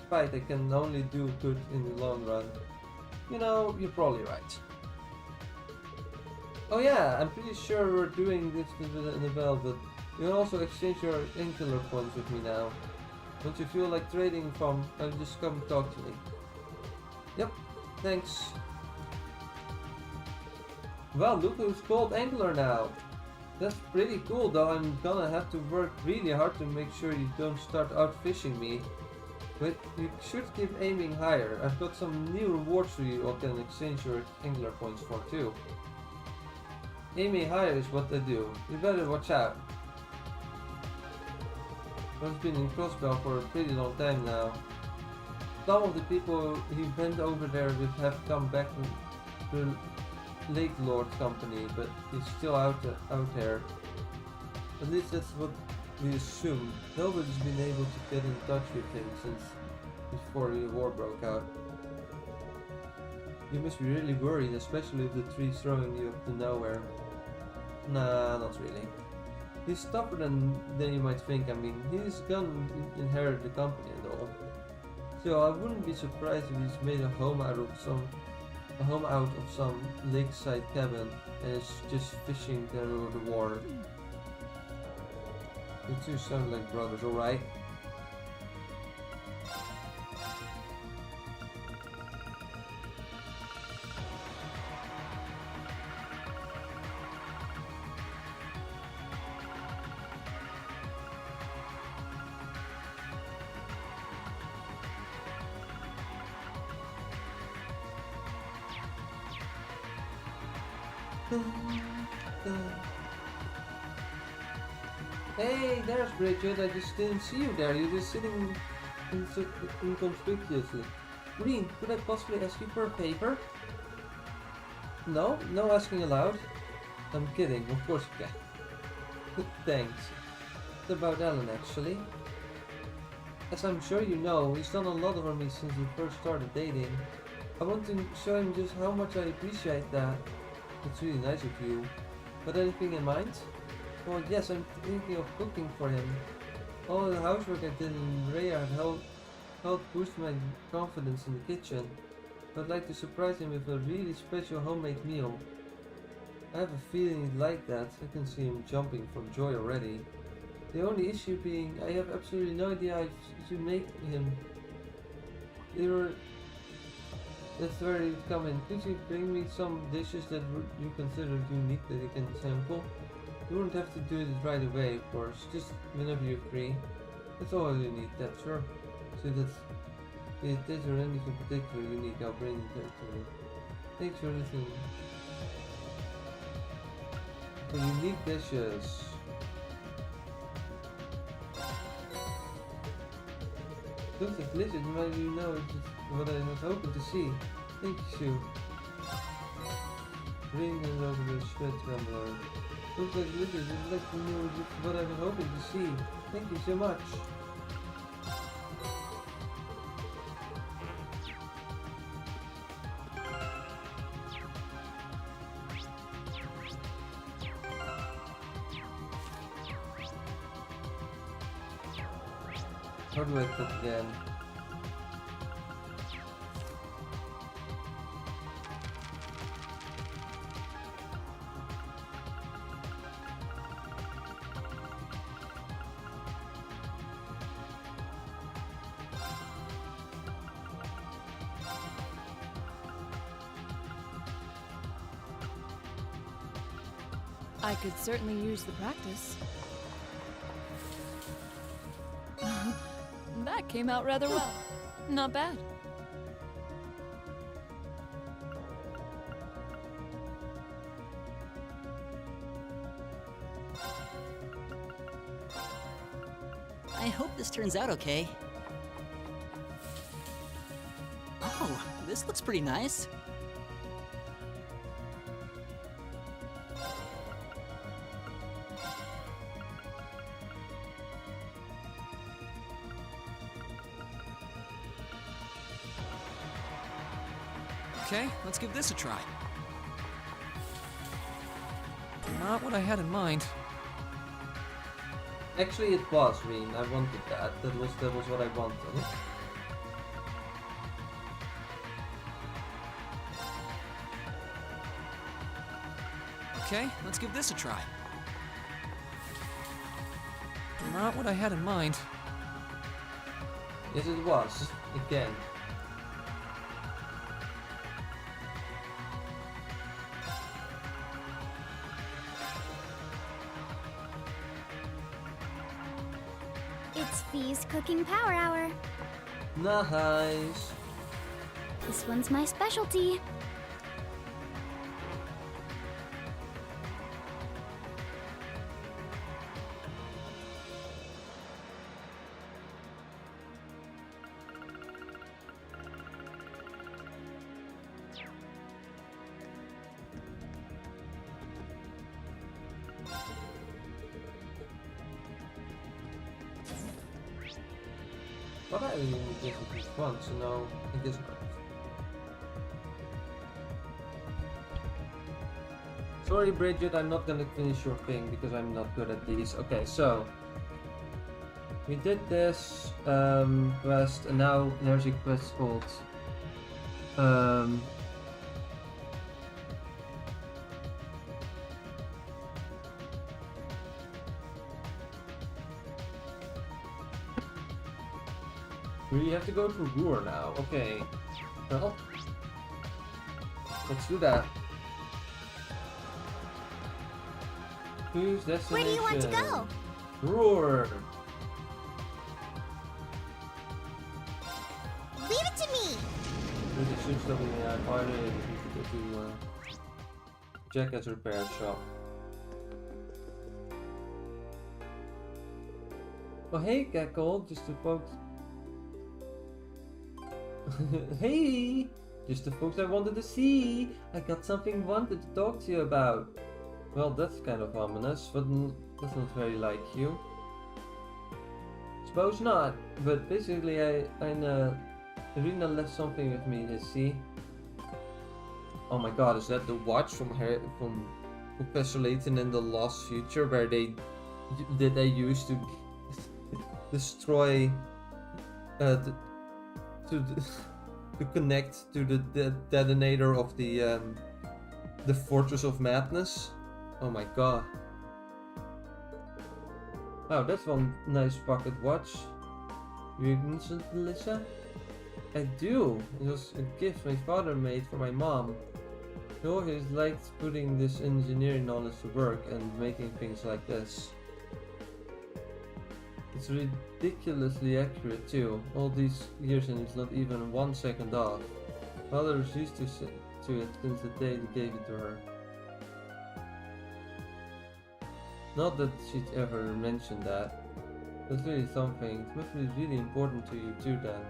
fight that can only do good in the long run. You know, you're probably right. Oh yeah, I'm pretty sure we're doing this in the bell, but you can also exchange your angular points with me now. Once you feel like trading from, just come talk to me. Yep, thanks. Well, look who's called Angler now. That's pretty cool, though I'm gonna have to work really hard to make sure you don't start out fishing me. But you should keep aiming higher. I've got some new rewards for you I can exchange your angler points for too. Aiming higher is what I do. You better watch out. I've been in Crossbow for a pretty long time now. Some of the people he went over there with have come back to the Lake Lord company, but he's still out there. At least that's what we assume. Nobody's been able to get in touch with him since before the war broke out. You must be really worried, especially with the trees throwing you up to nowhere. Nah, not really. He's tougher than you might think. I mean, he's gonna inherit the company and all. So I wouldn't be surprised if he's made a home out of some lakeside cabin and is just fishing there over the water. You two sound like brothers, alright? Hey, there's Bridget. I just didn't see you there. You're just sitting inconspicuously. Green, could I possibly ask you for a favor? No? No asking aloud? I'm kidding. Of course you can. Thanks. It's about Alan, actually. As I'm sure you know, he's done a lot for me since we first started dating. I want to show him just how much I appreciate that. It's really nice of you. Got anything in mind? Well, yes, I'm thinking of cooking for him. All the housework I did in Rhea helped boost my confidence in the kitchen. I'd like to surprise him with a really special homemade meal. I have a feeling he'd like that. I can see him jumping for joy already. The only issue being, I have absolutely no idea how to make him. That's where you come in. Could you bring me some dishes that you consider unique that you can sample? You wouldn't have to do it right away, of course. Just whenever you're free. That's all you need. That's sure. So that's if there's anything particularly unique, I'll bring it there to you. Thanks for listening. For unique dishes. Looks like lizard, might you know what I was hoping to see. Thank you, Sue. Bring it over the sweat trembler. Looks like lizard, I'd like to know what I was hoping to see. Thank you so much. How do I cook again? I could certainly use the practice. That came out rather well. Not bad. I hope this turns out okay. Oh, this looks pretty nice. Okay, let's give this a try. Not what I had in mind. Actually, it was Reen. I wanted that. That was what I wanted. Okay, let's give this a try. Not what I had in mind. Yes, it was. Again. It's Fee's Cooking Power Hour. Nice. This one's my specialty. But I only did it once, so no, it isn't. Sorry, Bridget, I'm not gonna finish your thing because I'm not good at these. Okay, so we did this quest, and now there's a quest called we have to go to Ruhr now. Okay. Well, let's do that. Whose destination? Where do you want to go? Ruhr. Leave it to me. With the shoes that we finally need to go to Jack's repair shop. Oh hey, Cackle, just the folks. Hey, just the folks I wanted to see. I got something wanted to talk to you about. Well, that's kind of ominous, but that's not very like you. Suppose not, but basically Irina left something with me, you see. Oh my god, is that the watch from Professor Layton in the Lost Future, where they used to destroy to connect to the detonator of the Fortress of Madness? Oh my god. Wow, that's one nice pocket watch. You mentioned Melissa? I do. It was a gift my father made for my mom. He always liked putting this engineering knowledge to work and making things like this. It's ridiculously accurate too. All these years and it's not even 1 second off. Father was used to it since the day he gave it to her. Not that she'd ever mentioned that. That's really something. It must be really important to you too then.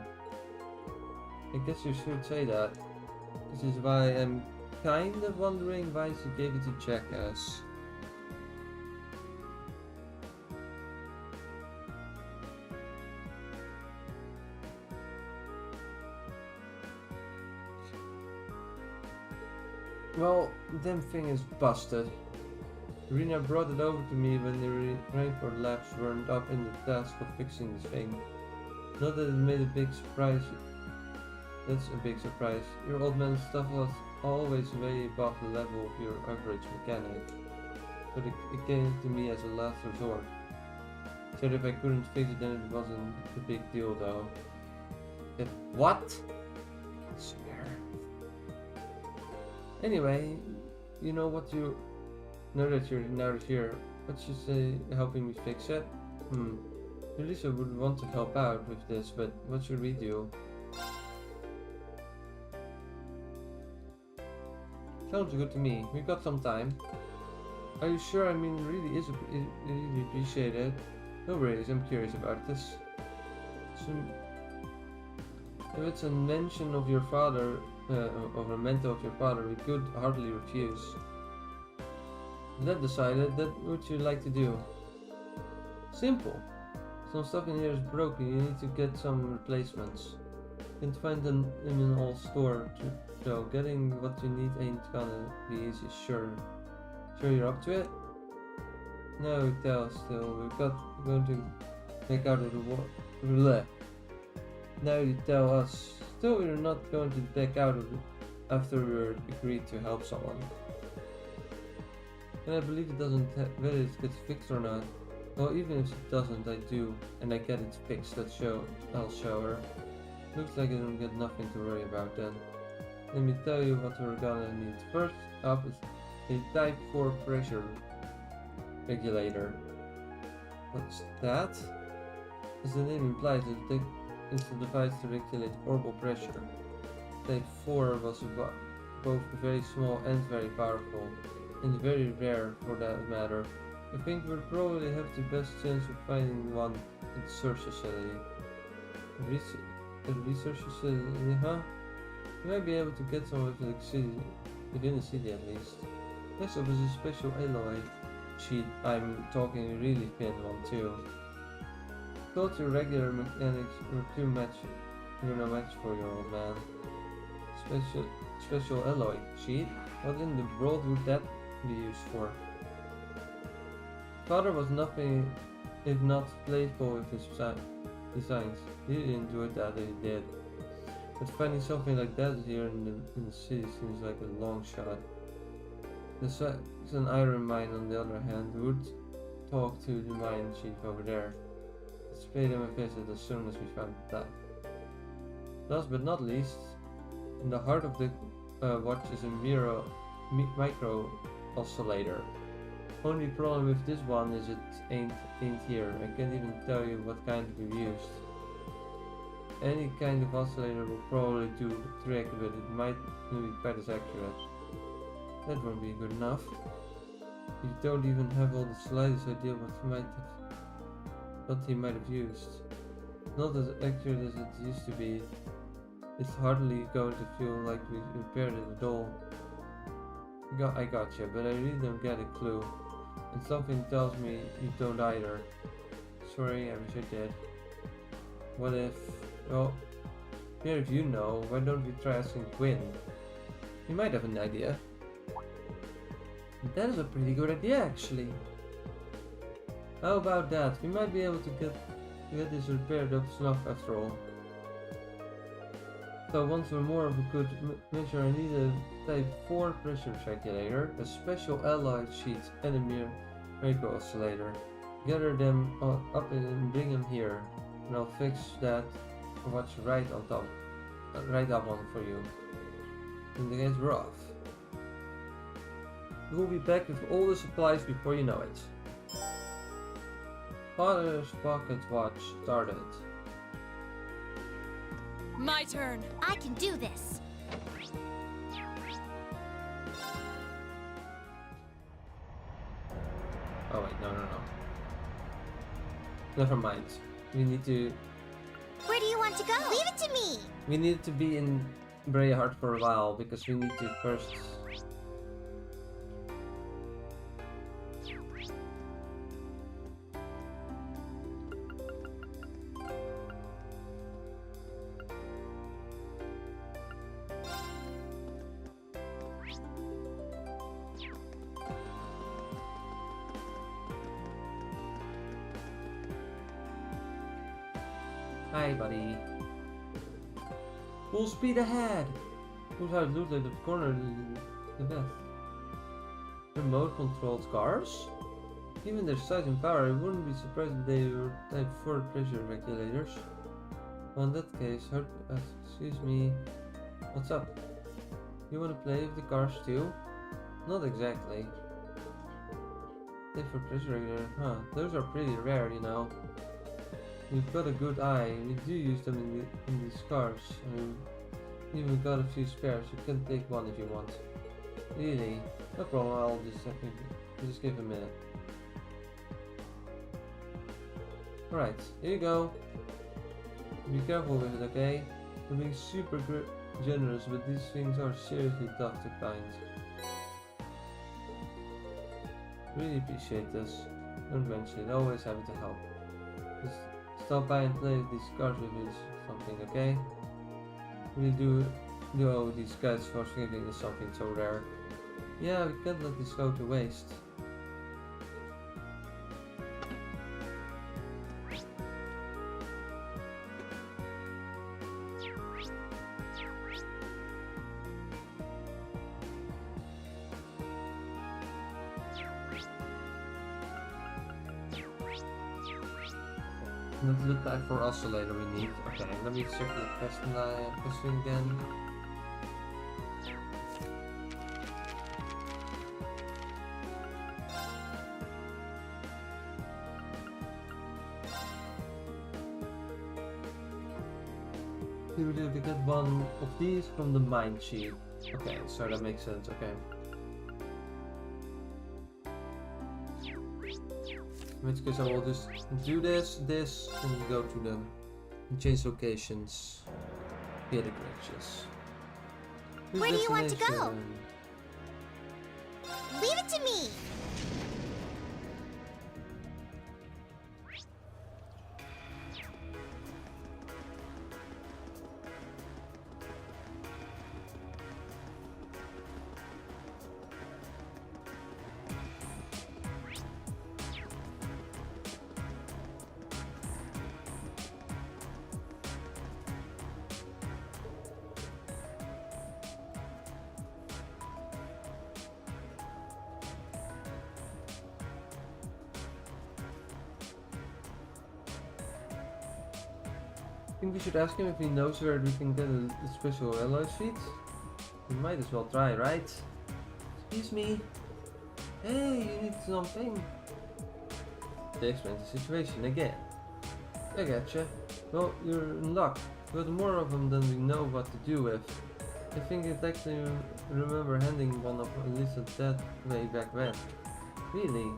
I guess you should say that. This is why I'm kind of wondering why she gave it to Jackass. Well, damn thing is busted. Irina brought it over to me when the rainford labs weren't up in the task of fixing this thing. Not that it made a big surprise. That's a big surprise. Your old man's stuff was always way above the level of your average mechanic. But it came to me as a last resort. Said if I couldn't fix it then it wasn't a big deal though. What? I swear. Anyway, you know what you... Now that you're here, what should say helping me fix it? Elisa would want to help out with this, but what should we do? Sounds good to me. We've got some time. Are you sure? I mean, really appreciate it. No worries, I'm curious about this. So, if it's a mention of your father, of a mentor of your father, we could hardly refuse. That decided, that what you'd like to do? Simple. Some stuff in here is broken, you need to get some replacements. Can't find them in an old store, so getting what you need ain't gonna be easy, sure. Sure you're up to it? No, tell still, we're going to back out of the war. Blech. Now you tell us, still we're not going to back out of it after we're agreed to help someone. And I believe it doesn't whether it gets fixed or not. Well, even if it doesn't, I do, and I get it fixed. I'll show her. Looks like I don't get nothing to worry about then. Let me tell you what we're gonna need. First up is a Type 4 pressure regulator. What's that? As the name implies, it's a device to regulate orbital pressure. Type 4 was both very small and very powerful, and very rare for that matter. I think we'll probably have the best chance of finding one at the research facility. Research facility, huh? You might be able to get some of it within the city at least. Next up is a special alloy sheet. I'm talking a really thin one too. Thought your regular mechanics were too much. You're no match for your old man. Special alloy sheet? What in the world would that be used for? Father was nothing if not playful with his designs. He really enjoyed that he did. But finding something like that here in the city seems like a long shot. There's an iron mine on the other hand. Would talk to the mine chief over there. Let's pay them a visit as soon as we find that. Last but not least, in the heart of the watch is a micro oscillator. Only problem with this one is it ain't here. I can't even tell you what kind we've used. Any kind of oscillator will probably do the trick, but it might not be quite as accurate. That won't be good enough. You don't even have all the slightest idea what he might have used. Not as accurate as it used to be. It's hardly going to feel like we repaired it at all. I gotcha, but I really don't get a clue. And something tells me you don't either. Sorry, I wish I did. What if... Well, here if you know, why don't we try asking Quinn? He might have an idea. That is a pretty good idea, actually. How about that? We might be able to get this repaired up snuff after all. So once for more of a good measure, I need a type 4 pressure regulator, a special alloy sheet, and a micro oscillator. Gather them up and bring them here, and I'll fix that watch right on top, right up on for you. And the guys were off. We'll be back with all the supplies before you know it. Father's pocket watch started. My turn. I can do this. Oh wait, no. Never mind. We need to... Where do you want to go? Leave it to me. We need to be in Brayheart for a while, because we need to first... Hi, buddy. Full speed ahead! Who's how it looks like the corner of the best. Remote controlled cars? Given their size and power, I wouldn't be surprised if they were type 4 pressure regulators. Well, in that case, excuse me, what's up? You want to play with the cars too? Not exactly. Type 4 pressure regulator, huh? Those are pretty rare, you know. We've got a good eye, we do use them in these cars. We've even got a few spares, you can take one if you want. Really? No problem, I'll just give a minute. Alright, here you go. Be careful with it, okay? We're being super generous, but these things are seriously tough to find. Really appreciate this. Don't mention it, always happy to help. Just stop by and play with these cars with you something, okay? We do owe these guys for giving us something so rare. Yeah, we can't let this go to waste. Let's look back for oscillator we need. Okay, let me check the question again. You will get one of these from the mine sheet. Okay, so that makes sense, okay. In which case I will just do this, and go to them. And change locations. Via the glitches. Where do you want to go? Leave it to me! I think we should ask him if he knows where we can get a special alloy sheet. We might as well try, right? Excuse me. Hey, you need something? They explain the situation again. I gotcha. Well, you're in luck. We've got more of them than we know what to do with. I think I actually remember handing one of Elisa that way back when. Really?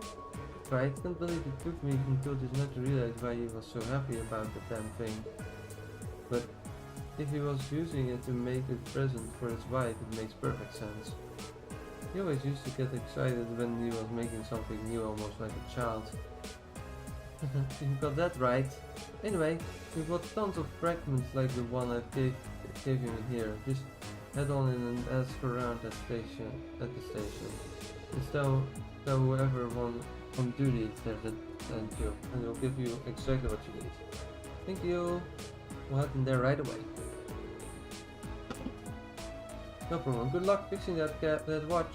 I can't believe it took me until just now to realize why he was so happy about the damn thing. But if he was using it to make a present for his wife, it makes perfect sense. He always used to get excited when he was making something new, almost like a child. You got that right. Anyway, we've got tons of fragments like the one I gave him in here. Just head on in and ask around at the station. Just tell whoever on duty says it, and he'll give you exactly what you need. Thank you. We'll head in there right away. No problem. Good luck fixing that watch.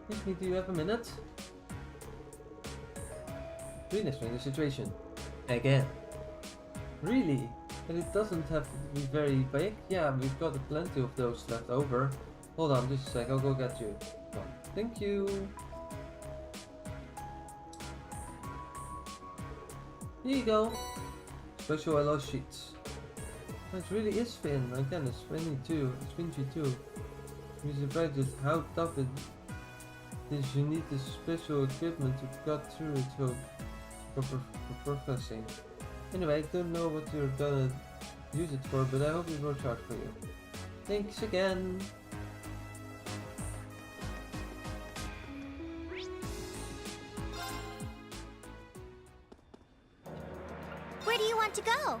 Excuse me, do you have a minute? Really explain the situation. Again. Really? And it doesn't have to be very big? Yeah, we've got plenty of those left over. Hold on just a sec, I'll go get you one. Thank you. Here you go. Special alloy sheets. It really is thin. Again, it's springy too. I'm surprised at how tough it is. You need this special equipment to cut through it for processing. Anyway, I don't know what you're gonna use it for, but I hope it works out for you. Thanks again. Where do you want to go?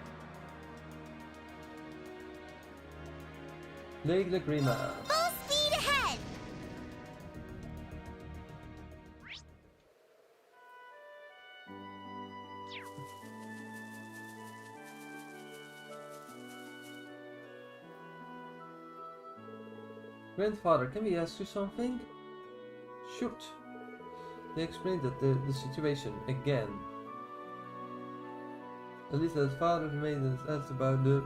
Lake Lagrima. Full speed ahead! Grandfather, can we ask you something? Shoot. They explained that the situation again. At least his father made us ask about the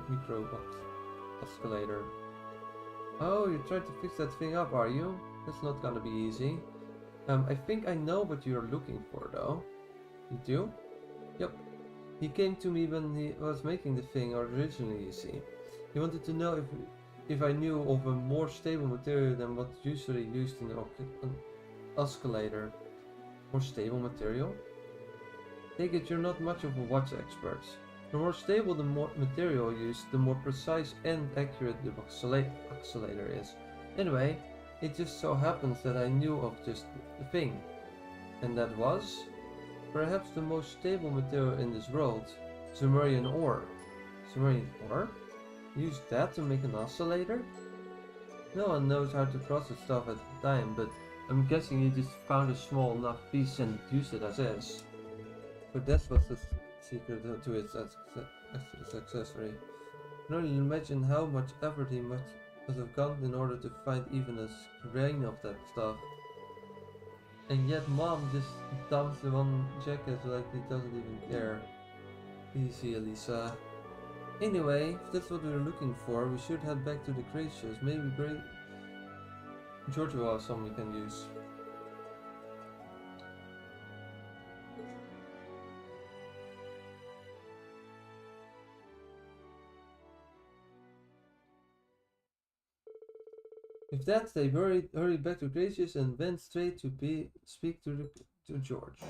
micro escalator. Oh, you tried to fix that thing up, are you? That's not gonna be easy. I think I know what you're looking for, though. You do? Yep. He came to me when he was making the thing originally, you see. He wanted to know if I knew of a more stable material than what's usually used in an oscillator. More stable material? Take it you're not much of a watch expert. The more stable the more material used, the more precise and accurate the oscillator is. Anyway, it just so happens that I knew of just the thing. And that was perhaps the most stable material in this world, Sumerian ore. Sumerian ore? Use that to make an oscillator? No one knows how to process stuff at the time, but I'm guessing he just found a small enough piece and used it as is. But that's what's the secret to its accessory. I can only imagine how much effort he must have gone in order to find even a grain of that stuff. And yet Mom just dumps the one jacket like he doesn't even care. Easy, Elisa. Anyway, if that's what we were looking for, we should head back to the Gracious. Maybe George will have some we can use. With that, they hurried back to Gracious and went straight to speak to George.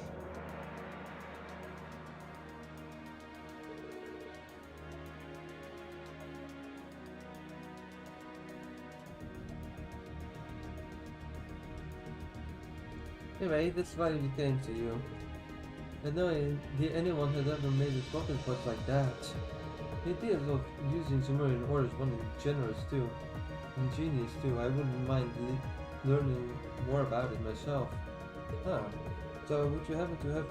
Anyway, that's why we came to you. I know anyone had ever made a pocket watch like that. The idea of using Sumerian ore is one generous too. Ingenious too. I wouldn't mind learning more about it myself. Ah, so would you happen to have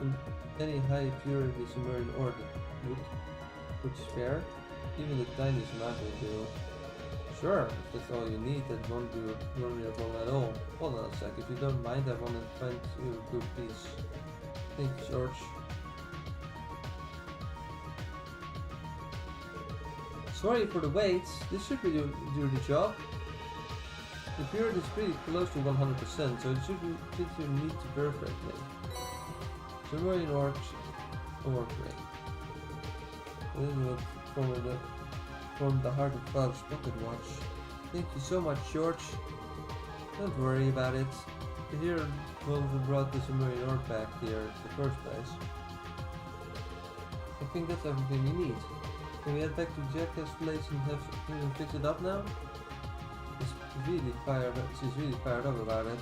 any high purity Sumerian ore that would spare? Even the tiniest amount will do. Sure, if that's all you need, that won't be worryable at all. Hold on a sec, if you don't mind, I want to find you a good piece. Thanks, George. Sorry for the wait, this should do the job. The purity is pretty close to 100%, so it should fit your needs perfectly. Sumerian ore grain. This will form the heart of Father's pocket watch. Thank you so much, George. Don't worry about it. Here, Wolf brought the Sumerian ore back here in the first place. I think that's everything we need. Can we head back to Jacka's place and have him fix it up now? She's really fired up about it.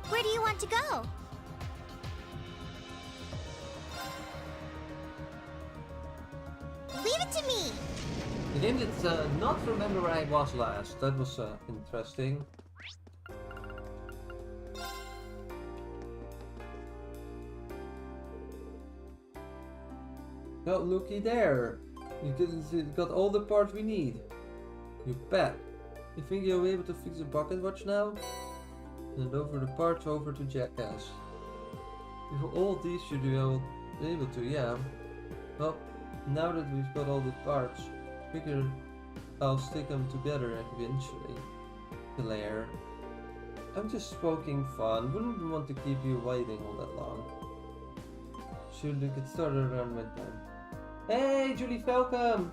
Where do you want to go? Leave it to me! The game did not remember where I was last. That was interesting. Oh, looky there! You got all the parts we need. You bet. You think you'll be able to fix the pocket watch now? And over the parts over to Jackass. With all these should be able to, yeah. Well, now that we've got all the parts, figure I'll stick them together eventually. Claire. I'm just poking fun. Wouldn't want to keep you waiting all that long. Should we get started around midtime? Hey, Julie Falcom!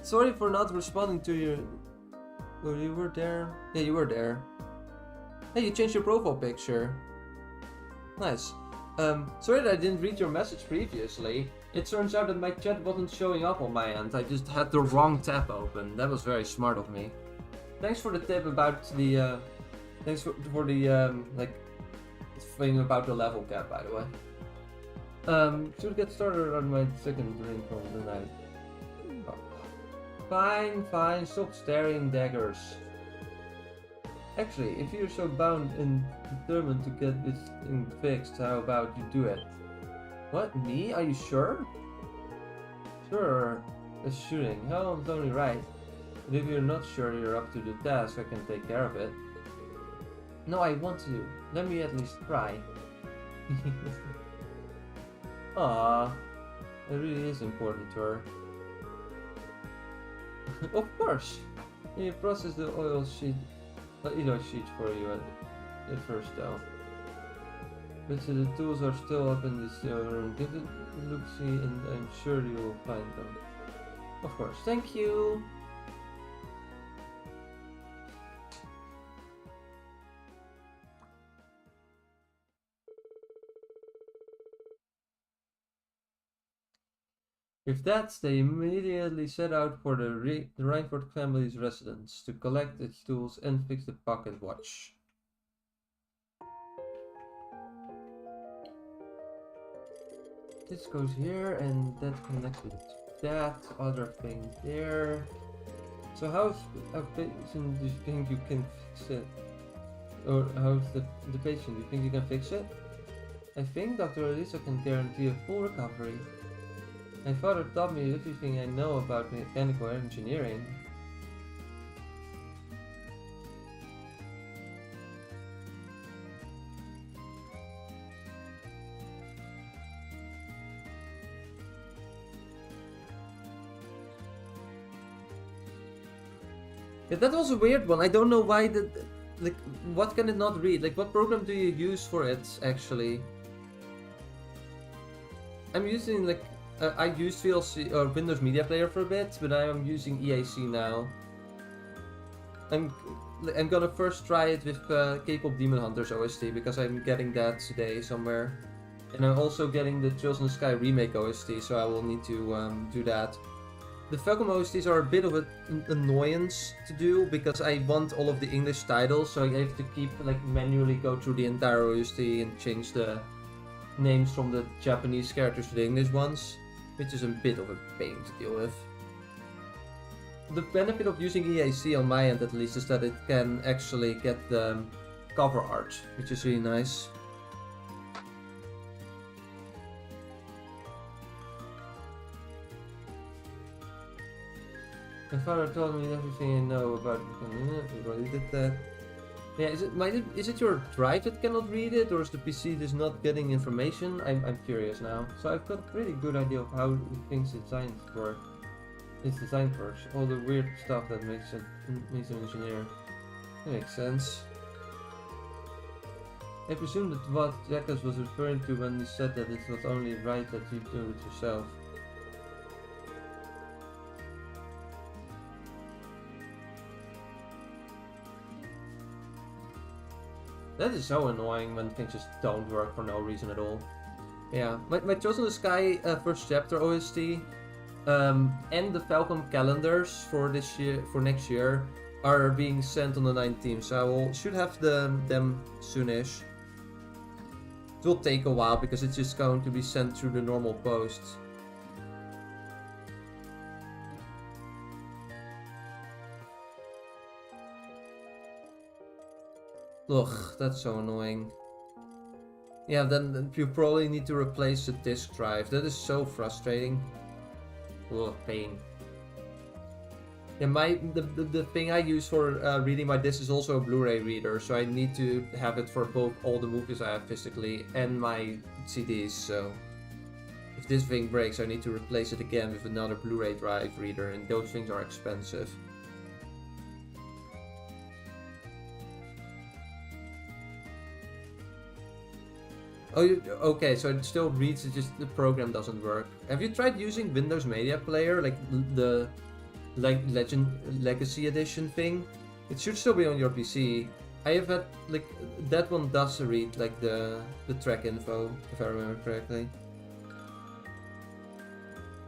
Sorry for not responding to your... Oh, you were there? Yeah, you were there. Hey, you changed your profile picture. Nice. Sorry that I didn't read your message previously. It turns out that my chat wasn't showing up on my end. I just had the wrong tab open. That was very smart of me. Thanks for the tip about the, thanks for the, like, thing about the level cap, by the way. Should get started on my second drink of the night. Oh. Fine, stop staring, daggers. Actually, if you're so bound and determined to get this thing fixed, how about you do it? What, me? Are you sure? Sure, that's shooting. Helen's only right. But if you're not sure you're up to the task, I can take care of it. No, I want to. Let me at least try. Ah, it really is important to her. Of course! You process the elo sheet for you at first though. But the tools are still up in this room. Give it a look-see and I'm sure you will find them. Of course, thank you! With that, they immediately set out for the Reinford family's residence to collect its tools and fix the pocket watch. This goes here, and that connects with that other thing there. So how patient do you think you can fix it? Or how's the patient? Do you think you can fix it? I think Dr. Elisa can guarantee a full recovery. My father taught me everything I know about mechanical engineering. Yeah, that was a weird one. I don't know why like, what can it not read? Like, what program do you use for it, actually? I'm using, like, I used VLC or Windows Media Player for a bit, but I'm using EAC now. I'm gonna first try it with K-pop Demon Hunters OST because I'm getting that today somewhere, and I'm also getting the Trails in the Sky remake OST, so I will need to do that. The Falcom OSTs are a bit of an annoyance to do because I want all of the English titles, so I have to keep like manually go through the entire OST and change the names from the Japanese characters to the English ones, which is a bit of a pain to deal with. The benefit of using EAC on my end at least is that it can actually get the cover art, which is really nice. My father told me everything I know about it. Did that. Yeah, is it your drive that cannot read it, or is the PC just not getting information? I'm curious now. So I've got a pretty good idea of how things designed work. It's designed for all the weird stuff that makes an engineer. That makes sense. I presume that what Jackass was referring to when he said that it was only right that you do it yourself. That is so annoying when things just don't work for no reason at all. Yeah, my Trails in the Sky first chapter OST and the Falcom calendars for next year are being sent on the 19th, so I should have them soonish. It will take a while because it's just going to be sent through the normal post. Ugh, that's so annoying. Yeah, then you probably need to replace the disk drive. That is so frustrating. Ugh, pain. Yeah, the thing I use for reading my disc is also a Blu-ray reader, so I need to have it for both all the movies I have physically and my CDs, so if this thing breaks I need to replace it again with another Blu-ray drive reader, and those things are expensive. Oh, okay, so it still reads, it's just the program doesn't work. Have you tried using Windows Media Player, like the Legacy Edition thing? It should still be on your PC. I have had, like, that one does read, like, the track info, if I remember correctly.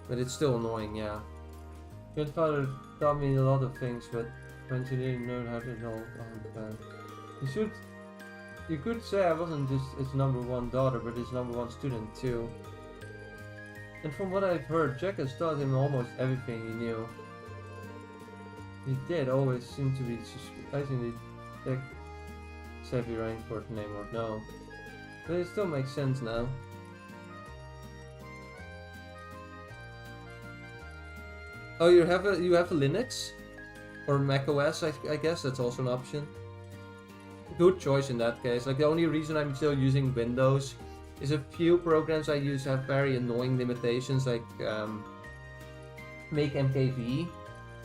But it's still annoying, yeah. Your father taught me a lot of things, but when she didn't know how to know, You could say I wasn't just his #1 daughter, but his #1 student too. And from what I've heard, Jack has taught him almost everything he knew. He did always seem to be surprisingly tech-savvy Reinford name or no. But it still makes sense now. Oh, you have a Linux? Or Mac OS, I guess that's also an option. Good choice in that case. Like, the only reason I'm still using Windows is a few programs I use have very annoying limitations, like Make MKV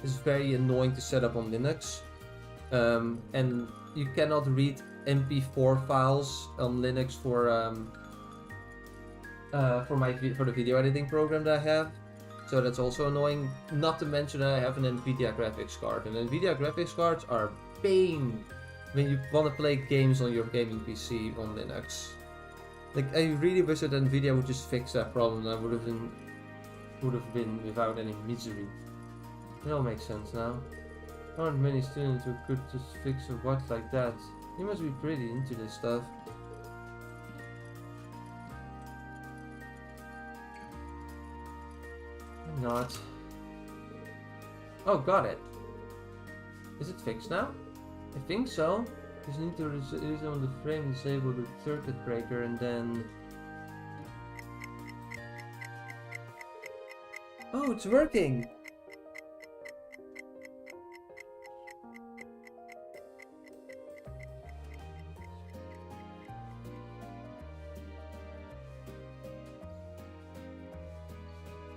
is very annoying to set up on Linux, and you cannot read MP4 files on Linux for the video editing program that I have, so that's also annoying. Not to mention that I have an NVIDIA graphics card, and NVIDIA graphics cards are pain when you want to play games on your gaming PC on Linux. Like, I really wish that NVIDIA would just fix that problem. That would have been would have been without any misery. It all makes sense now. There aren't many students who could just fix a watch like that. You must be pretty into this stuff. I'm not. Oh, got it. Is it fixed now? I think so. Just need to use on the frame, disable the circuit breaker, and then... Oh, it's working!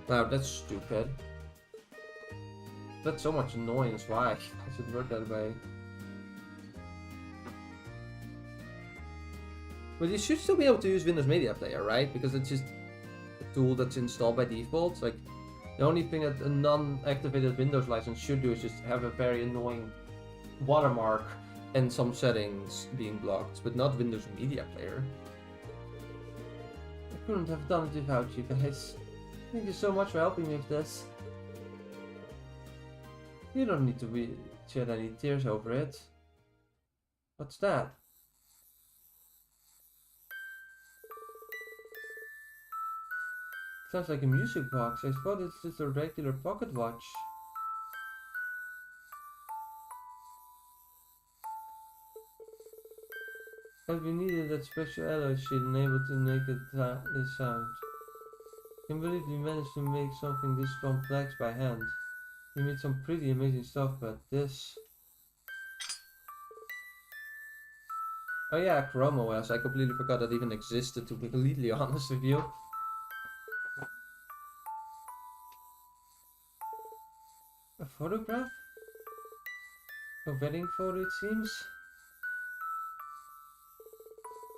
Wow, that's stupid. That's so much annoyance. Why does it work that way? But you should still be able to use Windows Media Player, right? Because it's just a tool that's installed by default. Like, the only thing that a non-activated Windows license should do is just have a very annoying watermark and some settings being blocked, but not Windows Media Player. I couldn't have done it without you guys. Thank you so much for helping me with this. You don't need to shed any tears over it. What's that? Sounds like a music box. I thought it's just a regular pocket watch. But we needed that special alloy sheet enabled to make this sound. I can't believe you managed to make something this complex by hand. You made some pretty amazing stuff, but this... Oh yeah, Chrome OS. I completely forgot that even existed, to be completely honest with you. A photograph? A wedding photo, it seems?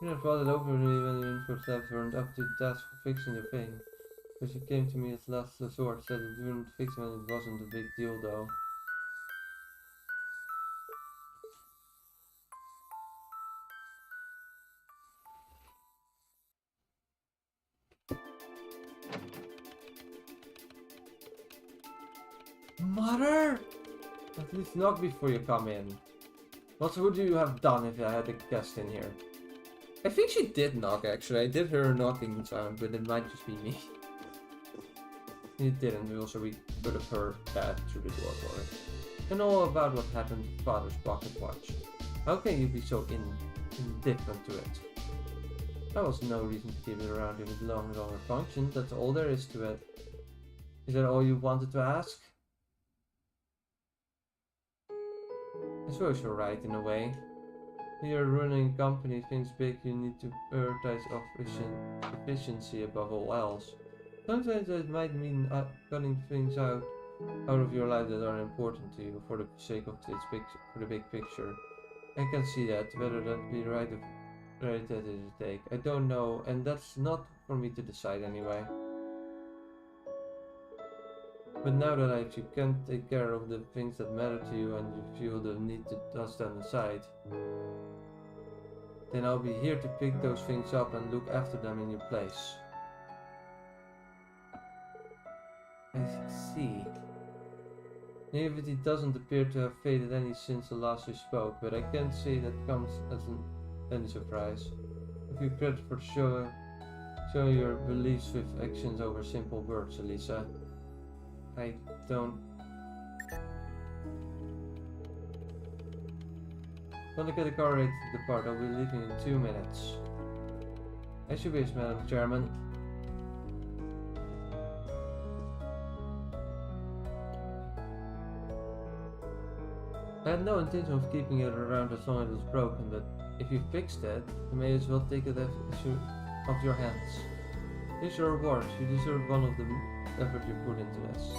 You know, brought it over me when the info staff weren't up to the task for fixing the thing. But she came to me as last resort, said it wouldn't fix when it wasn't a big deal though. Mother! At least knock before you come in. What would you have done if I had a guest in here? I think she did knock actually. I did hear her knocking sound, but it might just be me. It didn't. We could have heard that through the door for it. I know about what happened to Father's pocket watch. How can you be so indifferent to it? There was no reason to keep it around if it no longer functioned. That's all there is to it. Is that all you wanted to ask? I suppose you're right in a way. When you're running a company, things big, you need to prioritize efficiency above all else. Sometimes it might mean cutting things out of your life that are important to you for the sake of the big picture. I can see that. Whether that be right attitude to take, I don't know, and that's not for me to decide anyway. But now that you can't take care of the things that matter to you and you feel the need to dust them aside, then I'll be here to pick those things up and look after them in your place. I see. Naivety doesn't appear to have faded any since the last we spoke, but I can't say that comes as any surprise. I give you credit for showing your beliefs with actions over simple words, Elisa. I don't... When I get the car ready to depart, I'll be leaving in 2 minutes. As you wish, Madam Chairman. I had no intention of keeping it around as long as it was broken, but if you fixed it, you may as well take it off your hands. Here's your reward. You deserve one of the effort you put into this.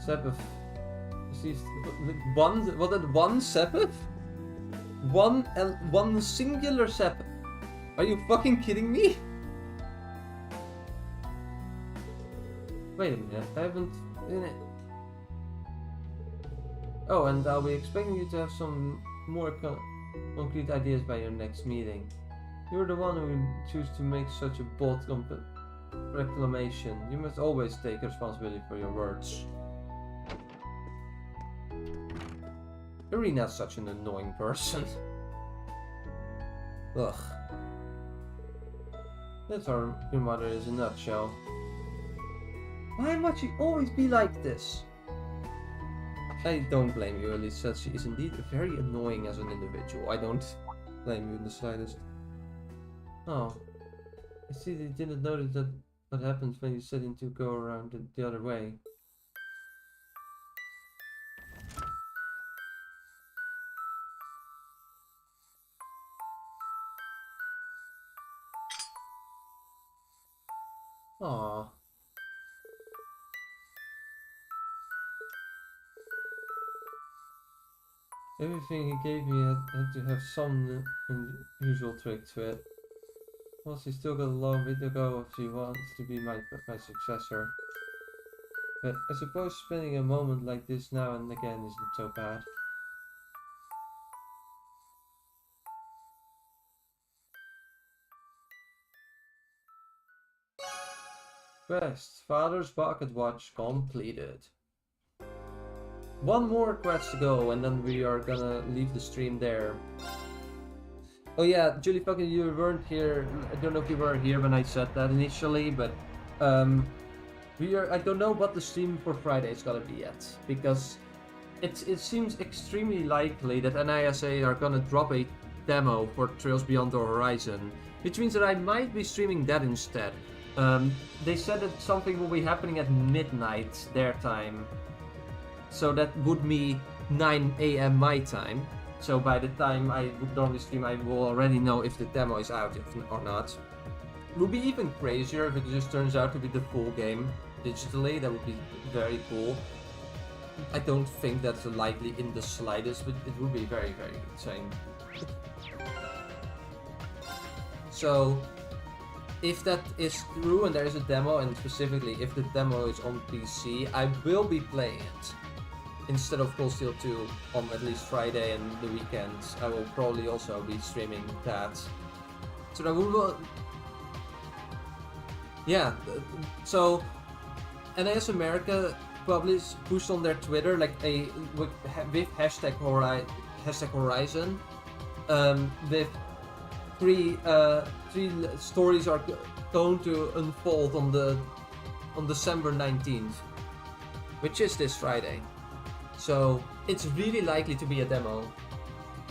Sepith. One Sepith? One singular Sepith? Are you fucking kidding me? Wait a minute, I haven't... Oh, and I'll be expecting you to have some more concrete ideas by your next meeting. You're the one who chose to make such a bold Reclamation. You must always take responsibility for your words. Irina's such an annoying person. Ugh. That's how your mother is in a nutshell. Why must she always be like this? I don't blame you, Elisa. She is indeed very annoying as an individual. I don't blame you in the slightest. Oh. I see they didn't notice that what happens when you set in to go around the other way. Aww. Everything he gave me had to have some unusual trick to it. Well, she's still got a long way to go if she wants to be my successor. But I suppose spending a moment like this now and again isn't so bad. Quest. Father's Pocket Watch completed. One more quest to go and then we are gonna leave the stream there. Oh yeah, Julie, fucking you weren't here. I don't know if you were here when I said that initially, but I don't know what the stream for Friday is gonna be yet, because it seems extremely likely that NISA are gonna drop a demo for Trails Beyond the Horizon, which means that I might be streaming that instead. They said that something will be happening at midnight their time, so that would be 9 AM my time. So by the time I would normally stream, I will already know if the demo is out or not. It would be even crazier if it just turns out to be the full game digitally. That would be very cool. I don't think that's likely in the slightest, but it would be very, very insane. So if that is true and there is a demo, and specifically if the demo is on PC, I will be playing it. Instead of Coldsteel 2 on at least Friday and the weekends, I will probably also be streaming that. So that we will... Yeah, so NIS America pushed on their Twitter like with hashtag Horizon, with three stories are going to unfold on December 19th, which is this Friday. So it's really likely to be a demo,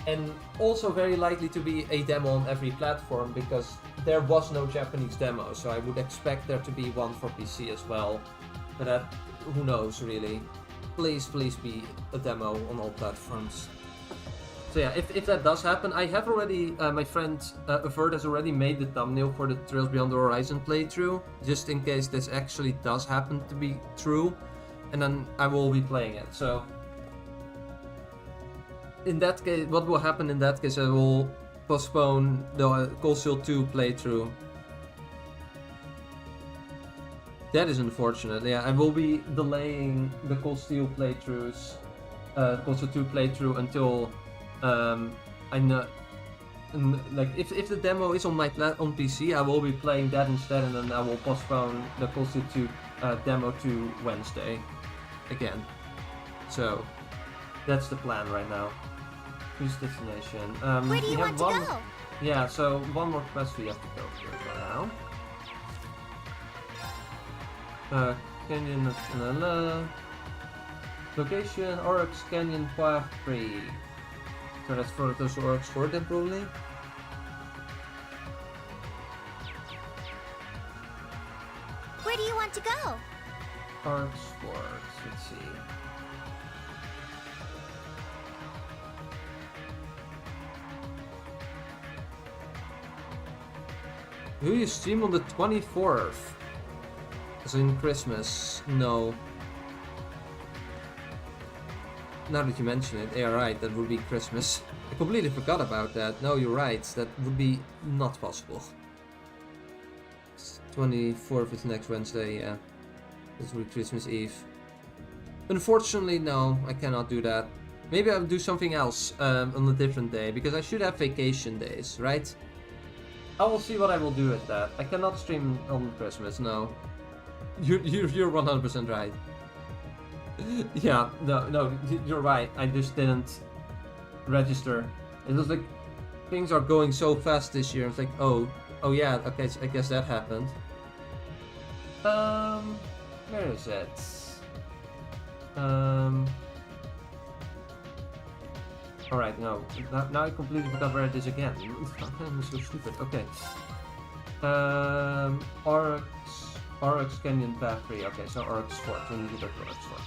and also very likely to be a demo on every platform, because there was no Japanese demo, so I would expect there to be one for PC as well. But that, who knows really. Please be a demo on all platforms. So yeah, if that does happen, I have already, my friend Avert has already made the thumbnail for the Trails Beyond the Horizon playthrough, just in case this actually does happen to be true, and then I will be playing it. So in that case, what will happen in that case, I will postpone the Coldsteel 2 playthrough. That is unfortunate. Yeah, I will be delaying the Coldsteel playthroughs, Coldsteel 2 playthrough until I know, like if the demo is on on PC, I will be playing that instead, and then I will postpone the Coldsteel 2 demo to Wednesday again. So that's the plan right now. Who's destination? Where do you want to go? Yeah, so one more quest we have to go through right now. Canyon location, Oryx Canyon Path 3. So that's for those Oryx for them probably. Where do you want to go? Oryx Forks, let's see. Will you stream on the 24th? As in Christmas? No. Now that you mention it, yeah, right, that would be Christmas. I completely forgot about that. No, you're right, that would be not possible. 24th is next Wednesday, yeah. This will be Christmas Eve. Unfortunately, no, I cannot do that. Maybe I'll do something else on a different day, because I should have vacation days, right? I will see what I will do with that. I cannot stream on Christmas, no. You're 100% right. Yeah, no, you're right. I just didn't register. It was like things are going so fast this year. It's like, oh yeah, okay, so I guess that happened. Where is it? Alright, no. Now I completely forgot where it is again. I'm so stupid. Okay. Oryx Canyon Path 3. Okay, so Oryx Fort. We need to go to Oryx Fort.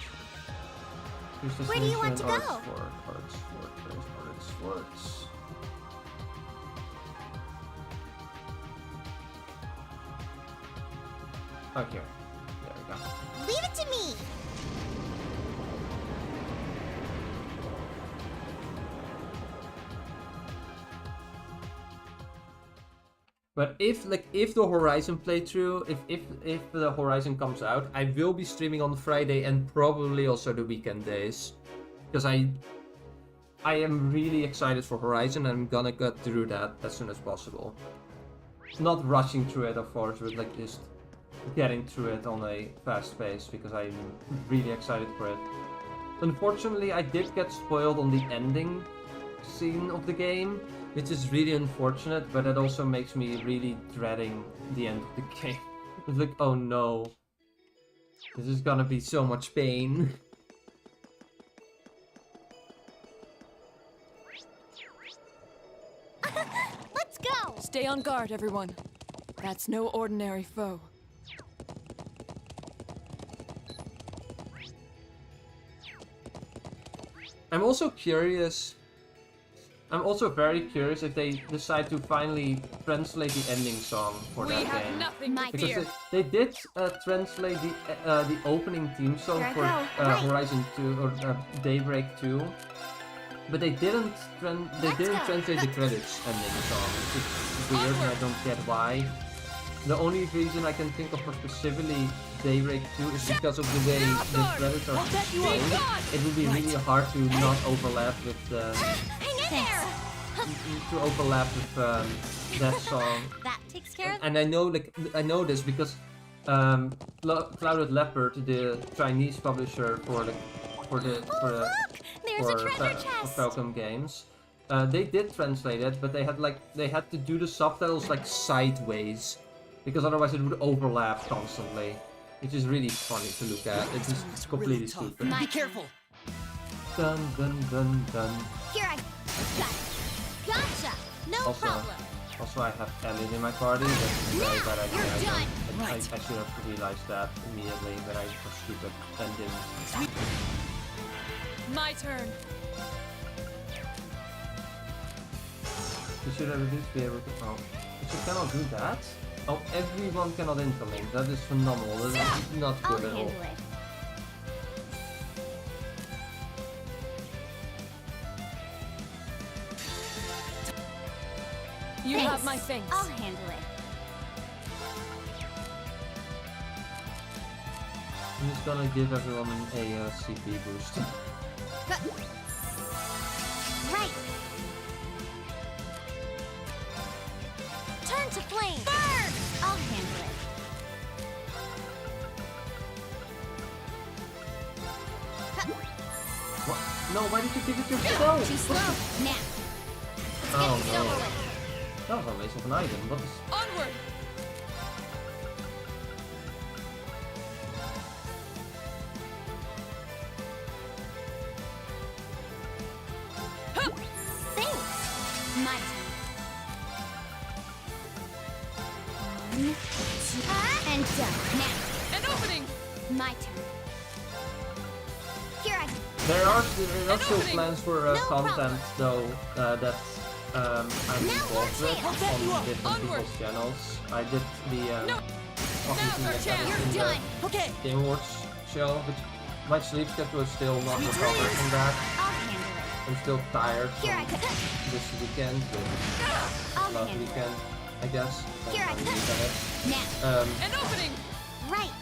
Where do you want to go? Oryx Fort. Where's Oryx Fort? Oh, here. There we go. Leave it to me! But if the Horizon playthrough, if the Horizon comes out, I will be streaming on Friday and probably also the weekend days, because I am really excited for Horizon and I'm gonna get through that as soon as possible. Not rushing through it, of course, but like just getting through it on a fast pace because I'm really excited for it. Unfortunately, I did get spoiled on the ending scene of the game, which is really unfortunate, but it also makes me really dreading the end of the game. It's like, oh no, this is gonna be so much pain. Let's go! Stay on guard, everyone. That's no ordinary foe. I'm also very curious if they decide to finally translate the ending song for We that have game. nothing to Because fear. they did translate the opening theme song Here I for go. Right. Horizon 2 or Daybreak 2, but they didn't translate the credits ending song, which is weird and I don't get why. The only reason I can think of for specifically Daybreak 2 is because of the way the credits are displayed. It would be really hard to not overlap with the Hang in there! that song. That takes care of And I know this because Clouded Leopard, the Chinese publisher for There's a treasure chest! Falcom games, they did translate it, but they had to do the subtitles like sideways because otherwise it would overlap constantly, which is really funny to look at. It's completely stupid. Be careful. Dun dun dun dun. Here I got it. Gotcha! No problem. Also, I have Ellen in my party. That's a very bad idea. You're done. I should have realized that immediately, but I was stupid and didn't. My turn. You should at least be able to. Oh, you cannot do that. Oh, everyone cannot interlink. That is phenomenal. That is not I'll good at all. handle it. You Thanks. have my thanks. I'll handle it. I'm just gonna give everyone a CP boost. Right. Turn to flame. Burn! I'll handle it. What? No, why did you give it yourself? Too slow. Now. Oh Let's get this over no. with. That was a waste of an item. What is... Onward! Thanks. My turn. And done. Now. An opening! My turn. Here I go. There are still opening. plans for No content though that I'm Now involved your with chance. on different Onward. people's channels. I did the No. obviously Now's our the chance. in You're the done. Okay. Game Awards show, but my sleep schedule is still not Sweet recovered dreams. from that. I'll handle it. I'm still tired Here I from go. this weekend, the I'll last handle weekend, I guess. Here I on the go. internet. Now. An opening! Right.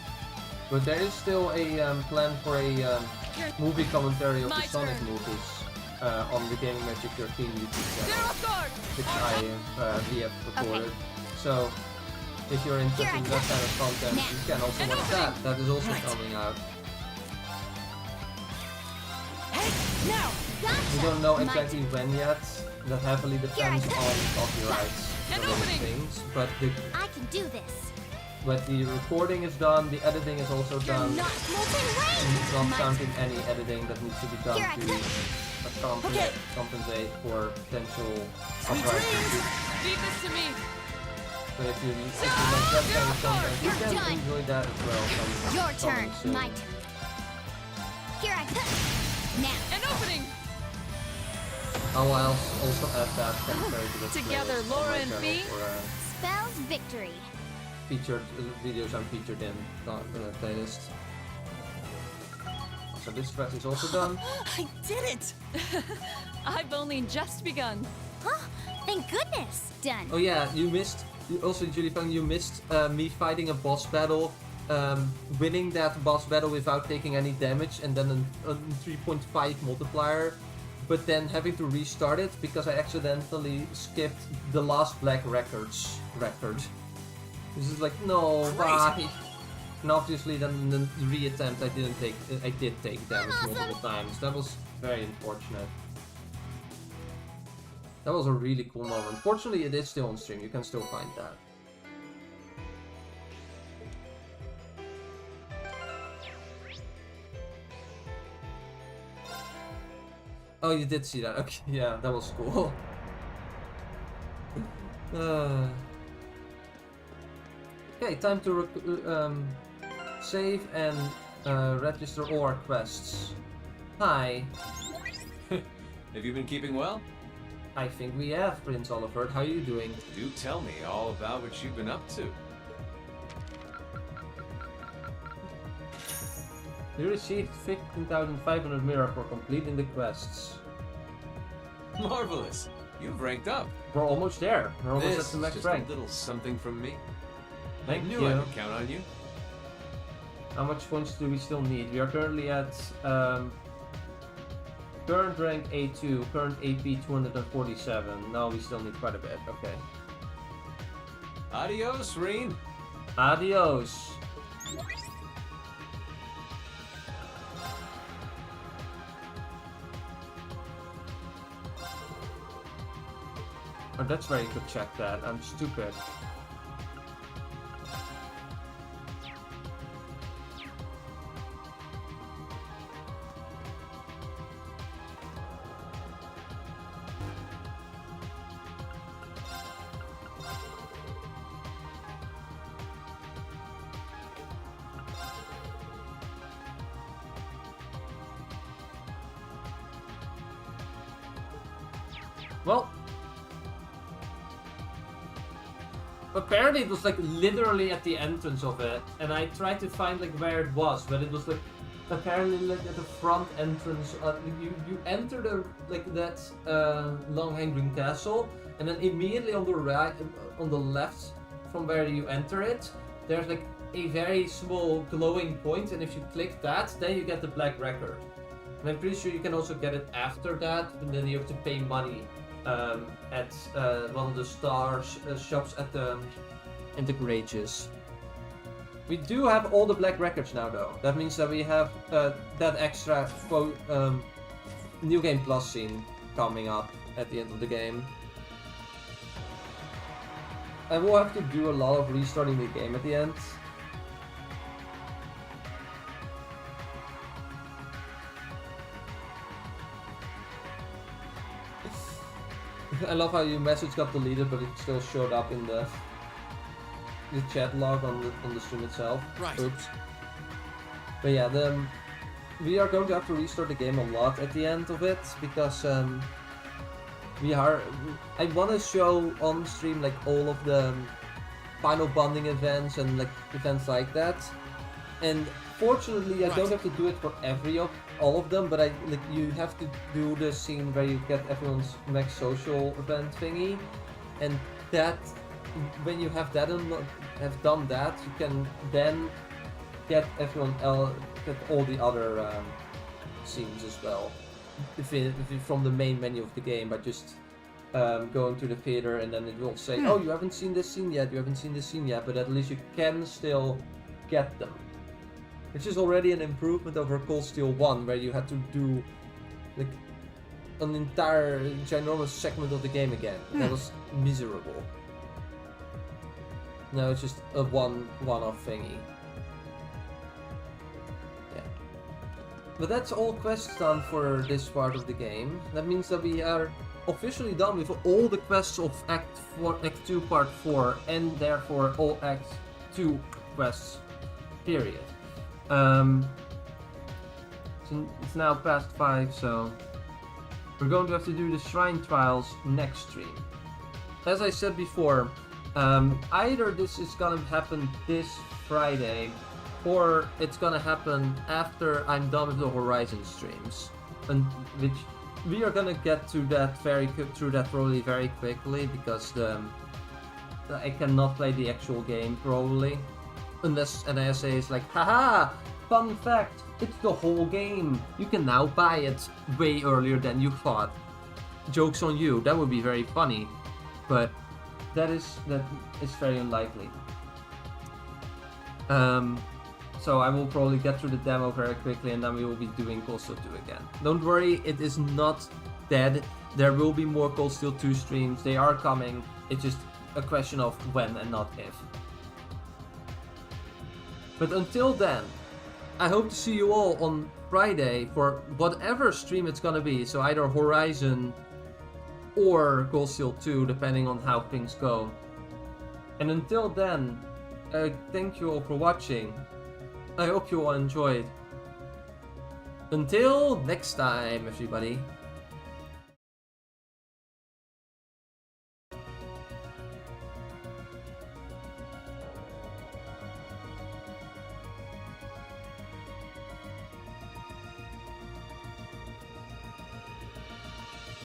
But there is still a plan for a movie commentary of My the Sonic turn. movies on the Gaming Magic 13 YouTube They're channel, off guard! which we have recorded. So if you're interested in that kind of content, you can also watch that. That is also coming out. Hey, now! We don't know exactly when yet. That heavily depends on copyrights related things. But I can do this. the recording is done, the editing is also done. Not molten rain! Not counting any editing that needs to be done Here I to compensate for potential Sweet copyright dreams! issues. Feed this to me! But if you make that kind of content, you You're can done. enjoy that as well. Your turn, coming soon. my turn. Here I come. Now. An opening! I'll also add that commentary to the Together, playlist on Laura my and channel Fee. for Spells victory. featured videos I'm featured in the playlist. So this quest is also done. I did it! I've only just begun. Huh? Thank goodness. Done. Oh yeah, you missed. Also, Julipang, you missed me fighting a boss battle, winning that boss battle without taking any damage, and then a 3.5 multiplier, but then having to restart it because I accidentally skipped the last black record. This is like, no, why? And obviously, then the re-attempt, I did take damage multiple times. That was very unfortunate. That was a really cool moment. Fortunately, it is still on stream. You can still find that. Oh, you did see that. Okay, yeah, that was cool. Okay, time to save and register all our quests. Hi. Have you been keeping well? I think we have, Prince Oliver. How are you doing? Do tell me all about what you've been up to. You received 15,500 mirror for completing the quests. Marvelous! You've ranked up. We're almost there. We're almost This at the is max just rank. a little something from me. Thank I knew you. I could count on you. How much points do we still need? We are currently at current rank A2, current AP 247. No, we still need quite a bit. Okay. Adios, Reen. Adios. Oh, that's where you could check that. I'm stupid. Well, apparently it was like literally at the entrance of it, and I tried to find like where it was, but it was like apparently like at the front entrance. You enter the like that Longhang Green Castle, and then immediately on the right, on the left from where you enter it, there's like a very small glowing point, and if you click that, then you get the black record. And I'm pretty sure you can also get it after that, and then you have to pay money at one of the shops at the in the garages. We do have all the black records now, though. That means that we have that extra New Game Plus scene coming up at the end of the game. I will have to do a lot of restarting the game at the end. I love how your message got deleted, but it still showed up in the chat log on the stream itself. Right. Oops. But yeah, we are going to have to restart the game a lot at the end of it because I want to show on stream like all of the final bonding events and like events like that. And fortunately, I don't have to do it for all of them, but you have to do the scene where you get everyone's max social event thingy, and that when you have done that, you can then get everyone else, get all the other scenes as well. from the main menu of the game by just going to the theater, and then it will say, oh, you haven't seen this scene yet, you haven't seen this scene yet, but at least you can still get them. Which is already an improvement over Coldsteel 1, where you had to do like an entire ginormous segment of the game again. That was miserable. Now it's just a one-off thingy. Yeah. But that's all quests done for this part of the game. That means that we are officially done with all the quests of Act 2 Part 4, and therefore all Act 2 quests, period. So it's now past 5, so we're going to have to do the Shrine Trials next stream. As I said before, either this is gonna happen this Friday, or it's gonna happen after I'm done with the Horizon streams, and which we are gonna get to that probably very quickly, because I cannot play the actual game probably. Unless an NSA is like, haha, fun fact, it's the whole game. You can now buy it way earlier than you thought. Joke's on you, that would be very funny. But that is very unlikely. So I will probably get through the demo very quickly, and then we will be doing Coldsteel 2 again. Don't worry, it is not dead. There will be more Coldsteel 2 streams, they are coming. It's just a question of when and not if. But until then, I hope to see you all on Friday for whatever stream it's gonna be. So either Horizon or Coldsteel 2, depending on how things go. And until then, thank you all for watching. I hope you all enjoyed. Until next time, everybody.